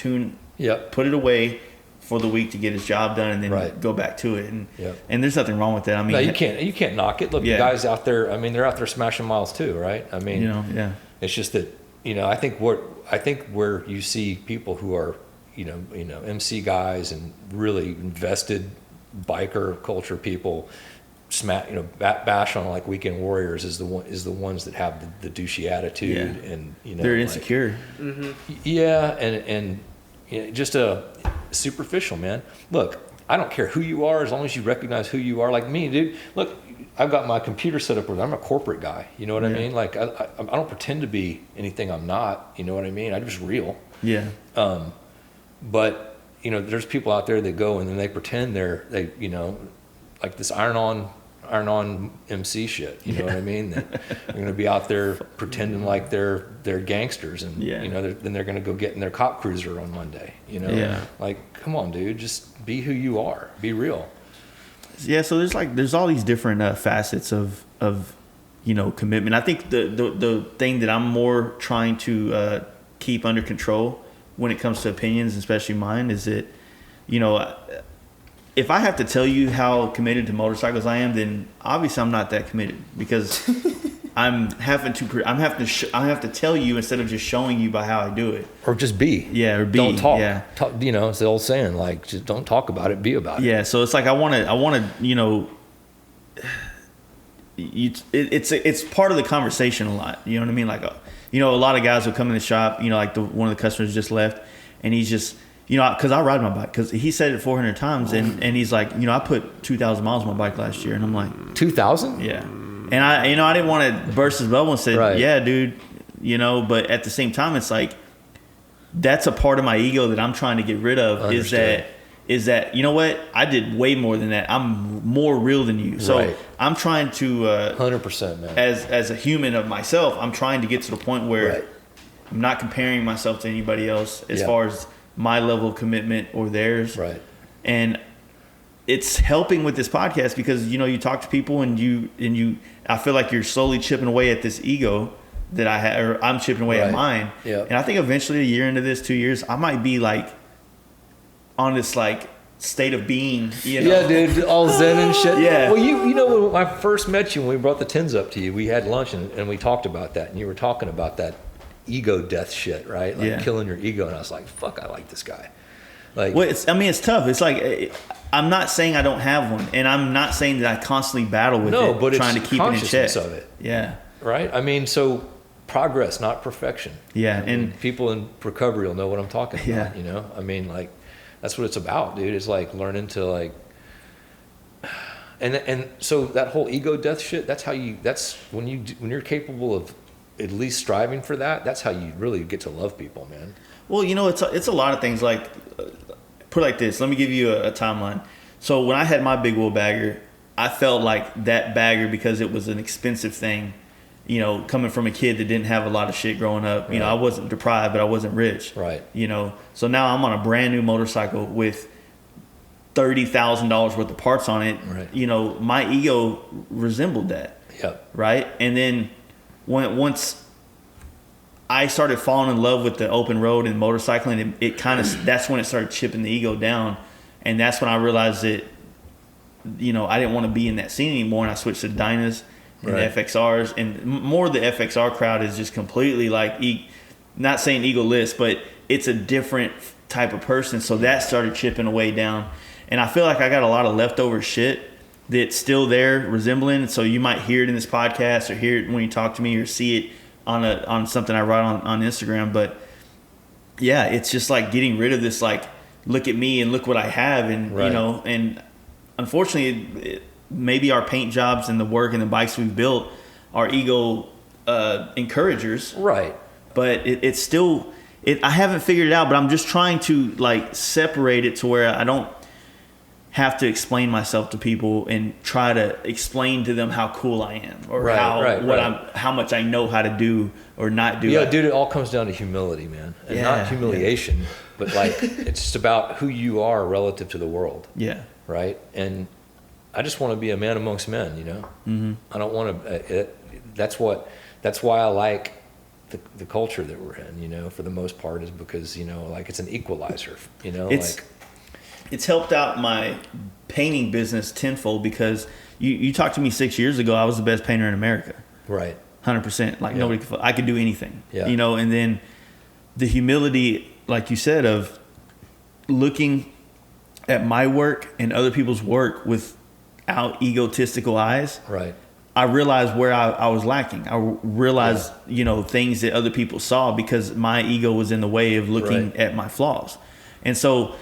B: put it away for the week to get his job done, and then go back to it. And there's nothing wrong with that. I mean,
E: no, you can't knock it. Look, the guys out there, I mean, they're out there smashing miles too, right? I mean, it's just that, I think where you see people who are, MC guys and really invested biker culture people bash on like weekend warriors is the ones that have the douchey attitude and
B: they're insecure.
E: And just a superficial, man. Look, I don't care who you are as long as you recognize who you are. Like me, dude. Look, I've got my computer set up where I'm a corporate guy. You know what I mean? Like I don't pretend to be anything I'm not. You know what I mean? I'm just real.
B: Yeah.
E: But there's people out there that go and then they pretend they like this iron on MC shit. You know what I mean? That they're going to be out there pretending like they're gangsters, and then they're going to go get in their cop cruiser on Monday. Like, come on, dude, just be who you are. Be real.
B: Yeah. So there's all these different facets of commitment. I think the thing that I'm more trying to keep under control when it comes to opinions, especially mine, is that if I have to tell you how committed to motorcycles I am, then obviously I'm not that committed, because I have to tell you instead of just showing you by how I do it.
E: Or just be.
B: Yeah, or be.
E: Don't talk.
B: Yeah.
E: It's the old saying, like, just don't talk about it, be about it.
B: Yeah, so it's like I want to, it's part of the conversation a lot. You know what I mean? Like, a lot of guys will come in the shop, like one of the customers just left, and he's just, because I ride my bike, because he said it 400 times, and he's like, I put 2,000 miles on my bike last year, and I'm like,
E: 2,000?
B: Yeah. And I didn't want to burst his bubble and say, yeah, dude, but at the same time, it's like, that's a part of my ego that I'm trying to get rid of.
E: Understood.
B: is that you know what, I did way more than that. I'm more real than you. So I'm trying to
E: 100%, man.
B: As a human of myself, I'm trying to get to the point where I'm not comparing myself to anybody else as far as my level of commitment or theirs.
E: Right.
B: And it's helping with this podcast because you talk to people and you I feel like you're slowly chipping away at this ego that I have, or I'm chipping away at mine.
E: Yeah.
B: And I think eventually, a year into this, 2 years, I might be like on this like state of being.
E: Yeah, dude, all zen and shit.
B: Yeah.
E: Well, when I first met you, when we brought the tins up to you, we had lunch and we talked about that, and you were talking about that ego death shit, right? Like killing your ego, and I was like, fuck, I like this guy. Like,
B: well, it's tough. It's like, I'm not saying I don't have one, and I'm not saying that I constantly battle with it,
E: but
B: trying to keep it in check.
E: Consciousness of it.
B: Yeah.
E: Right? I mean, so progress, not perfection.
B: Yeah.
E: And people in recovery will know what I'm talking about, I mean, like, that's what it's about, dude. It's like learning to like, and so that whole ego death shit, that's when you're capable of at least striving for that, that's how you really get to love people, man.
B: Well, it's a lot of things. Like, put it like this. Let me give you a timeline. So when I had my big wheel bagger, I felt like that bagger, because it was an expensive thing, you know, coming from a kid that didn't have a lot of shit growing up. You know, I wasn't deprived, but I wasn't rich.
E: Right.
B: You know, so now I'm on a brand new motorcycle with $30,000 worth of parts on it.
E: Right.
B: You know, my ego resembled that.
E: Yep.
B: Right. And then once I started falling in love with the open road and motorcycling, it kind of, that's when it started chipping the ego down. And that's when I realized that, you know, I didn't want to be in that scene anymore. And I switched to Dynas and the FXRs. And more of the FXR crowd is just completely like, not saying egoless, but it's a different type of person. So that started chipping away down. And I feel like I got a lot of leftover shit that's still there resembling. So you might hear it in this podcast or hear it when you talk to me or see it on something I write on Instagram. But yeah, it's just like getting rid of this, like, look at me and look what I have. And, you know, and unfortunately, maybe our paint jobs and the work and the bikes we've built are ego encouragers.
E: Right.
B: But it's still, I haven't figured it out, but I'm just trying to like separate it to where I don't have to explain myself to people and try to explain to them how cool I am or how much I know how to do or not do.
E: Yeah, dude, it all comes down to humility, man. And not humiliation, but like it's just about who you are relative to the world.
B: Yeah.
E: Right? And I just want to be a man amongst men, you know? Mm-hmm. I don't want to, that's why I like the culture that we're in, you know, for the most part, is because, you know, like it's an equalizer, you know?
B: It's helped out my painting business tenfold because you talked to me 6 years ago, I was the best painter in America.
E: Right.
B: 100%. Like nobody could, I could do anything,
E: you
B: know, and then the humility, like you said, of looking at my work and other people's work without egotistical eyes.
E: Right.
B: I realized where I was lacking. I realized, you know, things that other people saw because my ego was in the way of looking at my flaws. And so,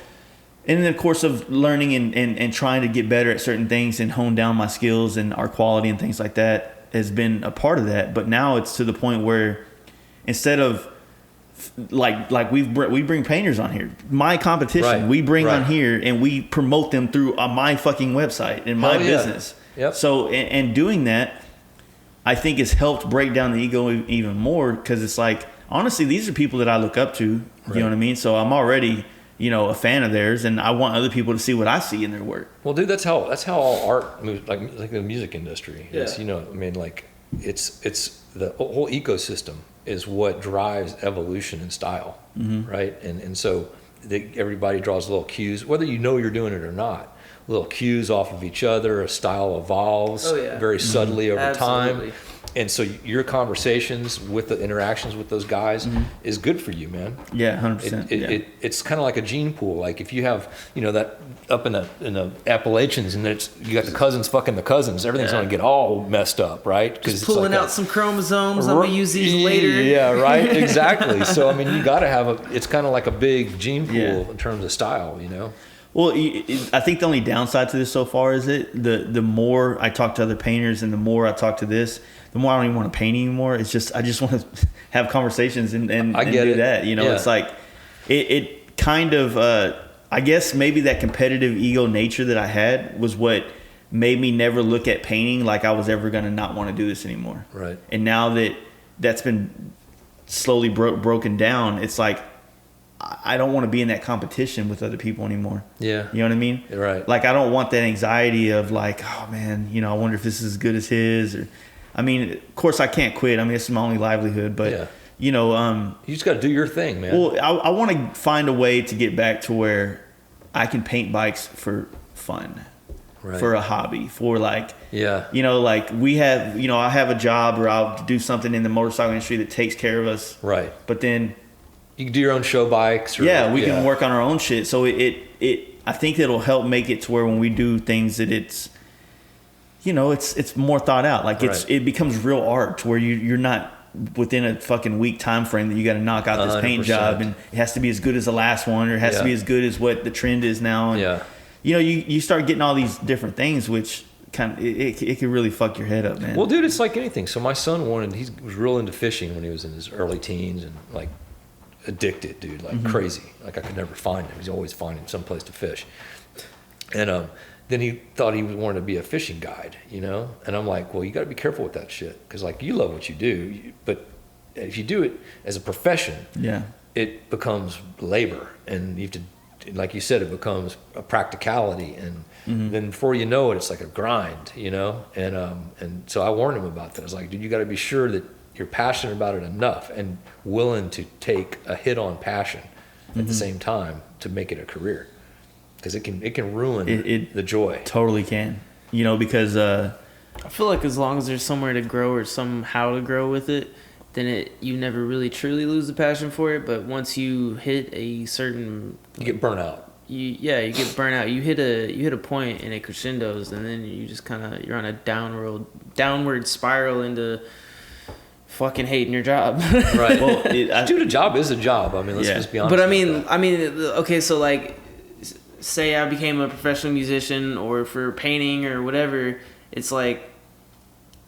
B: in the course of learning and trying to get better at certain things and hone down my skills and our quality and things like that has been a part of that. But now it's to the point where instead of like we bring painters on here, my competition, we bring on here and we promote them through my fucking website and my business.
E: Yep.
B: So, and doing that, I think has helped break down the ego even more because it's like, honestly, these are people that I look up to. You know what I mean? So I'm already, you know, a fan of theirs, and I want other people to see what I see in their work.
E: Well, dude, that's how all art moves, like the music industry. Is, you know, I mean, like it's the whole ecosystem is what drives evolution and style, right? And so everybody draws little cues, whether you know you're doing it or not. Little cues off of each other, a style evolves very subtly over time. And so your conversations with the interactions with those guys is good for you, man.
B: Yeah, 100%.
E: It's kind of like a gene pool. Like if you have, you know, that up in the Appalachians and you got the cousins fucking the cousins, everything's going to get all messed up, right?
A: Because pulling out some chromosomes, I'm going to use these later.
E: Yeah, right, exactly. So, I mean, you got to have it's kind of like a big gene pool in terms of style, you know?
B: Well, I think the only downside to this so far is the more I talk to other painters and the more I talk to this, the more I don't even want to paint anymore. It's just I just want to have conversations and do that. You know, it's like it kind of I guess maybe that competitive ego nature that I had was what made me never look at painting like I was ever going to not want to do this anymore.
E: Right.
B: And now that's been slowly broken down, it's like I don't want to be in that competition with other people anymore.
E: Yeah.
B: You know what I mean?
E: Right.
B: Like, I don't want that anxiety of like, oh man, you know, I wonder if this is as good as his, or, I mean, of course I can't quit. I mean, it's my only livelihood, but you know,
E: you just got to do your thing, man.
B: Well, I want to find a way to get back to where I can paint bikes for fun, for a hobby, for like, you know, like we have, you know, I have a job or I'll do something in the motorcycle industry that takes care of us.
E: Right.
B: But then,
E: you can do your own show bikes. Or,
B: we can work on our own shit. So I think it'll help make it to where when we do things that it's, you know, it's more thought out. Like it becomes real art to where you're not within a fucking week time frame that you got to knock out this 100%. Paint job and it has to be as good as the last one or it has to be as good as what the trend is now. And, you know, you start getting all these different things, which kind of, it can really fuck your head up, man.
E: Well, dude, it's like anything. So my son he was real into fishing when he was in his early teens and like, addicted, dude, like crazy. Like I could never find him. He's always finding some place to fish. And then he thought he wanted to be a fishing guide, you know? And I'm like, well, you got to be careful with that shit. Because, like, you love what you do. But if you do it as a profession, it becomes labor. And you have to, like you said, it becomes a practicality. And then before you know it, it's like a grind, you know? And so I warned him about that. I was like, dude, you got to be sure that you're passionate about it enough and willing to take a hit on passion at the same time to make it a career. Because it can ruin the joy.
B: Totally can. You know, because
A: I feel like as long as there's somewhere to grow or somehow to grow with it, then you never really truly lose the passion for it. But once you hit a certain,
E: you get burnt out.
A: You get burnt out. You hit a point and it crescendos, and then you just you're on a downward spiral into fucking hating your job.
E: Right. Well, dude, a job is a job. I mean, let's just be honest.
A: But I mean, okay, so like, say I became a professional musician or for painting or whatever, it's like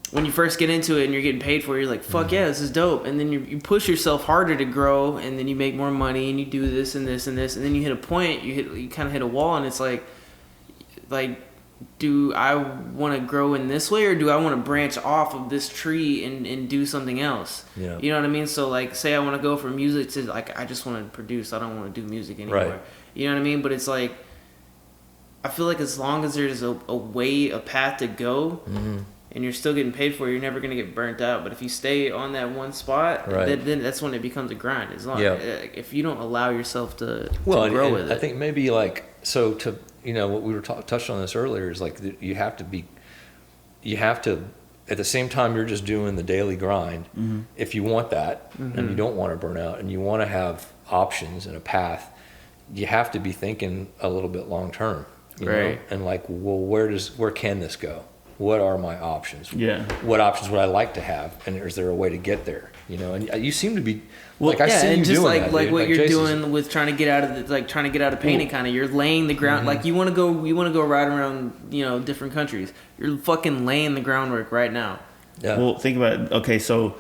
A: when you first get into it and you're getting paid for it, you're like, fuck yeah, this is dope. And then you push yourself harder to grow, and then you make more money and you do this and this and this, and then you hit a point, you kind of hit a wall, and it's like do I want to grow in this way, or do I want to branch off of this tree and do something else?
E: Yeah.
A: You know what I mean? So like, say I want to go from music to like, I just want to produce, I don't want to do music anymore.
E: Right.
A: You know what I mean? But it's like, I feel like as long as there's a path to go, and you're still getting paid for it, you're never going to get burnt out. But if you stay on that one spot, then that's when it becomes a grind. As long if you don't allow yourself to grow with it.
E: I think maybe like, so to, you know, what we were touched on this earlier is like, you have to, at the same time you're just doing the daily grind, if you want that, and you don't want to burn out, and you want to have options and a path, you have to be thinking a little bit long term. You know? And like, well, where can this go? What are my options?
B: Yeah.
E: What options would I like to have? And is there a way to get there? You know, and you seem to be,
A: well,
E: like, I see you
A: just
E: doing
A: like,
E: that,
A: like
E: dude.
A: what
E: Like
A: you're
E: Jason's
A: doing with trying to get out of painting, kind of, you're laying the ground. Like you want to go ride around, you know, different countries. You're fucking laying the groundwork right now.
B: Yeah. Well, think about it. Okay, so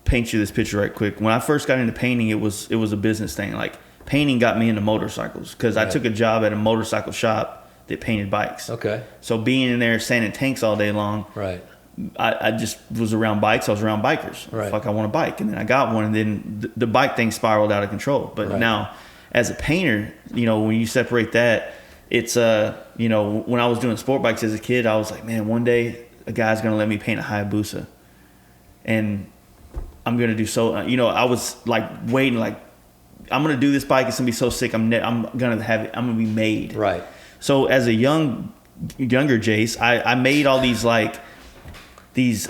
B: paint you this picture right quick. When I first got into painting, it was a business thing. Like, painting got me into motorcycles because I took a job at a motorcycle shop that painted bikes.
E: Okay.
B: So being in there sanding tanks all day long, I just was around bikes. I was around bikers. Fuck, I want a bike. And then I got one, and then the bike thing spiraled out of control. But now, as a painter, you know, when you separate that, it's, you know, when I was doing sport bikes as a kid, I was like, man, one day a guy's going to let me paint a Hayabusa. And I'm going to do so, you know, I was like waiting, like, I'm going to do this bike. It's going to be so sick. I'm going to have it. I'm going to be made.
E: Right.
B: So as a younger Jace, I made all these like these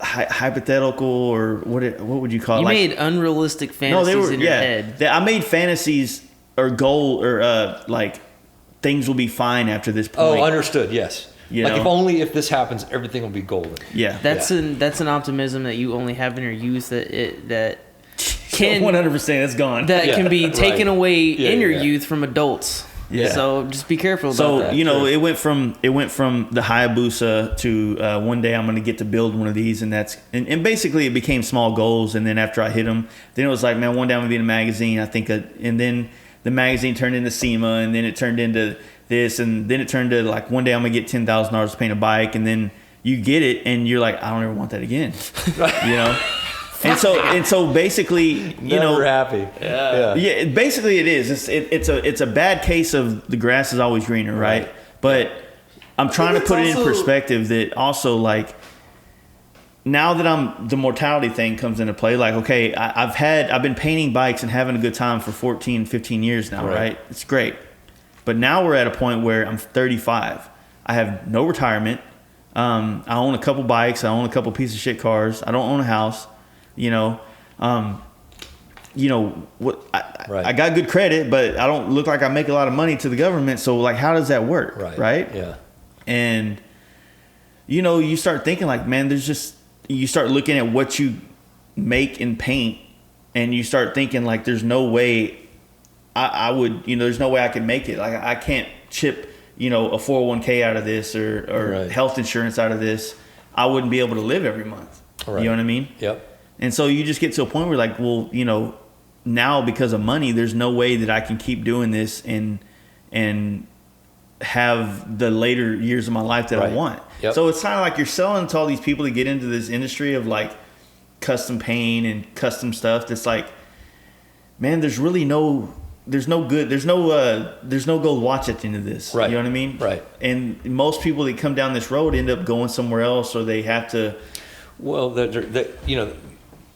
B: hypothetical, or what would you call it?
A: You
B: like,
A: made unrealistic fantasies in your head.
B: I made fantasies or goal or like things will be fine after this point.
E: Oh, understood. Yes.
B: You
E: like,
B: know?
E: if this happens, everything will be golden.
B: Yeah.
A: That's an optimism that you only have in your youth that can
B: 100%. It's gone.
A: That can be taken away in your youth from adults.
B: Yeah.
A: So just be careful about
B: that.
A: that.
B: So, you know, it went from the Hayabusa to one day I'm going to get to build one of these, and and basically it became small goals. And then after I hit them, then it was like, man, one day I'm going to be in a magazine. I think, and then the magazine turned into SEMA, and then it turned into this, and then it turned to like, one day I'm going to get $10,000 to paint a bike, and then you get it, and you're like, I don't ever want that again. You know. And so basically, you know,
E: never happy.
B: Yeah. Basically, it is. It's a bad case of the grass is always greener, right? But I'm trying to put it in perspective that also, like, now that the mortality thing comes into play. Like, okay, I've been painting bikes and having a good time for 14, 15 years now, right? It's great. But now we're at a point where I'm 35. I have no retirement. I own a couple bikes. I own a couple piece of shit cars. I don't own a house. You know what? I got good credit, but I don't look like I make a lot of money to the government. So, like, how does that work? Right?
E: Yeah.
B: And you know, you start thinking like, man, you start looking at what you make in paint, and you start thinking like, there's no way I would, you know, there's no way I could make it. Like, I can't chip, you know, a 401k out of this or health insurance out of this. I wouldn't be able to live every month. You know what I mean?
E: Yep.
B: And so you just get to a point where, like, well, you know, now because of money, there's no way that I can keep doing this and have the later years of my life that I want.
E: Yep.
B: So it's kind of like you're selling to all these people to get into this industry of like custom paint and custom stuff. That's like, man, there's no gold watch at the end of this.
E: Right.
B: You know what I mean?
E: Right.
B: And most people that come down this road end up going somewhere else, or they have to.
E: Well,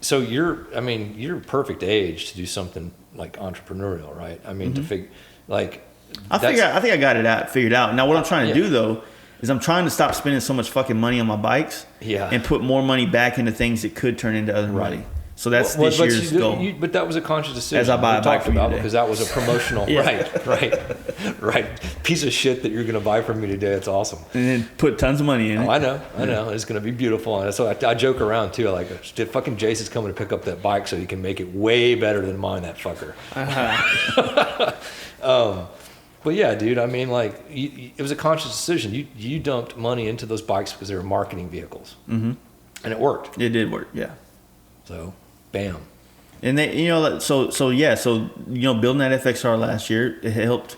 E: so you're perfect age to do something like entrepreneurial, right? I mean, to figure, like,
B: I think I got it figured out. Now, what I'm trying to do though is I'm trying to stop spending so much fucking money on my bikes, and put more money back into things that could turn into other money. So that's this year's goal.
E: But that was a conscious decision.
B: As I buy a bike from you today.
E: Because that was a promotional, right. Piece of shit that you're going to buy from me today. It's awesome.
B: And then put tons of money in it.
E: I know. It's going to be beautiful. And so I joke around too. Like, fucking Jason's coming to pick up that bike so he can make it way better than mine, that fucker. But yeah, dude, I mean, like, it was a conscious decision. You dumped money into those bikes because they were marketing vehicles. Mm-hmm. And it worked.
B: It did work, yeah.
E: So, bam.
B: And they, building that FXR last year, it helped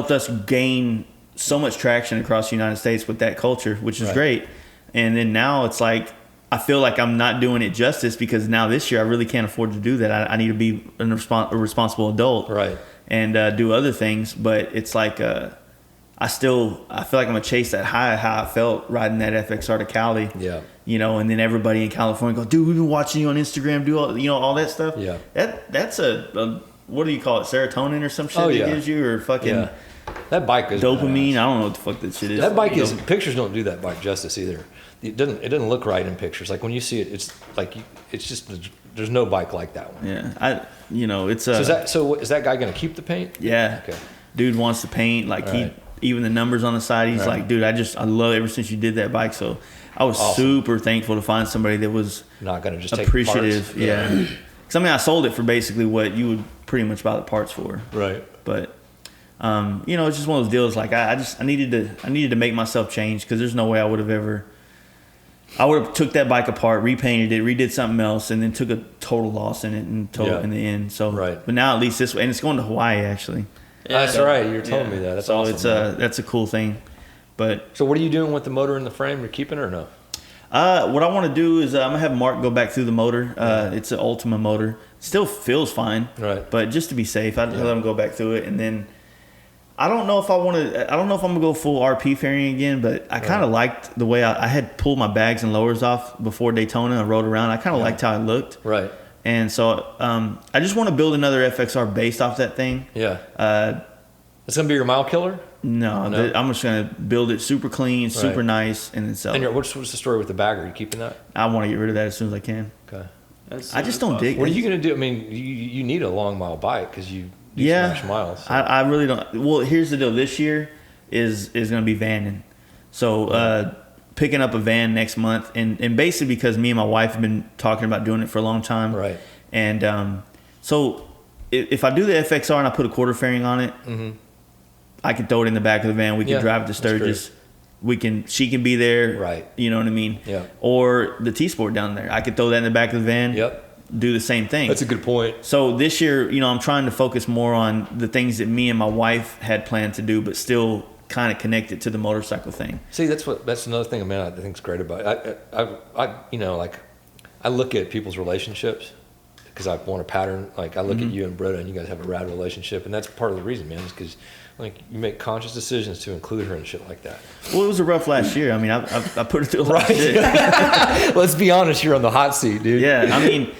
B: us gain so much traction across the United States with that culture, which is great. And then now it's like, I feel like I'm not doing it justice, because now this year I really can't afford to do that. I need to be a responsible adult.
E: Right.
B: And do other things, but it's like I feel like I'm gonna chase that high how I felt riding that FXR to Cali.
E: Yeah.
B: And then everybody in California go, dude, we've been watching you on Instagram do all that stuff.
E: Yeah.
B: That's a what do you call it, serotonin or some shit
E: that
B: gives you, or fucking
E: that bike is
B: dopamine.
E: badass.
B: I don't know what the fuck that shit is.
E: That bike is, pictures don't do that bike justice either. It doesn't look right in pictures. Like when you see it, it's like it's just, there's no bike like that one.
B: Yeah. It's
E: so is that guy gonna keep the paint?
B: Yeah. Okay. Dude wants to paint, like even the numbers on the side, he's like, dude, I love it ever since you did that bike. So I was super thankful to find somebody that was
E: not gonna just
B: appreciative.
E: Take parts.
B: Yeah. Because I sold it for basically what you would pretty much buy the parts for.
E: Right.
B: But it's just one of those deals. Like I needed to make myself change, because there's no way I would have took that bike apart, repainted it, redid something else, and then took a total loss in it in the end. So, but now at least this way, and it's going to Hawaii actually.
E: Yeah, that's right. You're telling me that. That's
B: so
E: awesome.
B: That's a cool thing. But
E: so what are you doing with the motor and the frame? You're keeping it or no?
B: What I want to do is I'm gonna have Mark go back through the motor. It's an Ultima motor. Still feels fine,
E: right?
B: But just to be safe, I'd let him go back through it, and then I don't know if I'm gonna go full RP fairing again. But I kind of liked the way I had pulled my bags and lowers off before Daytona and rode around. I kind of liked how it looked,
E: right?
B: And so I just want to build another FXR based off that thing.
E: Yeah. It's gonna be your mile killer.
B: No, I'm just gonna build it super clean, super nice, and then sell it.
E: And what's the story with the bagger? Are you keeping that?
B: I want to get rid of that as soon as I can.
E: Okay.
B: I just don't dig it.
E: What are you gonna do? I mean, you need a long mile bike because you do so much miles. So.
B: I really don't. Well, here's the deal. This year is gonna be vanning. So picking up a van next month, and basically because me and my wife have been talking about doing it for a long time.
E: Right.
B: And so if I do the FXR and I put a quarter fairing on it. Mm-hmm. I can throw it in the back of the van. We can drive it to Sturgis. She can be there.
E: Right.
B: You know what I mean?
E: Yeah.
B: Or the T-Sport down there. I could throw that in the back of the van.
E: Yep.
B: Do the same thing.
E: That's a good point.
B: So this year, I'm trying to focus more on the things that me and my wife had planned to do, but still kind of connected to the motorcycle thing.
E: See, that's another thing, man, I think is great about it. I look at people's relationships because I want a pattern. Like I look at you and Britta, and you guys have a rad relationship, and that's part of the reason, man, is because like you make conscious decisions to include her and shit like that.
B: Well, it was a rough last year. I mean, I put her through a lot of shit.
E: Let's be honest, you're on the hot seat, dude.
B: Yeah, I mean,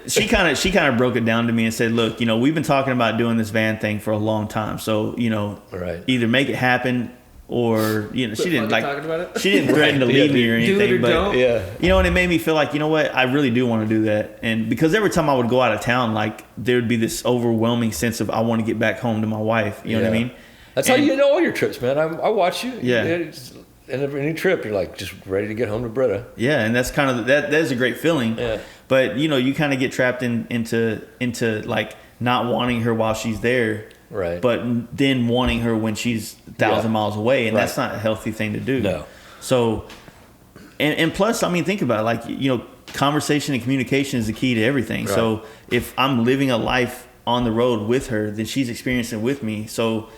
B: she kind of broke it down to me and said, "Look, we've been talking about doing this van thing for a long time. So, either make it happen or she didn't threaten to leave me or anything, but and it made me feel like, what, I really do want to do that. And because every time I would go out of town, like there would be this overwhelming sense of I want to get back home to my wife. You know what I mean?
E: That's how you get all your trips, man. I watch you.
B: Yeah.
E: And any trip, you're like just ready to get home to Britta.
B: Yeah, and that's kind of that is a great feeling.
E: Yeah.
B: But you kind of get trapped into like not wanting her while she's there.
E: Right.
B: But then wanting her when she's 1,000 miles away, and that's not a healthy thing to do.
E: No.
B: So, and plus, I mean, think about it. Like, conversation and communication is the key to everything. Right. So if I'm living a life on the road with her, then she's experiencing it with me. So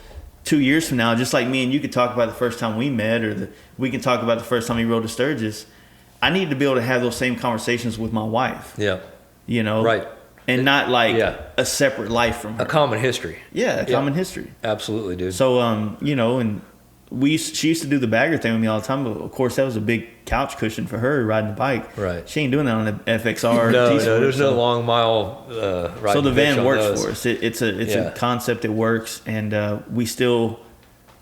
B: 2 years from now, just like me and you could talk about the first time we met, or we can talk about the first time he rode to Sturgis. I need to be able to have those same conversations with my wife.
E: Yeah.
B: You know?
E: Right.
B: And not like
E: Yeah.
B: a separate life from her.
E: A common history.
B: Yeah, a common history.
E: Absolutely, dude.
B: So, you know, and she used to do the bagger thing with me all the time, but of course that was a big couch cushion for her riding the bike.
E: Right.
B: She ain't doing that on the FXR.
E: No,
B: T-Sport,
E: there's no long mile ride.
B: So the van works
E: those.
B: for us. It's a concept that works, and we still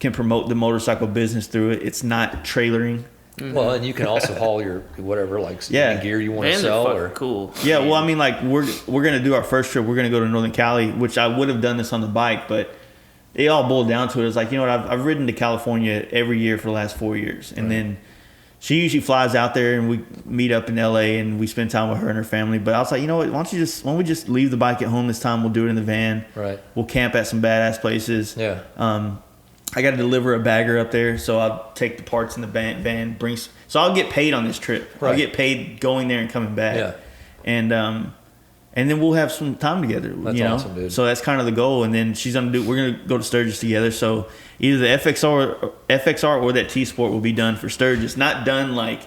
B: can promote the motorcycle business through it. It's not trailering.
E: Well, and you can also haul your whatever, like
B: Yeah.
E: gear you want to
A: Vans
E: sell.
A: are fucking
E: Or
A: cool.
B: Yeah, well, I mean, like we're gonna do our first trip. We're gonna go to Northern Cali, which I would have done this on the bike, but it all boiled down to it. It's like, you know what? I've ridden to California every year for the last 4 years, and then she usually flies out there, and we meet up in LA, and we spend time with her and her family. But I was like, you know what? Why don't we just leave the bike at home this time? We'll do it in the van.
E: Right.
B: We'll camp at some badass places.
E: Yeah.
B: I got to deliver a bagger up there, so I'll take the parts in the van, so I'll get paid on this trip.
E: Right.
B: I'll get paid going there and coming back.
E: Yeah.
B: And then we'll have some time together.
E: That's
B: you know?
E: awesome, dude.
B: So that's kind of the goal. And then we're gonna go to Sturgis together. So either the FXR or that T Sport will be done for Sturgis. Not done like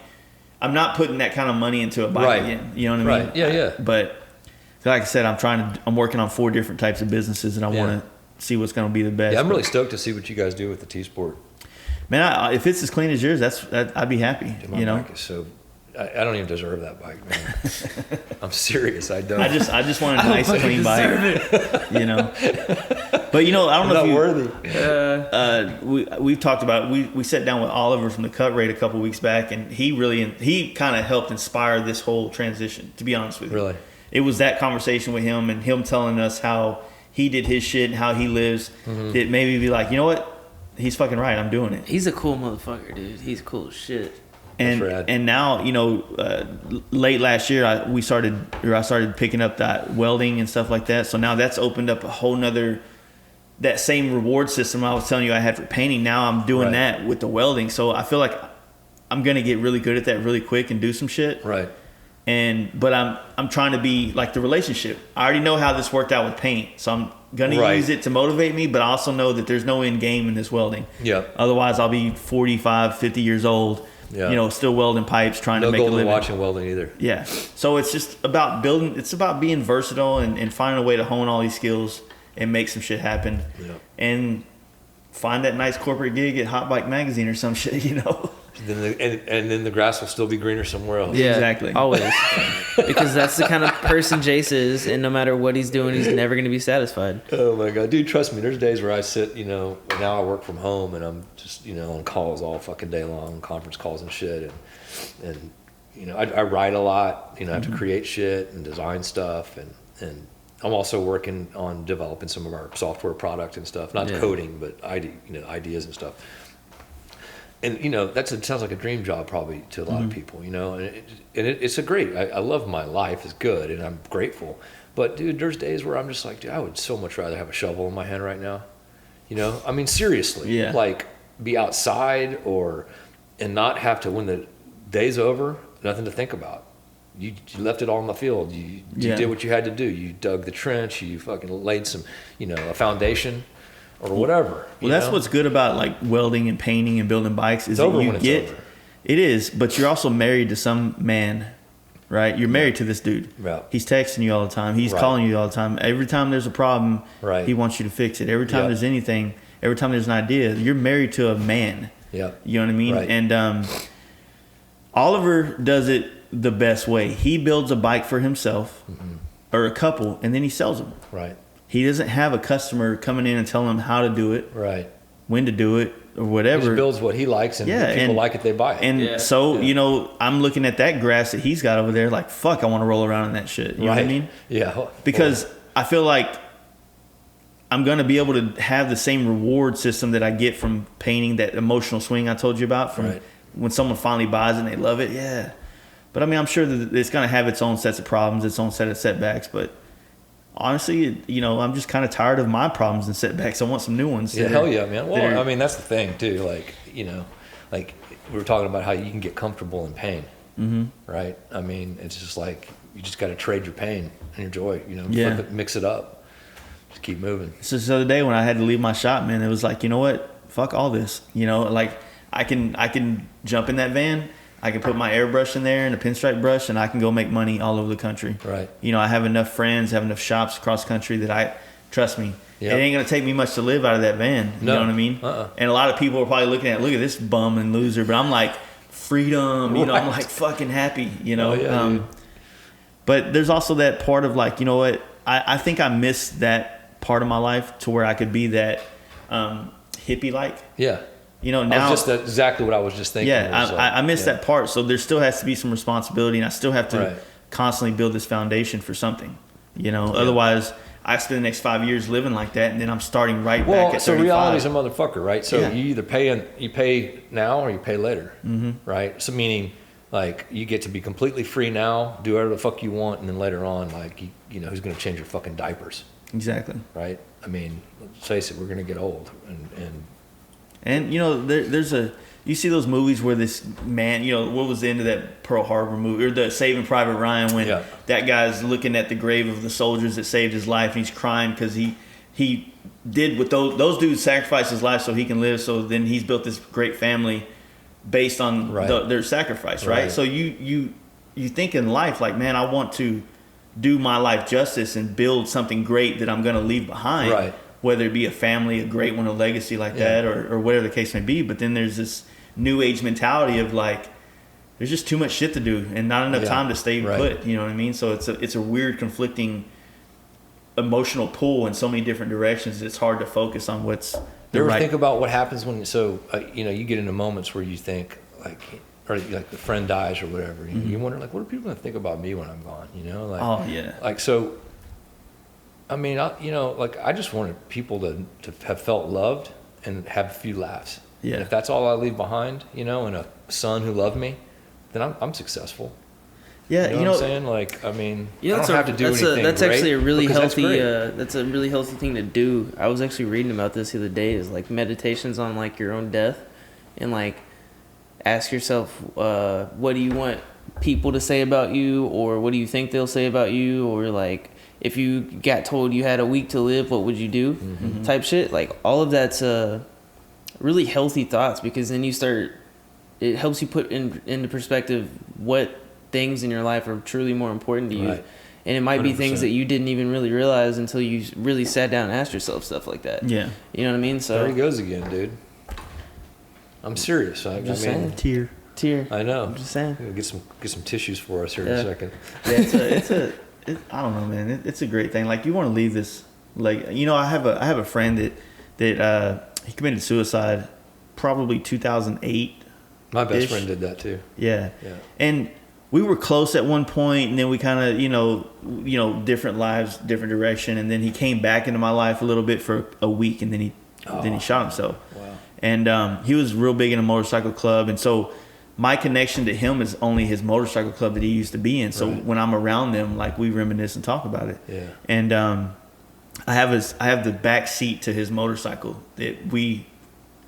B: I'm not putting that kind of money into a bike
E: Right.
B: again. You know what I mean?
E: Right. Yeah, yeah.
B: But like I said, I'm working on 4 different types of businesses, and I
E: Yeah.
B: want to see what's going to be the best.
E: Yeah, I'm really stoked to see what you guys do with the T Sport.
B: Man, if it's as clean as yours, I'd be happy.
E: Dude, my
B: You know,
E: bike is so. I don't even deserve that bike, man. I'm serious. I don't.
B: I just want a nice clean bike. You know, but you know, I don't know
E: not
B: if worthy. We've talked about we sat down with Oliver from the Cut Rate a couple weeks back, and he kind of helped inspire this whole transition. To be honest with you,
E: Really?
B: it was that conversation with him and him telling us how he did his shit and how he lives that made me be like, you know what, he's fucking right. I'm doing it.
A: He's a cool motherfucker, dude. He's cool as shit.
E: rad.
B: And now, you know, late last year I started picking up that welding and stuff like that. So now that's opened up a whole nother, that same reward system I was telling you I had for painting. Now I'm doing
E: Right.
B: that with the welding. So I feel like I'm gonna get really good at that really quick and do some shit.
E: Right.
B: But I'm trying to be like the relationship. I already know how this worked out with paint, so I'm gonna
E: Right.
B: use it to motivate me. But I also know that there's no end game in this welding.
E: Yeah.
B: Otherwise, I'll be 45, 50 years old.
E: Yeah.
B: You know, still welding pipes, trying
E: No
B: to make a
E: golden
B: living.
E: watch and welding either.
B: Yeah. So it's just about building. It's about being versatile and finding a way to hone all these skills and make some shit happen.
E: Yeah.
B: And find that nice corporate gig at Hot Bike Magazine or some shit. You know.
E: And then the grass will still be greener somewhere else.
A: Yeah,
B: Exactly.
A: Always. Because that's the kind of person Jace is, and no matter what he's doing, he's never going to be satisfied.
E: Oh my god, dude! Trust me. There's days where I sit, you know. Now I work from home, and I'm just, you know, on calls all fucking day long, conference calls and shit, and you know, I write a lot. You know, I have to create shit and design stuff, and I'm also working on developing some of our software product and stuff. Not
A: Yeah.
E: coding, but ideas and stuff. And you know, it sounds like a dream job probably to a lot of people, you know. And it's a great. I love my life. It's good, and I'm grateful. But dude, there's days where I'm just like, dude, I would so much rather have a shovel in my hand right now. You know, I mean, seriously,
B: Yeah.
E: like be outside and not have to, when the day's over, nothing to think about. You left it all in the field. You
B: Yeah.
E: did what you had to do. You dug the trench. You fucking laid some, you know, a foundation or whatever.
B: Well, that's what's good about like welding and painting and building bikes is
E: It's over
B: that you
E: when it's
B: get.
E: over.
B: It is, but you're also married to some man, right? You're married to this dude.
E: Yeah.
B: He's texting you all the time. He's
E: Right.
B: calling you all the time. Every time there's a problem,
E: Right.
B: he wants you to fix it. Every time
E: Yep.
B: there's anything, every time there's an idea, you're married to a man.
E: Yeah.
B: You know what I mean?
E: Right.
B: And Oliver does it the best way. He builds a bike for himself or a couple, and then he sells them.
E: Right.
B: He doesn't have a customer coming in and telling him how to do it,
E: Right.
B: when to do it, or
E: He
B: whatever.
E: just builds what he likes, and
B: Yeah,
E: if people
B: and-
E: like it, they buy it.
B: And
A: Yeah,
B: so,
A: yeah.
B: you know, I'm looking at that grass that he's got over there like, fuck, I want to roll around in that shit. You know what I mean?
E: Yeah.
B: Because I feel like I'm going to be able to have the same reward system that I get from painting, that emotional swing I told you about, from
E: Right.
B: when someone finally buys it and they love it. Yeah. But I mean, I'm sure that it's going to have its own sets of problems, its own set of setbacks. But honestly, you know, I'm just kind of tired of my problems and setbacks. I want some new ones.
E: Yeah,
B: that
E: hell
B: are-
E: yeah, man.
B: that
E: Well,
B: are-
E: I mean, that's the thing too. Like, you know, like we were talking about how you can get comfortable in pain, right? I mean, it's just like you just got to trade your pain and your joy. You know,
B: Yeah.
E: mix it up. Just keep moving.
B: So the other day when I had to leave my shop, man, it was like, you know what? Fuck all this. You know, like I can jump in that van. I can put my airbrush in there and a pinstripe brush, and I can go make money all over the country.
E: Right.
B: You know, I have enough friends, have enough shops across country that trust me,
E: Yep.
B: it ain't going to take me much to live out of that van. You
E: No.
B: know what I mean? And a lot of people are probably looking at, look at this bum and loser, but I'm like, freedom, you know, I'm like fucking happy, you know?
E: Oh, yeah, dude.
B: But there's also that part of like, you know what? I think I missed that part of my life to where I could be that hippie-like.
E: Yeah.
B: You know, now
E: That's exactly what I was just thinking.
B: yeah,
E: was,
B: I missed that part. So there still has to be some responsibility, and I still have to
E: Right.
B: constantly build this foundation for something. You know, otherwise I spend the next 5 years living like that, and then I'm starting right back at 35.
E: So reality's a motherfucker, right? So
B: Yeah.
E: you either pay now or you pay later, right? So meaning, like, you get to be completely free now, do whatever the fuck you want, and then later on, like, you know, who's gonna change your fucking diapers,
B: Exactly.
E: right? I mean, let's face it, we're gonna get old,
B: And you know, there's you see those movies where this man, you know, what was the end of that Pearl Harbor movie or the Saving Private Ryan when
E: Yeah.
B: that guy's looking at the grave of the soldiers that saved his life and he's crying because he did what those dudes sacrificed his life so he can live. So then he's built this great family based on
E: Right.
B: their sacrifice, right?
E: Right.
B: So you think in life like, man, I want to do my life justice and build something great that I'm going to leave behind.
E: Right.
B: Whether it be a family, a great one, a legacy like
E: Yeah.
B: that, or whatever the case may be. But then there's this new age mentality of like, there's just too much shit to do and not enough
E: Yeah.
B: time to stay
E: Right.
B: put. You know what I mean? So it's a weird conflicting emotional pull in so many different directions. It's hard to focus on what's the
E: you ever
B: right.
E: think about what happens when, you know, you get into moments where you think, like, or like the friend dies or whatever, you wonder, like, what are people gonna think about me when I'm gone? You know, like,
B: Oh yeah.
E: like, so, I mean, you know, like, I just wanted people to have felt loved and have a few laughs.
B: Yeah.
E: And if that's all I leave behind, you know, and a son who loved me, then I'm successful.
B: Yeah.
E: You know what I'm saying? Like, I mean,
A: You know,
E: I don't have to do anything
A: that's
E: great,
A: actually a really
E: because that's
A: healthy.
E: great.
A: That's a really healthy thing to do. I was actually reading about this the other day. Is like meditations on like your own death, and like ask yourself, what do you want people to say about you, or what do you think they'll say about you, or like if you got told you had a week to live, what would you do? Type shit. Like all of that's really healthy thoughts, because then it helps you put into perspective what things in your life are truly more important to you.
E: Right.
A: And it might be
E: 100%.
A: things that you didn't even really realize until you really sat down and asked yourself stuff like that.
B: Yeah.
A: You know what I mean? So
E: There he goes again, dude. I'm serious. I
A: just
E: mean,
A: saying. Tear.
E: I know.
A: I'm just saying.
E: Get some tissues for us here in
A: Yeah.
E: a second.
B: Yeah, I don't know, man. It's a great thing. Like you want to leave this, like, you know, I have a friend that he committed suicide probably 2008.
E: My best
B: Ish.
E: friend did that too.
B: Yeah.
E: Yeah.
B: And we were close at one point, and then we kind of, you know, different lives, different direction. And then he came back into my life a little bit for a week, and then he shot himself.
E: Wow.
B: And he was real big in a motorcycle club, and so my connection to him is only his motorcycle club that he used to be in. So
E: Right.
B: when I'm around them, like we reminisce and talk about it.
E: Yeah.
B: And I have the back seat to his motorcycle that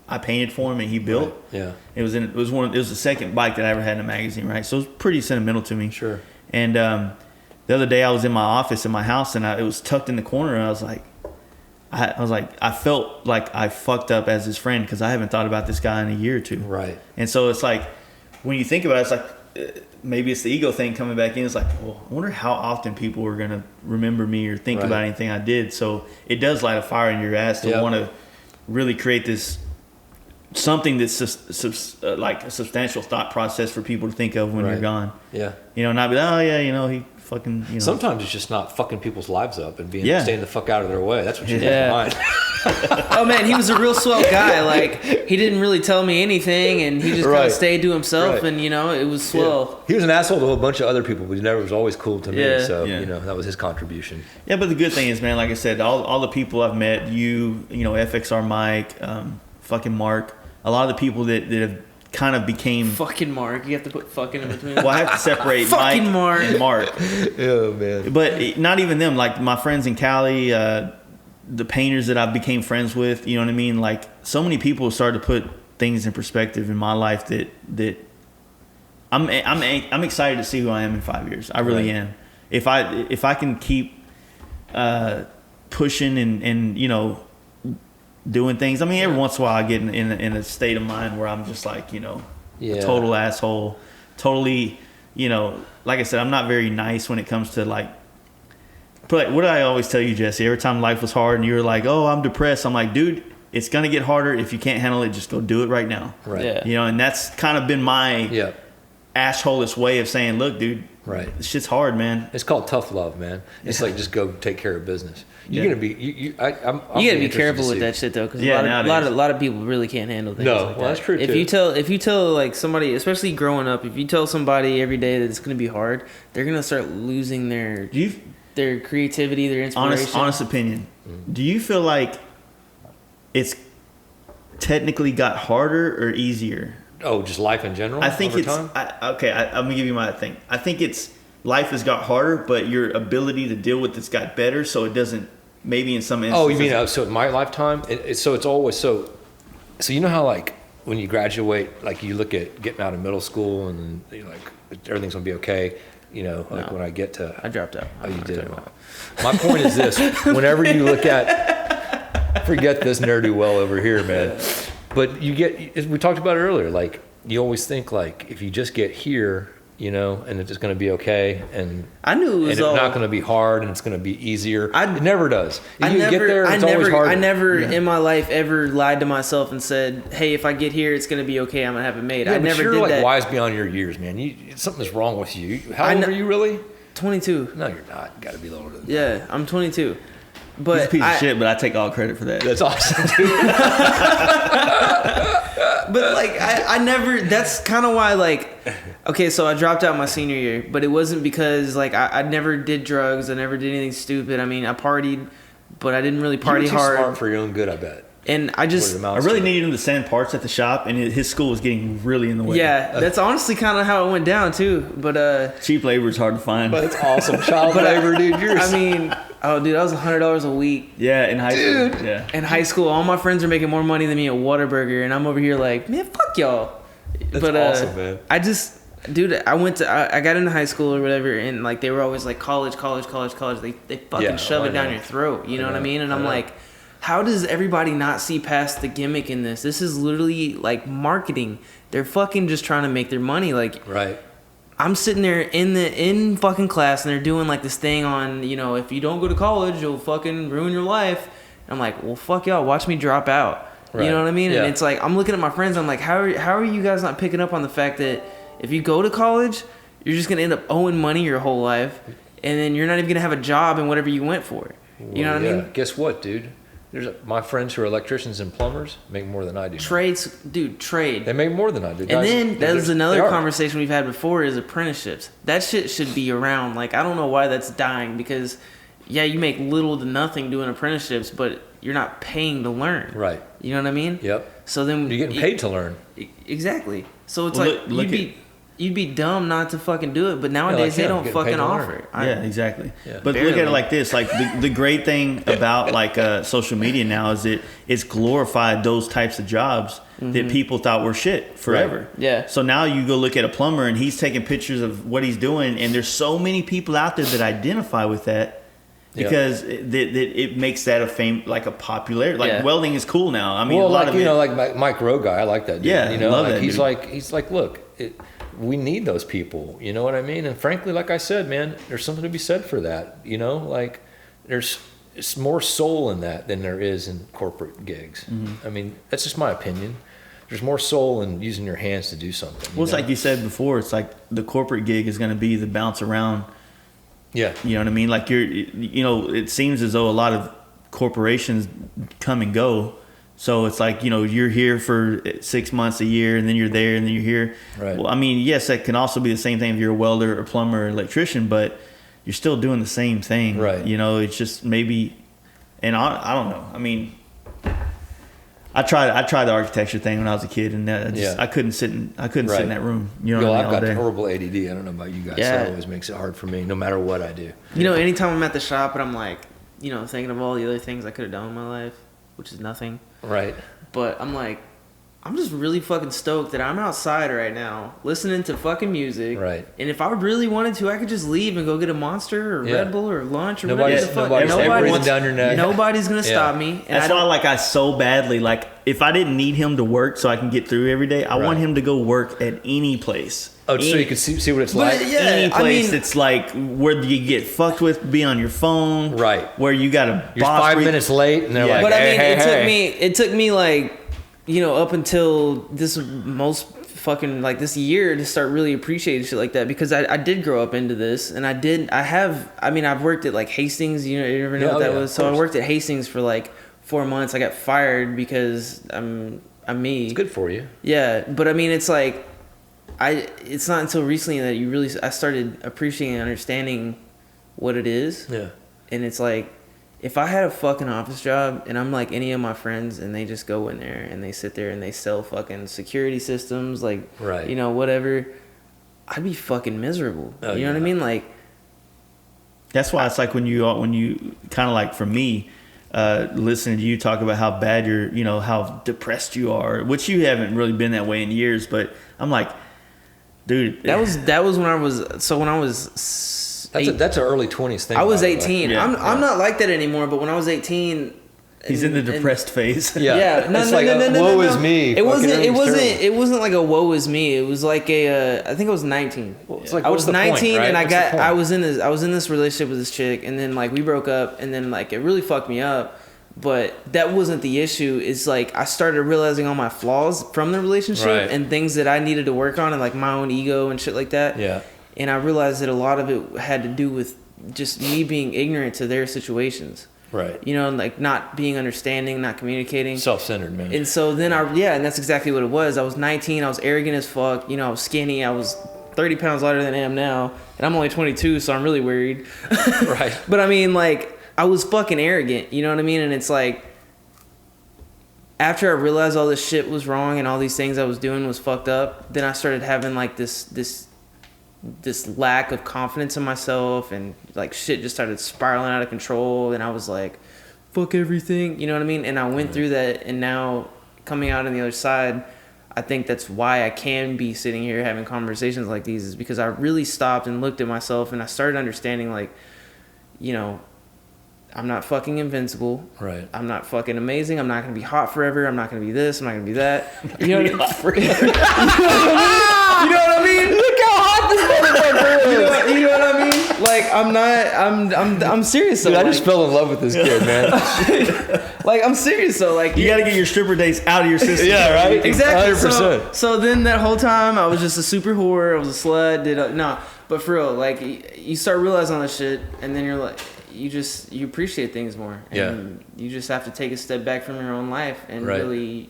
B: I painted for him and he built.
E: Right. Yeah.
B: It was the second bike that I ever had in a magazine, right? So it was pretty sentimental to me.
E: Sure.
B: And the other day I was in my office in my house, and it was tucked in the corner, and I was like, I felt like I fucked up as his friend because I haven't thought about this guy in a year or two.
E: Right.
B: And so it's like, when you think about it, it's like, maybe it's the ego thing coming back in. It's like, well, I wonder how often people are going to remember me or think
E: Right.
B: about anything I did. So it does light a fire in your ass to
E: Yep.
B: want to really create this something that's like a substantial thought process for people to think of when you're
E: Right.
B: gone.
E: Yeah.
B: You know, not be, oh yeah, you know, he fucking, you know.
E: Sometimes it's just not fucking people's lives up and staying the fuck out of their way. That's what you
A: Yeah.
E: need to mind.
A: Oh man, he was a real swell guy. Like he didn't really tell me anything, and he just kind
E: Right.
A: of stayed to himself,
E: Right.
A: and you know it was swell.
E: He was an asshole to a bunch of other people, but he never was always cool to me.
A: Yeah.
E: So
B: Yeah.
E: you know that was his contribution.
B: Yeah, but the good thing is, man, like I said, all the people I've met, you know, FXR Mike, fucking Mark, a lot of the people that have kind of became.
A: Fucking Mark, you have to put fucking in between.
B: Well, I have to separate Mike
A: Fucking Mark.
B: and Mark.
E: Oh man.
B: But not even them. Like my friends in Cali, the painters that I became friends with. You know what I mean? Like so many people started to put things in perspective in my life that I'm excited to see who I am in 5 years. I really
E: Right.
B: am. If I can keep pushing and doing things. I mean, every once in a while I get in a state of mind where I'm just like, a total asshole, totally, like I said, I'm not very nice when it comes to like. But what did I always tell you, Jesse? Every time life was hard and you were like, "Oh, I'm depressed," I'm like, "Dude, it's gonna get harder. If you can't handle it, just go do it right now."
E: Right.
A: Yeah.
B: And that's kind of been my asshole-ish way of saying, "Look, dude,
E: right,
B: this shit's hard, man."
E: It's called tough love, man. It's like just go take care of business. You're gonna be I'm
A: you gotta be careful with that shit though, because a lot of people really can't handle things.
E: No,
A: like
E: well,
A: that.
E: that's true
A: If
E: too.
A: you tell like somebody, especially growing up, if you tell somebody every day that it's gonna be hard, they're gonna start losing their creativity, their inspiration.
B: Honest opinion. Do you feel like it's technically got harder or easier?
E: Oh, just life in general?
B: I think
E: over
B: it's
E: time?
B: I'm gonna give you my thing. I think it's life has got harder, but your ability to deal with it's got better, so it doesn't maybe in some instances.
E: Oh, you mean so in my lifetime? It's always so you know how like when you graduate, like you look at getting out of middle school and you're like everything's gonna be okay. When I get to...
A: I dropped out.
E: Oh, you did. My point is this. Whenever you look at... Forget this ne'er-do-well over here, man. But you get... As we talked about it earlier, like, you always think, like, if you just get here, and it's just going to be okay, and
A: I knew it was
E: it's not going to be hard, and it's going to be easier. It never does. Always harder.
A: I never in my life ever lied to myself and said, "Hey, if I get here, it's going to be okay. I'm going to have it made."
E: Yeah,
A: I never
E: you're
A: did
E: like
A: that.
E: wise beyond your years, man. Something's wrong with you. How old are you really?
A: 22.
E: No, you're not. You got to be older than that.
A: Yeah, I'm 22. But
B: He's a piece of shit, but I take all credit for that.
E: That's awesome, dude.
A: But like I never, that's kind of why, like, okay, so I dropped out my senior year, but it wasn't because like I never did drugs, I never did anything stupid. I mean, I partied, but I didn't really party
E: you were too
A: hard.
E: Smart for your own good, I bet.
A: And I
B: really needed him to send parts at the shop, and his school was getting really in the way.
A: Yeah, that's honestly kind of how it went down too. But
B: cheap labor is hard to find.
E: But it's awesome, child labor, dude.
A: I mean, oh, dude, that was $100 a week.
B: Yeah, in high school. Yeah,
A: in high school, all my friends are making more money than me at Whataburger, and I'm over here like, man, fuck y'all.
E: That's awesome, man.
A: I got into high school or whatever, and like they were always like college. They fucking shove it down your throat. You know what I mean? And I'm like, how does everybody not see past the gimmick in this? This is literally like marketing. They're fucking just trying to make their money. Like,
E: right.
A: I'm sitting there in fucking class, and they're doing like this thing on, if you don't go to college, you'll fucking ruin your life. And I'm like, well, fuck y'all. Watch me drop out. Right. You know what I mean? Yeah. And it's like, I'm looking at my friends. I'm like, how are you guys not picking up on the fact that if you go to college, you're just going to end up owing money your whole life, and then you're not even going to have a job in whatever you went for. You know what I mean?
E: Guess what, dude? My friends who are electricians and plumbers make more than I do.
A: Trade.
E: They make more than I do.
A: And then that was another conversation we've had before is apprenticeships. That shit should be around. Like, I don't know why that's dying, because, yeah, you make little to nothing doing apprenticeships, but you're not paying to learn.
E: Right.
A: You know what I mean?
E: Yep.
A: So then
E: you're getting paid to learn.
A: Exactly. So it's you'd be dumb not to fucking do it, but nowadays they don't fucking offer it.
B: Yeah, exactly.
E: Yeah.
B: But look at it like this: like the great thing about like social media now is it's glorified those types of jobs that people thought were shit forever.
A: Right. Yeah.
B: So now you go look at a plumber and he's taking pictures of what he's doing, and there's so many people out there that identify with that. Because it makes that a popularity. Like welding is cool now. I mean,
E: well,
B: a lot of it,
E: like Mike Rowe guy, I like that dude.
B: Yeah, love that
E: he's
B: dude.
E: he's like, look, we need those people. You know what I mean? And frankly, like I said, man, there's something to be said for that. Like it's more soul in that than there is in corporate gigs. Mm-hmm. I mean, that's just my opinion. There's more soul in using your hands to do something.
B: Well, it's like you said before. It's like the corporate gig is going to be the bounce around.
E: Yeah.
B: You know what I mean? Like it seems as though a lot of corporations come and go. So it's like, you're here for 6 months, a year, and then you're there, and then you're here.
E: Right.
B: Well, I mean, yes, that can also be the same thing if you're a welder or plumber or electrician, but you're still doing the same thing.
E: Right.
B: It's just maybe, and I don't know. I mean, I tried the architecture thing when I was a kid, and I couldn't sit in that room. You know what I mean?
E: I've got horrible ADD. I don't know about you guys.
A: Yeah.
E: That always makes it hard for me, no matter what I do.
A: Anytime I'm at the shop and I'm like, thinking of all the other things I could have done in my life, which is nothing.
E: Right.
A: But I'm like, I'm just really fucking stoked that I'm outside right now listening to fucking music.
E: Right.
A: And if I really wanted to, I could just leave and go get a Monster or
E: Yeah.
A: Red Bull or lunch or
E: Nobody's
A: whatever the fuck.
E: breathing down your neck.
A: Nobody's gonna stop me. And
B: That's why, like, I so badly, like, if I didn't need him to work so I can get through every day, I want him to go work at any place.
E: Oh, so you can see what it's like.
A: Yeah,
B: Any place
A: I mean,
B: that's like where you get fucked with, be on your phone,
E: Right.
B: Where you got a
E: You're
B: boss
E: 5
B: where you-
E: minutes late, and they're
B: Yeah.
E: like,
A: but I
E: hey,
A: mean,
E: hey,
A: it took me like, you know, up until this most fucking like this year to start really appreciating shit like that, because I did grow up into this, and I've worked at like Hastings, you ever know what that was? So I worked at Hastings for like 4 months. I got fired because I'm me.
E: It's good for you.
A: Yeah, but I mean, it's like, it's not until recently that I started appreciating and understanding what it is.
E: Yeah.
A: And it's like, if I had a fucking office job and I'm like any of my friends and they just go in there and they sit there and they sell fucking security systems, like,
E: Right.
A: you know, whatever, I'd be fucking miserable.
E: Oh,
A: you know what I
E: yeah.
A: mean? Like,
B: That's why it's like when you kind of like, for me, listening to you talk about how bad how depressed you are, which you haven't really been that way in years, but I'm like, dude,
A: that was when I was
E: That's an early 20s thing.
A: I was
E: by the way.
A: 18.
B: Yeah.
A: I'm not like that anymore, but when I was 18,
B: he's in the depressed phase.
E: Yeah.
A: Yeah, no,
E: It's
A: no,
E: like
A: no,
E: a
A: no,
E: woe
A: no,
E: is
A: no.
E: me.
A: It
E: Fucking
A: wasn't. It
E: everything's
A: wasn't.
E: terrible.
A: It wasn't like a woe is me. It was like I think I was 19.
E: It's like,
A: I
E: what's
A: was
E: the point,
A: 19
E: right?
A: and
E: What's the point?
A: I was in this relationship with this chick, and then like we broke up, and then like it really fucked me up. But that wasn't the issue. It's like I started realizing all my flaws from the relationship
E: Right.
A: and things that I needed to work on, and like my own ego and shit like that.
E: Yeah.
A: And I realized that a lot of it had to do with just me being ignorant to their situations.
E: Right.
A: You know, like not being understanding, not communicating.
E: Self-centered, man.
A: And so then and that's exactly what it was. I was 19, I was arrogant as fuck, you know, I was skinny, I was 30 pounds lighter than I am now, and I'm only 22, so I'm really worried.
E: Right.
A: But I mean, like, I was fucking arrogant, you know what I mean? And it's like, after I realized all this shit was wrong and all these things I was doing was fucked up, then I started having like this lack of confidence in myself, and like shit just started spiraling out of control, and I was like, fuck everything, you know what I mean? And I went through that, and now coming out on the other side, I think that's why I can be sitting here having conversations like these, is because I really stopped and looked at myself, and I started understanding, like, you know, I'm not fucking invincible.
E: Right.
A: I'm not fucking amazing. I'm not going to be hot forever. I'm not going to be this. I'm not going to be that. You know what I mean? You know what I mean? Look how hot this motherfucker is. You know what I mean? Like, I'm serious though.
E: Dude, I
A: like,
E: just fell in love with this kid, man.
A: like, I'm serious though. Like,
B: You got to get your stripper days out of your system.
E: Yeah, right?
A: Exactly.
E: 100%.
A: So then that whole time I was just a super whore. I was a slut. No, but for real, like, you start realizing all this shit, and then you're like, you appreciate things more. And you just have to take a step back from your own life and
E: Right.
A: really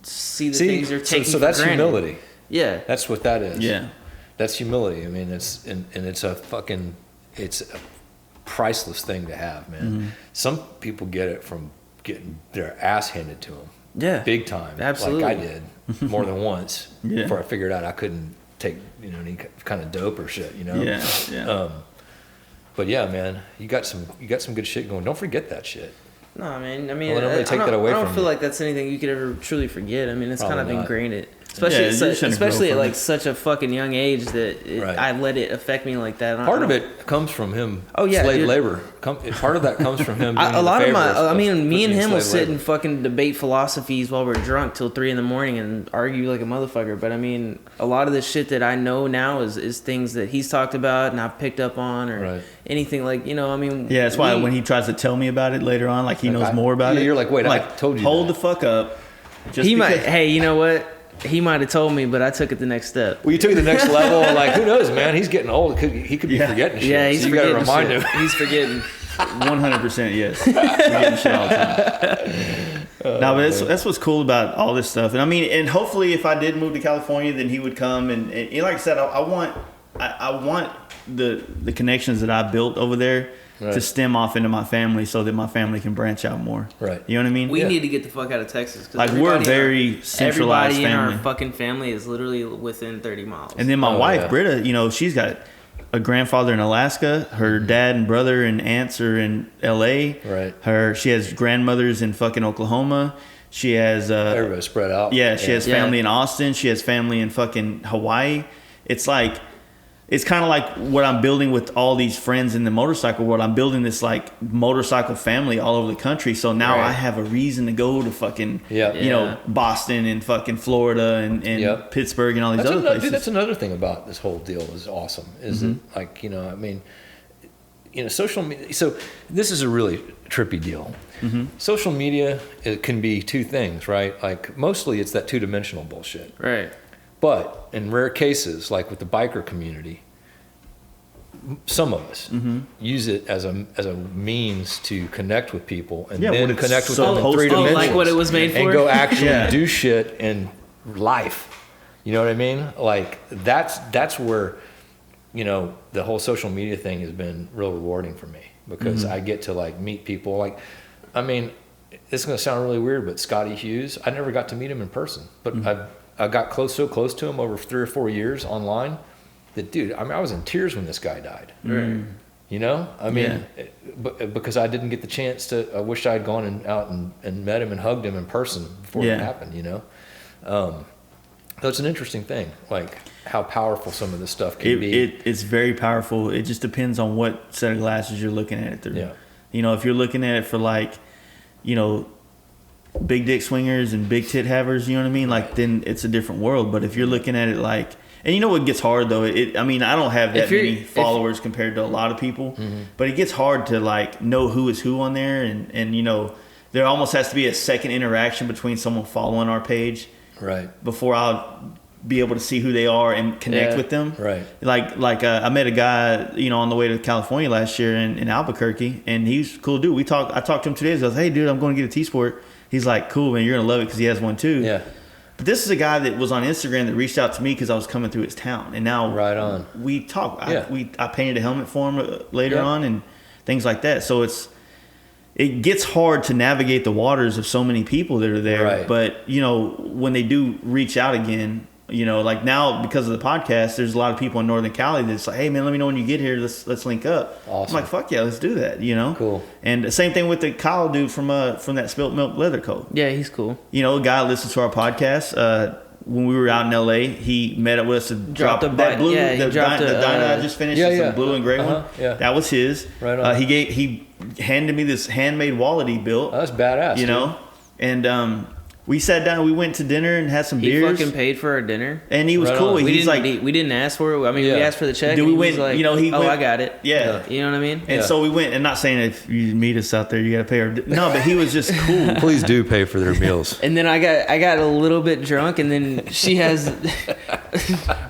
A: see the things you're taking
E: so
A: for
E: that's
A: granted.
E: humility.
A: Yeah.
E: That's what that is.
B: Yeah.
E: That's humility. I mean, it's a priceless thing to have, man.
B: Mm-hmm.
E: Some people get it from getting their ass handed to them.
A: Yeah.
E: Big time.
A: Absolutely.
E: Like I did more than once
B: Yeah.
E: before I figured out I couldn't take, any kind of dope or shit,
B: Yeah. Yeah.
E: But yeah, man, you got some good shit going. Don't forget that shit.
A: No, I mean,
E: Well, nobody take that away
A: I don't
E: from
A: feel
E: you.
A: like that's anything you could ever truly forget. I mean, it's kind
E: Probably
A: of
E: not.
A: ingrained.
B: Yeah, you shouldn't
A: Especially
B: grow
A: at
B: from
A: like
B: it.
A: such a fucking young age that
E: Right.
A: I let it affect me like that.
E: Part of it comes from him.
A: Oh, yeah,
E: slave
A: dude.
E: labor. Part of that comes from him.
A: A
E: doing
A: lot
E: the
A: of my,
E: favor
A: I mean, me and
E: putting
A: him will
E: slave
A: sit
E: labor.
A: and fucking debate philosophies while we're drunk till 3 a.m. and argue like a motherfucker. But I mean, a lot of the shit that I know now is things that he's talked about and I've picked up on, or
E: Right.
A: anything like, I mean.
B: Yeah, that's why when he tries to tell me about it later on, like he knows more about it.
E: You're like, wait,
B: I'm
E: I told you
B: Hold
E: that.
B: the fuck up. Just
A: he might,
B: because-
A: hey, you know what? He might have told me, but I took it the next step.
E: Well, you took it to the next level. Like, who knows, man? He's getting old. He could be
B: Yeah.
E: forgetting shit.
A: Yeah, he's
E: so you got to
A: forgetting
E: remind
A: shit.
E: him.
A: He's forgetting.
B: 100% yes. We're getting shit all the time. No, but that's what's cool about all this stuff. And I mean, and hopefully if I did move to California, then he would come. And like I said, I want the connections that I built over there
E: Right.
B: to stem off into my family so that my family can branch out more.
E: Right.
B: You know what I mean?
A: We
E: Yeah.
A: need to get the fuck out of Texas. 'Cause
B: Like, we're a
A: everybody
B: very centralized
A: Everybody in
B: family.
A: our fucking family is literally within 30 miles.
B: And then my
E: Oh,
B: wife,
E: yeah.
B: Britta, she's got a grandfather in Alaska. Her dad and brother and aunts are in L.A.
E: Right.
B: She has grandmothers in fucking Oklahoma. She has
E: Everybody's spread out.
B: Yeah, she has family in Austin. She has family in fucking Hawaii. It's like, it's kind of like what I'm building with all these friends in the motorcycle world. I'm building this like motorcycle family all over the country. So now I have a reason to go to fucking, you know, Boston and fucking Florida and Pittsburgh and all these other places.
E: Dude, that's another thing about this whole deal is awesome. Is it like, you know, I mean, you know, social media. So this is a really trippy deal. Social media, it can be two things, right? Like mostly it's that two-dimensional bullshit.
A: Right.
E: But in rare cases, like with the biker community, some of us use it as a means to connect with people and then connect with them in three dimensions.
A: Like what it was made for?
E: And go actually do shit in life. You know what I mean? Like that's where, you know, the whole social media thing has been real rewarding for me because I get to like meet people. Like, I mean, it's going to sound really weird, but Scotty Hughes, I never got to meet him in person, but I got so close to him over 3 or 4 years online that, dude, I mean, I was in tears when this guy died. You know, I mean, because I didn't get the chance to. I wish I had gone out and met him and hugged him in person before it happened. You know, so it's an interesting thing, like how powerful some of this stuff can be.
B: It's very powerful. It just depends on what set of glasses you're looking at it through.
E: Yeah.
B: You know, if you're looking at it for like, you know, big dick swingers and big tit havers, you know what I mean? Like, then it's a different world. But if you're looking at it like, and you know what gets hard though? I mean, I don't have that many followers compared to a lot of people, but it gets hard to like know who is who on there. And you know, there almost has to be a second interaction between someone following our page.
E: Right.
B: Before I'll be able to see who they are and connect with them.
E: Right.
B: Like I met a guy, you know, on the way to California last year in Albuquerque, and he's a cool dude. I talked to him 2 days ago. I was, hey dude, I'm going to get a T-Sport. He's like, cool, man, you're going to love it because he has one too.
E: Yeah.
B: But this is a guy that was on Instagram that reached out to me because I was coming through his town. And now we talk. I painted a helmet for him later on and things like that. So it gets hard to navigate the waters of so many people that are there.
E: Right. But,
B: you know, when they do reach out again, you know, like now because of the podcast, there's a lot of people in Northern Cali that's like, hey man, let me know when you get here. Let's link up.
E: Awesome.
B: I'm like, fuck yeah, let's do that. You know,
E: cool.
B: And the same thing with the Kyle dude from that Spilt Milk Leather Coat.
A: Yeah, he's cool.
B: You know, a guy listens to our podcast. When we were out in LA, he met up with us to drop that blue. The Dyna I just finished. The blue and gray one.
E: Yeah,
B: that was his.
E: Right on.
B: He handed me this handmade wallet he built.
E: That's badass.
B: You know, and we sat down. We went to dinner and had some beers.
A: He fucking paid for our dinner,
B: and he was cool.
A: We didn't ask for it. I mean, we asked for the check.
B: Dude, we went.
A: Like,
B: you know,
A: I got it.
B: Yeah,
A: you know what I mean.
B: And so we went. And not saying if you meet us out there, you got to pay our. No, but he was just cool.
E: Please do pay for their meals.
A: And then I got a little bit drunk, and then she has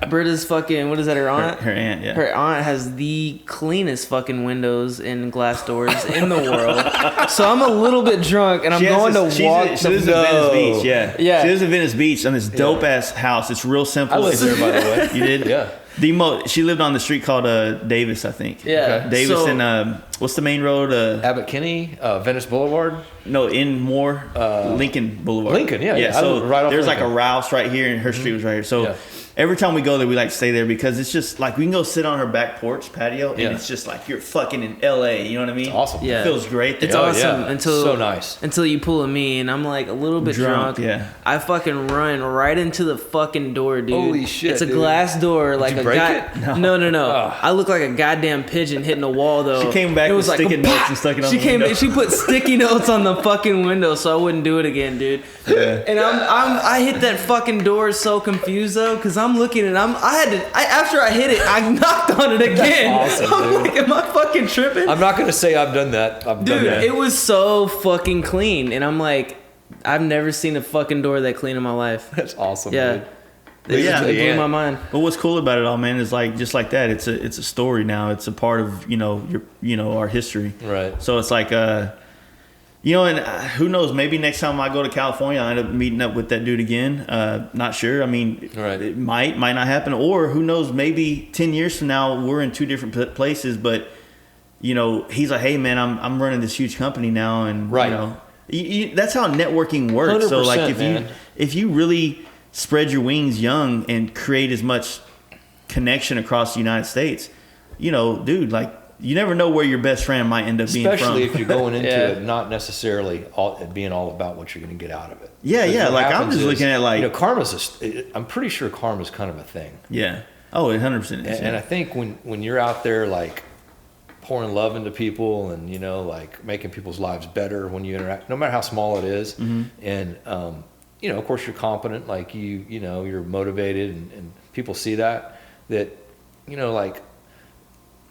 A: Britta's fucking, what is that? Her aunt.
B: Her aunt. Yeah.
A: Her aunt has the cleanest fucking windows and glass doors in the world. So I'm a little bit drunk, and I'm going to walk.
B: She lives in Venice Beach. Yeah. She lives in Venice Beach on this dope ass house. It's real simple.
E: I lived there, by the way.
B: You did?
E: Yeah.
B: She lived on the street called Davis, I think.
A: Yeah.
B: Okay. Davis and what's the main road?
E: Abbott Kinney, Venice Boulevard.
B: No, in more Lincoln Boulevard.
E: Lincoln, yeah.
B: So
E: right off
B: there's
E: Lincoln.
B: like a Rouse right here, and her street was right here. So every time we go there, we like to stay there because it's just like we can go sit on her back porch patio, and it's just like you're fucking in LA. You know what I mean?
E: It's awesome.
B: It feels great there.
A: It's awesome until
E: so nice.
A: Until you pull a me, and I'm like a little bit drunk.
B: Yeah.
A: I fucking run right into the fucking door, dude.
E: Holy shit!
A: It's a
E: dude.
A: glass door, like
E: Did you
A: a
E: break
A: guy.
E: it?
A: No. I look like a goddamn pigeon hitting a wall though.
B: She came back
A: it
B: with
A: was like
B: sticky notes and stuck it on the window.
A: She put sticky notes on the fucking window so I wouldn't do it again, dude.
B: Yeah.
A: And I hit that fucking door so confused though, because I'm looking and after I hit it, I knocked on it again.
E: That's awesome,
A: I'm like, am I fucking tripping?
E: I'm not gonna say I've done that.
A: Dude, it was so fucking clean, and I'm like, I've never seen a fucking door that clean in my life.
E: That's awesome.
A: Yeah.
E: Dude.
A: It blew my mind.
B: But what's cool about it all, man, is like just like that. It's a story now. It's a part of our history.
E: Right.
B: So it's like and who knows? Maybe next time I go to California, I end up meeting up with that dude again. Not sure. I mean, it might not happen. Or who knows? Maybe 10 years from now, we're in two different places. But he's like, hey man, I'm running this huge company now, and that's how networking works. So like if you really spread your wings young and create as much connection across the United States, dude, like you never know where your best friend might end up being from.
E: Especially if you're going into
A: Yeah.
E: it not necessarily being all about what you're going to get out of it.
B: Yeah,
E: Because
B: yeah.
E: what
B: Like I'm
E: happens
B: just
E: is,
B: looking at like,
E: you know, I'm pretty sure karma's kind of a thing.
B: yeah. Oh, 100%.
E: And I think when you're out there like pouring love into people and, you know, like making people's lives better when you interact, no matter how small it is. And, you know, of course you're competent, like you know, you're motivated and people see that, you know, like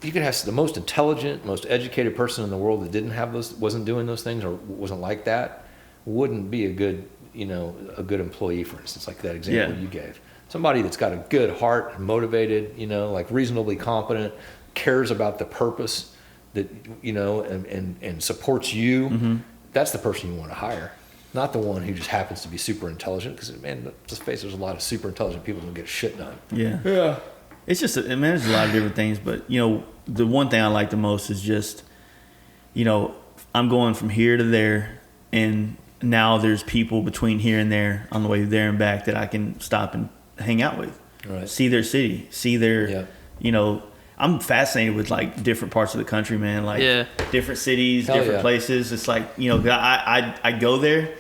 E: you could have the most intelligent, most educated person in the world that didn't have those, wasn't doing those things or wasn't like that, wouldn't be a good employee, for instance, like that example you gave. Somebody that's got a good heart, motivated, you know, like reasonably competent, cares about the purpose that, you know, and supports you. That's the person you want to hire, not the one who just happens to be super intelligent. Because, man, let's face it, there's a lot of super intelligent people who don't get shit done.
B: Yeah. It's just, there's a lot of different things, but, you know, the one thing I like the most is just, you know, I'm going from here to there, and now there's people between here and there on the way there and back that I can stop and hang out with.
E: Right.
B: See their city, see their, you know, I'm fascinated with like different parts of the country, man. Like different cities,
E: Hell
B: different
E: yeah.
B: places. It's like, you know, I go there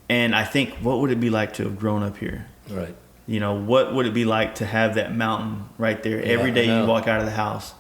B: and I think, what would it be like to have grown up here?
E: Right.
B: You know, what would it be like to have that mountain right there every day you walk out of the house?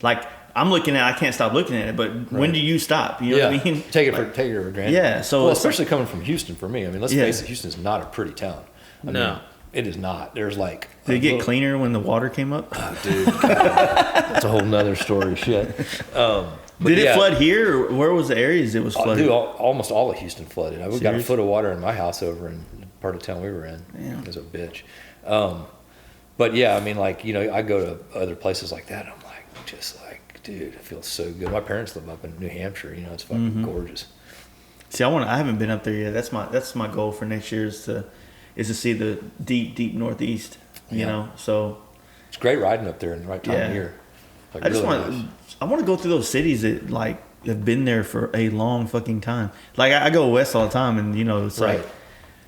B: Like, I'm looking at, I can't stop looking at it, but when do you stop? You know what I mean?
E: Take it for granted.
B: Yeah. So
E: well, especially coming from Houston for me. I mean, let's face it, Houston's not a pretty town. I
A: No.
E: mean, it is not. There's like.
B: Did it get cleaner when the water came up?
E: Oh, dude. That's a whole nother story. Shit.
B: Did it flood here, or where was the areas it was flooded?
E: Dude, almost all of Houston flooded. We got a foot of water in my house over in the part of town we were in.
B: Damn.
E: It was a bitch. But yeah, I mean, like, you know, I go to other places like that. I'm like, just like, dude, it feels so good. My parents live up in New Hampshire. You know, it's fucking gorgeous.
B: See, I haven't been up there yet. That's my goal for next year is to see the deep Northeast. You know, so
E: it's great riding up there in the right time of year. Like,
B: I just
E: really
B: want
E: nice.
B: I want to go through those cities that like have been there for a long fucking time. Like I go west all the time, and you know, it's like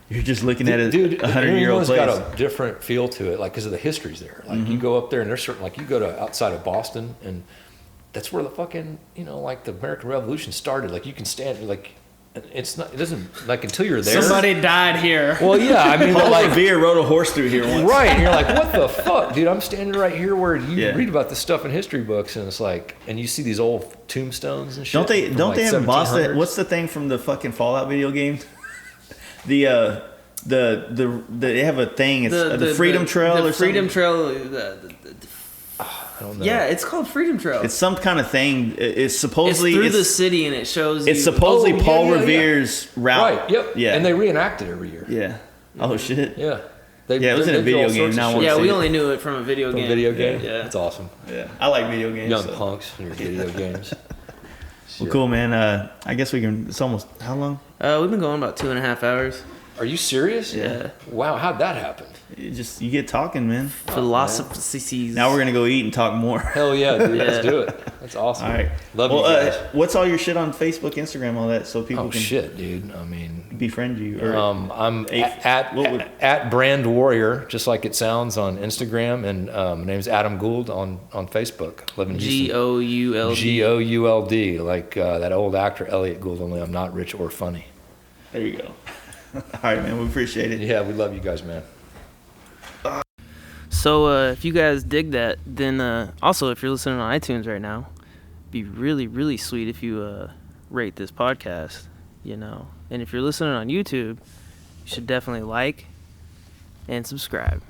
B: you're just looking at it,
E: dude,
B: 100-year-old place.
E: It's got a different feel to it, like because of the history's there. Like you go up there, and there's certain, like you go to outside of Boston, and that's where the fucking, you know, like the American Revolution started. Like you can stand, like it's not, it doesn't, like until you're there.
A: Somebody died here.
E: Well, yeah, I mean,
B: Paul
E: like
B: Revere rode a horse through here once.
E: right, and you're like, what the fuck, dude? I'm standing right here where you
B: Yeah.
E: read about this stuff in history books, and it's like, and you see these old tombstones and shit.
B: Don't they
E: from,
B: don't
E: like,
B: they have in Boston?
E: 1700s.
B: What's the thing from the fucking Fallout video game? They have a thing. It's the Freedom Trail
A: the
B: or
A: Freedom
B: something.
A: Trail.
E: I don't know.
A: Yeah, it's called Freedom Trail.
B: It's some kind of thing. It's
A: It's
B: supposedly
A: through the city, and it shows you.
B: it's supposedly
E: Oh, yeah,
B: Paul
E: yeah, yeah.
B: Revere's route.
E: Right. Yep.
B: Yeah.
E: And they reenact it every year.
B: Yeah. Oh shit.
E: Yeah.
B: Yeah, it was in a
E: they do all
B: video game,
E: sorts of
B: now I
E: shit.
B: wanna
A: Yeah,
B: see
A: we
B: it.
A: only knew it from a video
E: From
A: game.
E: a video game.
A: Yeah.
E: That's awesome.
B: Yeah. I like video games.
E: Young
B: so.
E: punks in your video games.
B: Well, cool, man. I guess we can. It's almost how long?
A: We've been going about 2.5 hours.
E: Are you serious?
A: Yeah.
E: Wow, how'd that happen?
B: You get talking, man.
A: Philosophies.
B: Now we're gonna go eat and talk more.
E: Hell yeah, dude.
A: Yeah.
E: Let's do it. That's awesome.
B: All right.
E: Love
B: well,
E: you guys.
B: what's all your shit on Facebook, Instagram, all that, so people
E: Oh
B: can
E: shit, dude. I mean,
B: befriend you? Or,
E: I'm
B: what would-
E: at Brand Warrior, just like it sounds, on Instagram, and my name's Adam Gould on Facebook. Live in Houston.
A: Gould.
E: Gould, like that old actor Elliot Gould. Only I'm not rich or funny.
B: There you go. All right, man. We appreciate it.
E: Yeah, we love you guys, man.
A: So if you guys dig that, then also if you're listening on iTunes right now, it'd be really, really sweet if you rate this podcast, you know. And if you're listening on YouTube, you should definitely like and subscribe,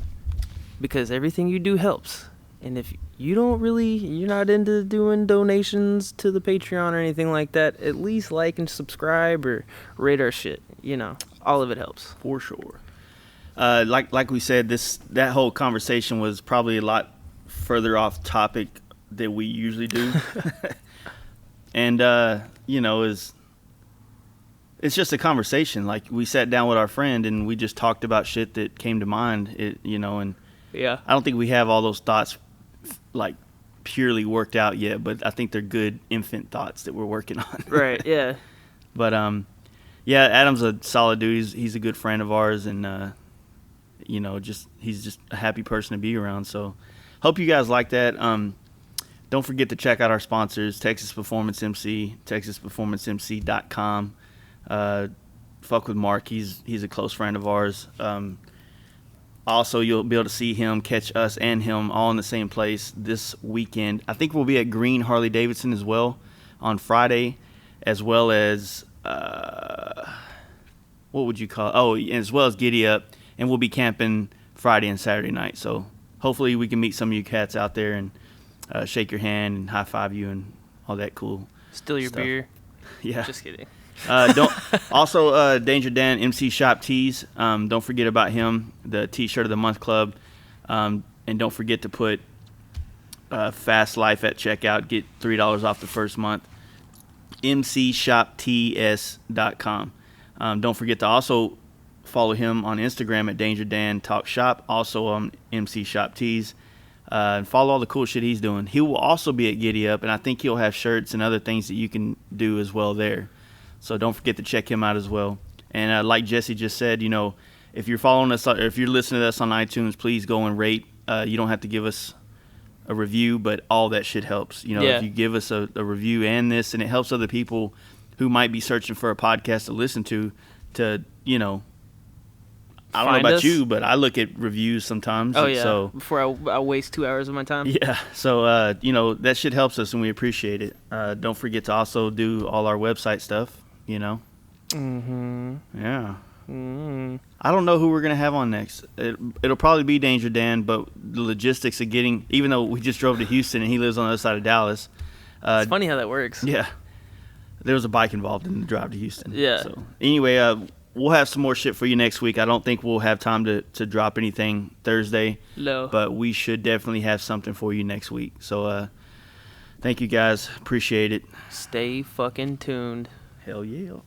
A: because everything you do helps. And if you're not into doing donations to the Patreon or anything like that, at least like and subscribe or rate our shit, you know. All of it helps.
B: For sure. Like we said, that whole conversation was probably a lot further off topic than we usually do. And you know, it's just a conversation. Like, we sat down with our friend and we just talked about shit that came to mind, you know, and
A: Yeah.
B: I don't think we have all those thoughts like purely worked out yet, but I think they're good infant thoughts that we're working on.
A: Right, yeah.
B: But yeah, Adam's a solid dude. He's a good friend of ours, and you know, he's just a happy person to be around. So, hope you guys like that. don't forget to check out our sponsors, Texas Performance MC, TexasPerformanceMC.com. Fuck with Mark. He's a close friend of ours. Also, you'll be able to see him, catch us and him all in the same place this weekend. I think we'll be at Green Harley Davidson as well on Friday, as well as what would you call it? Oh, as well as Giddy Up, and we'll be camping Friday and Saturday night. So hopefully we can meet some of you cats out there and shake your hand and high five you and all that cool
A: Steal your
B: stuff.
A: beer.
B: Yeah.
A: Just kidding.
B: Danger Dan MC Shop Tees. Don't forget about him, the T-shirt of the month club, and don't forget to put Fast Life at checkout. Get $3 off the first month. MCShopTS.com. Don't forget to also follow him on Instagram at Danger Dan Talk Shop. Also on MC Shop Tees. And follow all the cool shit he's doing. He will also be at Giddy Up, and I think he'll have shirts and other things that you can do as well there. So don't forget to check him out as well. And like Jesse just said, you know, if you're following us, or if you're listening to us on iTunes, please go and rate. You don't have to give us a review, but all that shit helps. You know,
A: Yeah.
B: if you give us a review and this, and it helps other people who might be searching for a podcast to listen to, you know, I don't
A: Find
B: know about
A: us.
B: you, but I look at reviews sometimes.
A: Oh yeah.
B: So
A: Before I waste 2 hours of my time.
B: yeah, so you know, that shit helps us and we appreciate it. Don't forget to also do all our website stuff, you know. Yeah. I don't know who we're gonna have on next. It'll probably be Danger Dan, but the logistics of getting, even though we just drove to Houston and he lives on the other side of Dallas.
A: It's funny how that works.
B: Yeah, there was a bike involved in the drive to Houston.
A: Yeah.
B: So anyway, we'll have some more shit for you next week. I don't think we'll have time to drop anything Thursday.
A: No.
B: But we should definitely have something for you next week. So thank you guys. Appreciate it.
A: Stay fucking tuned.
B: Hell yeah.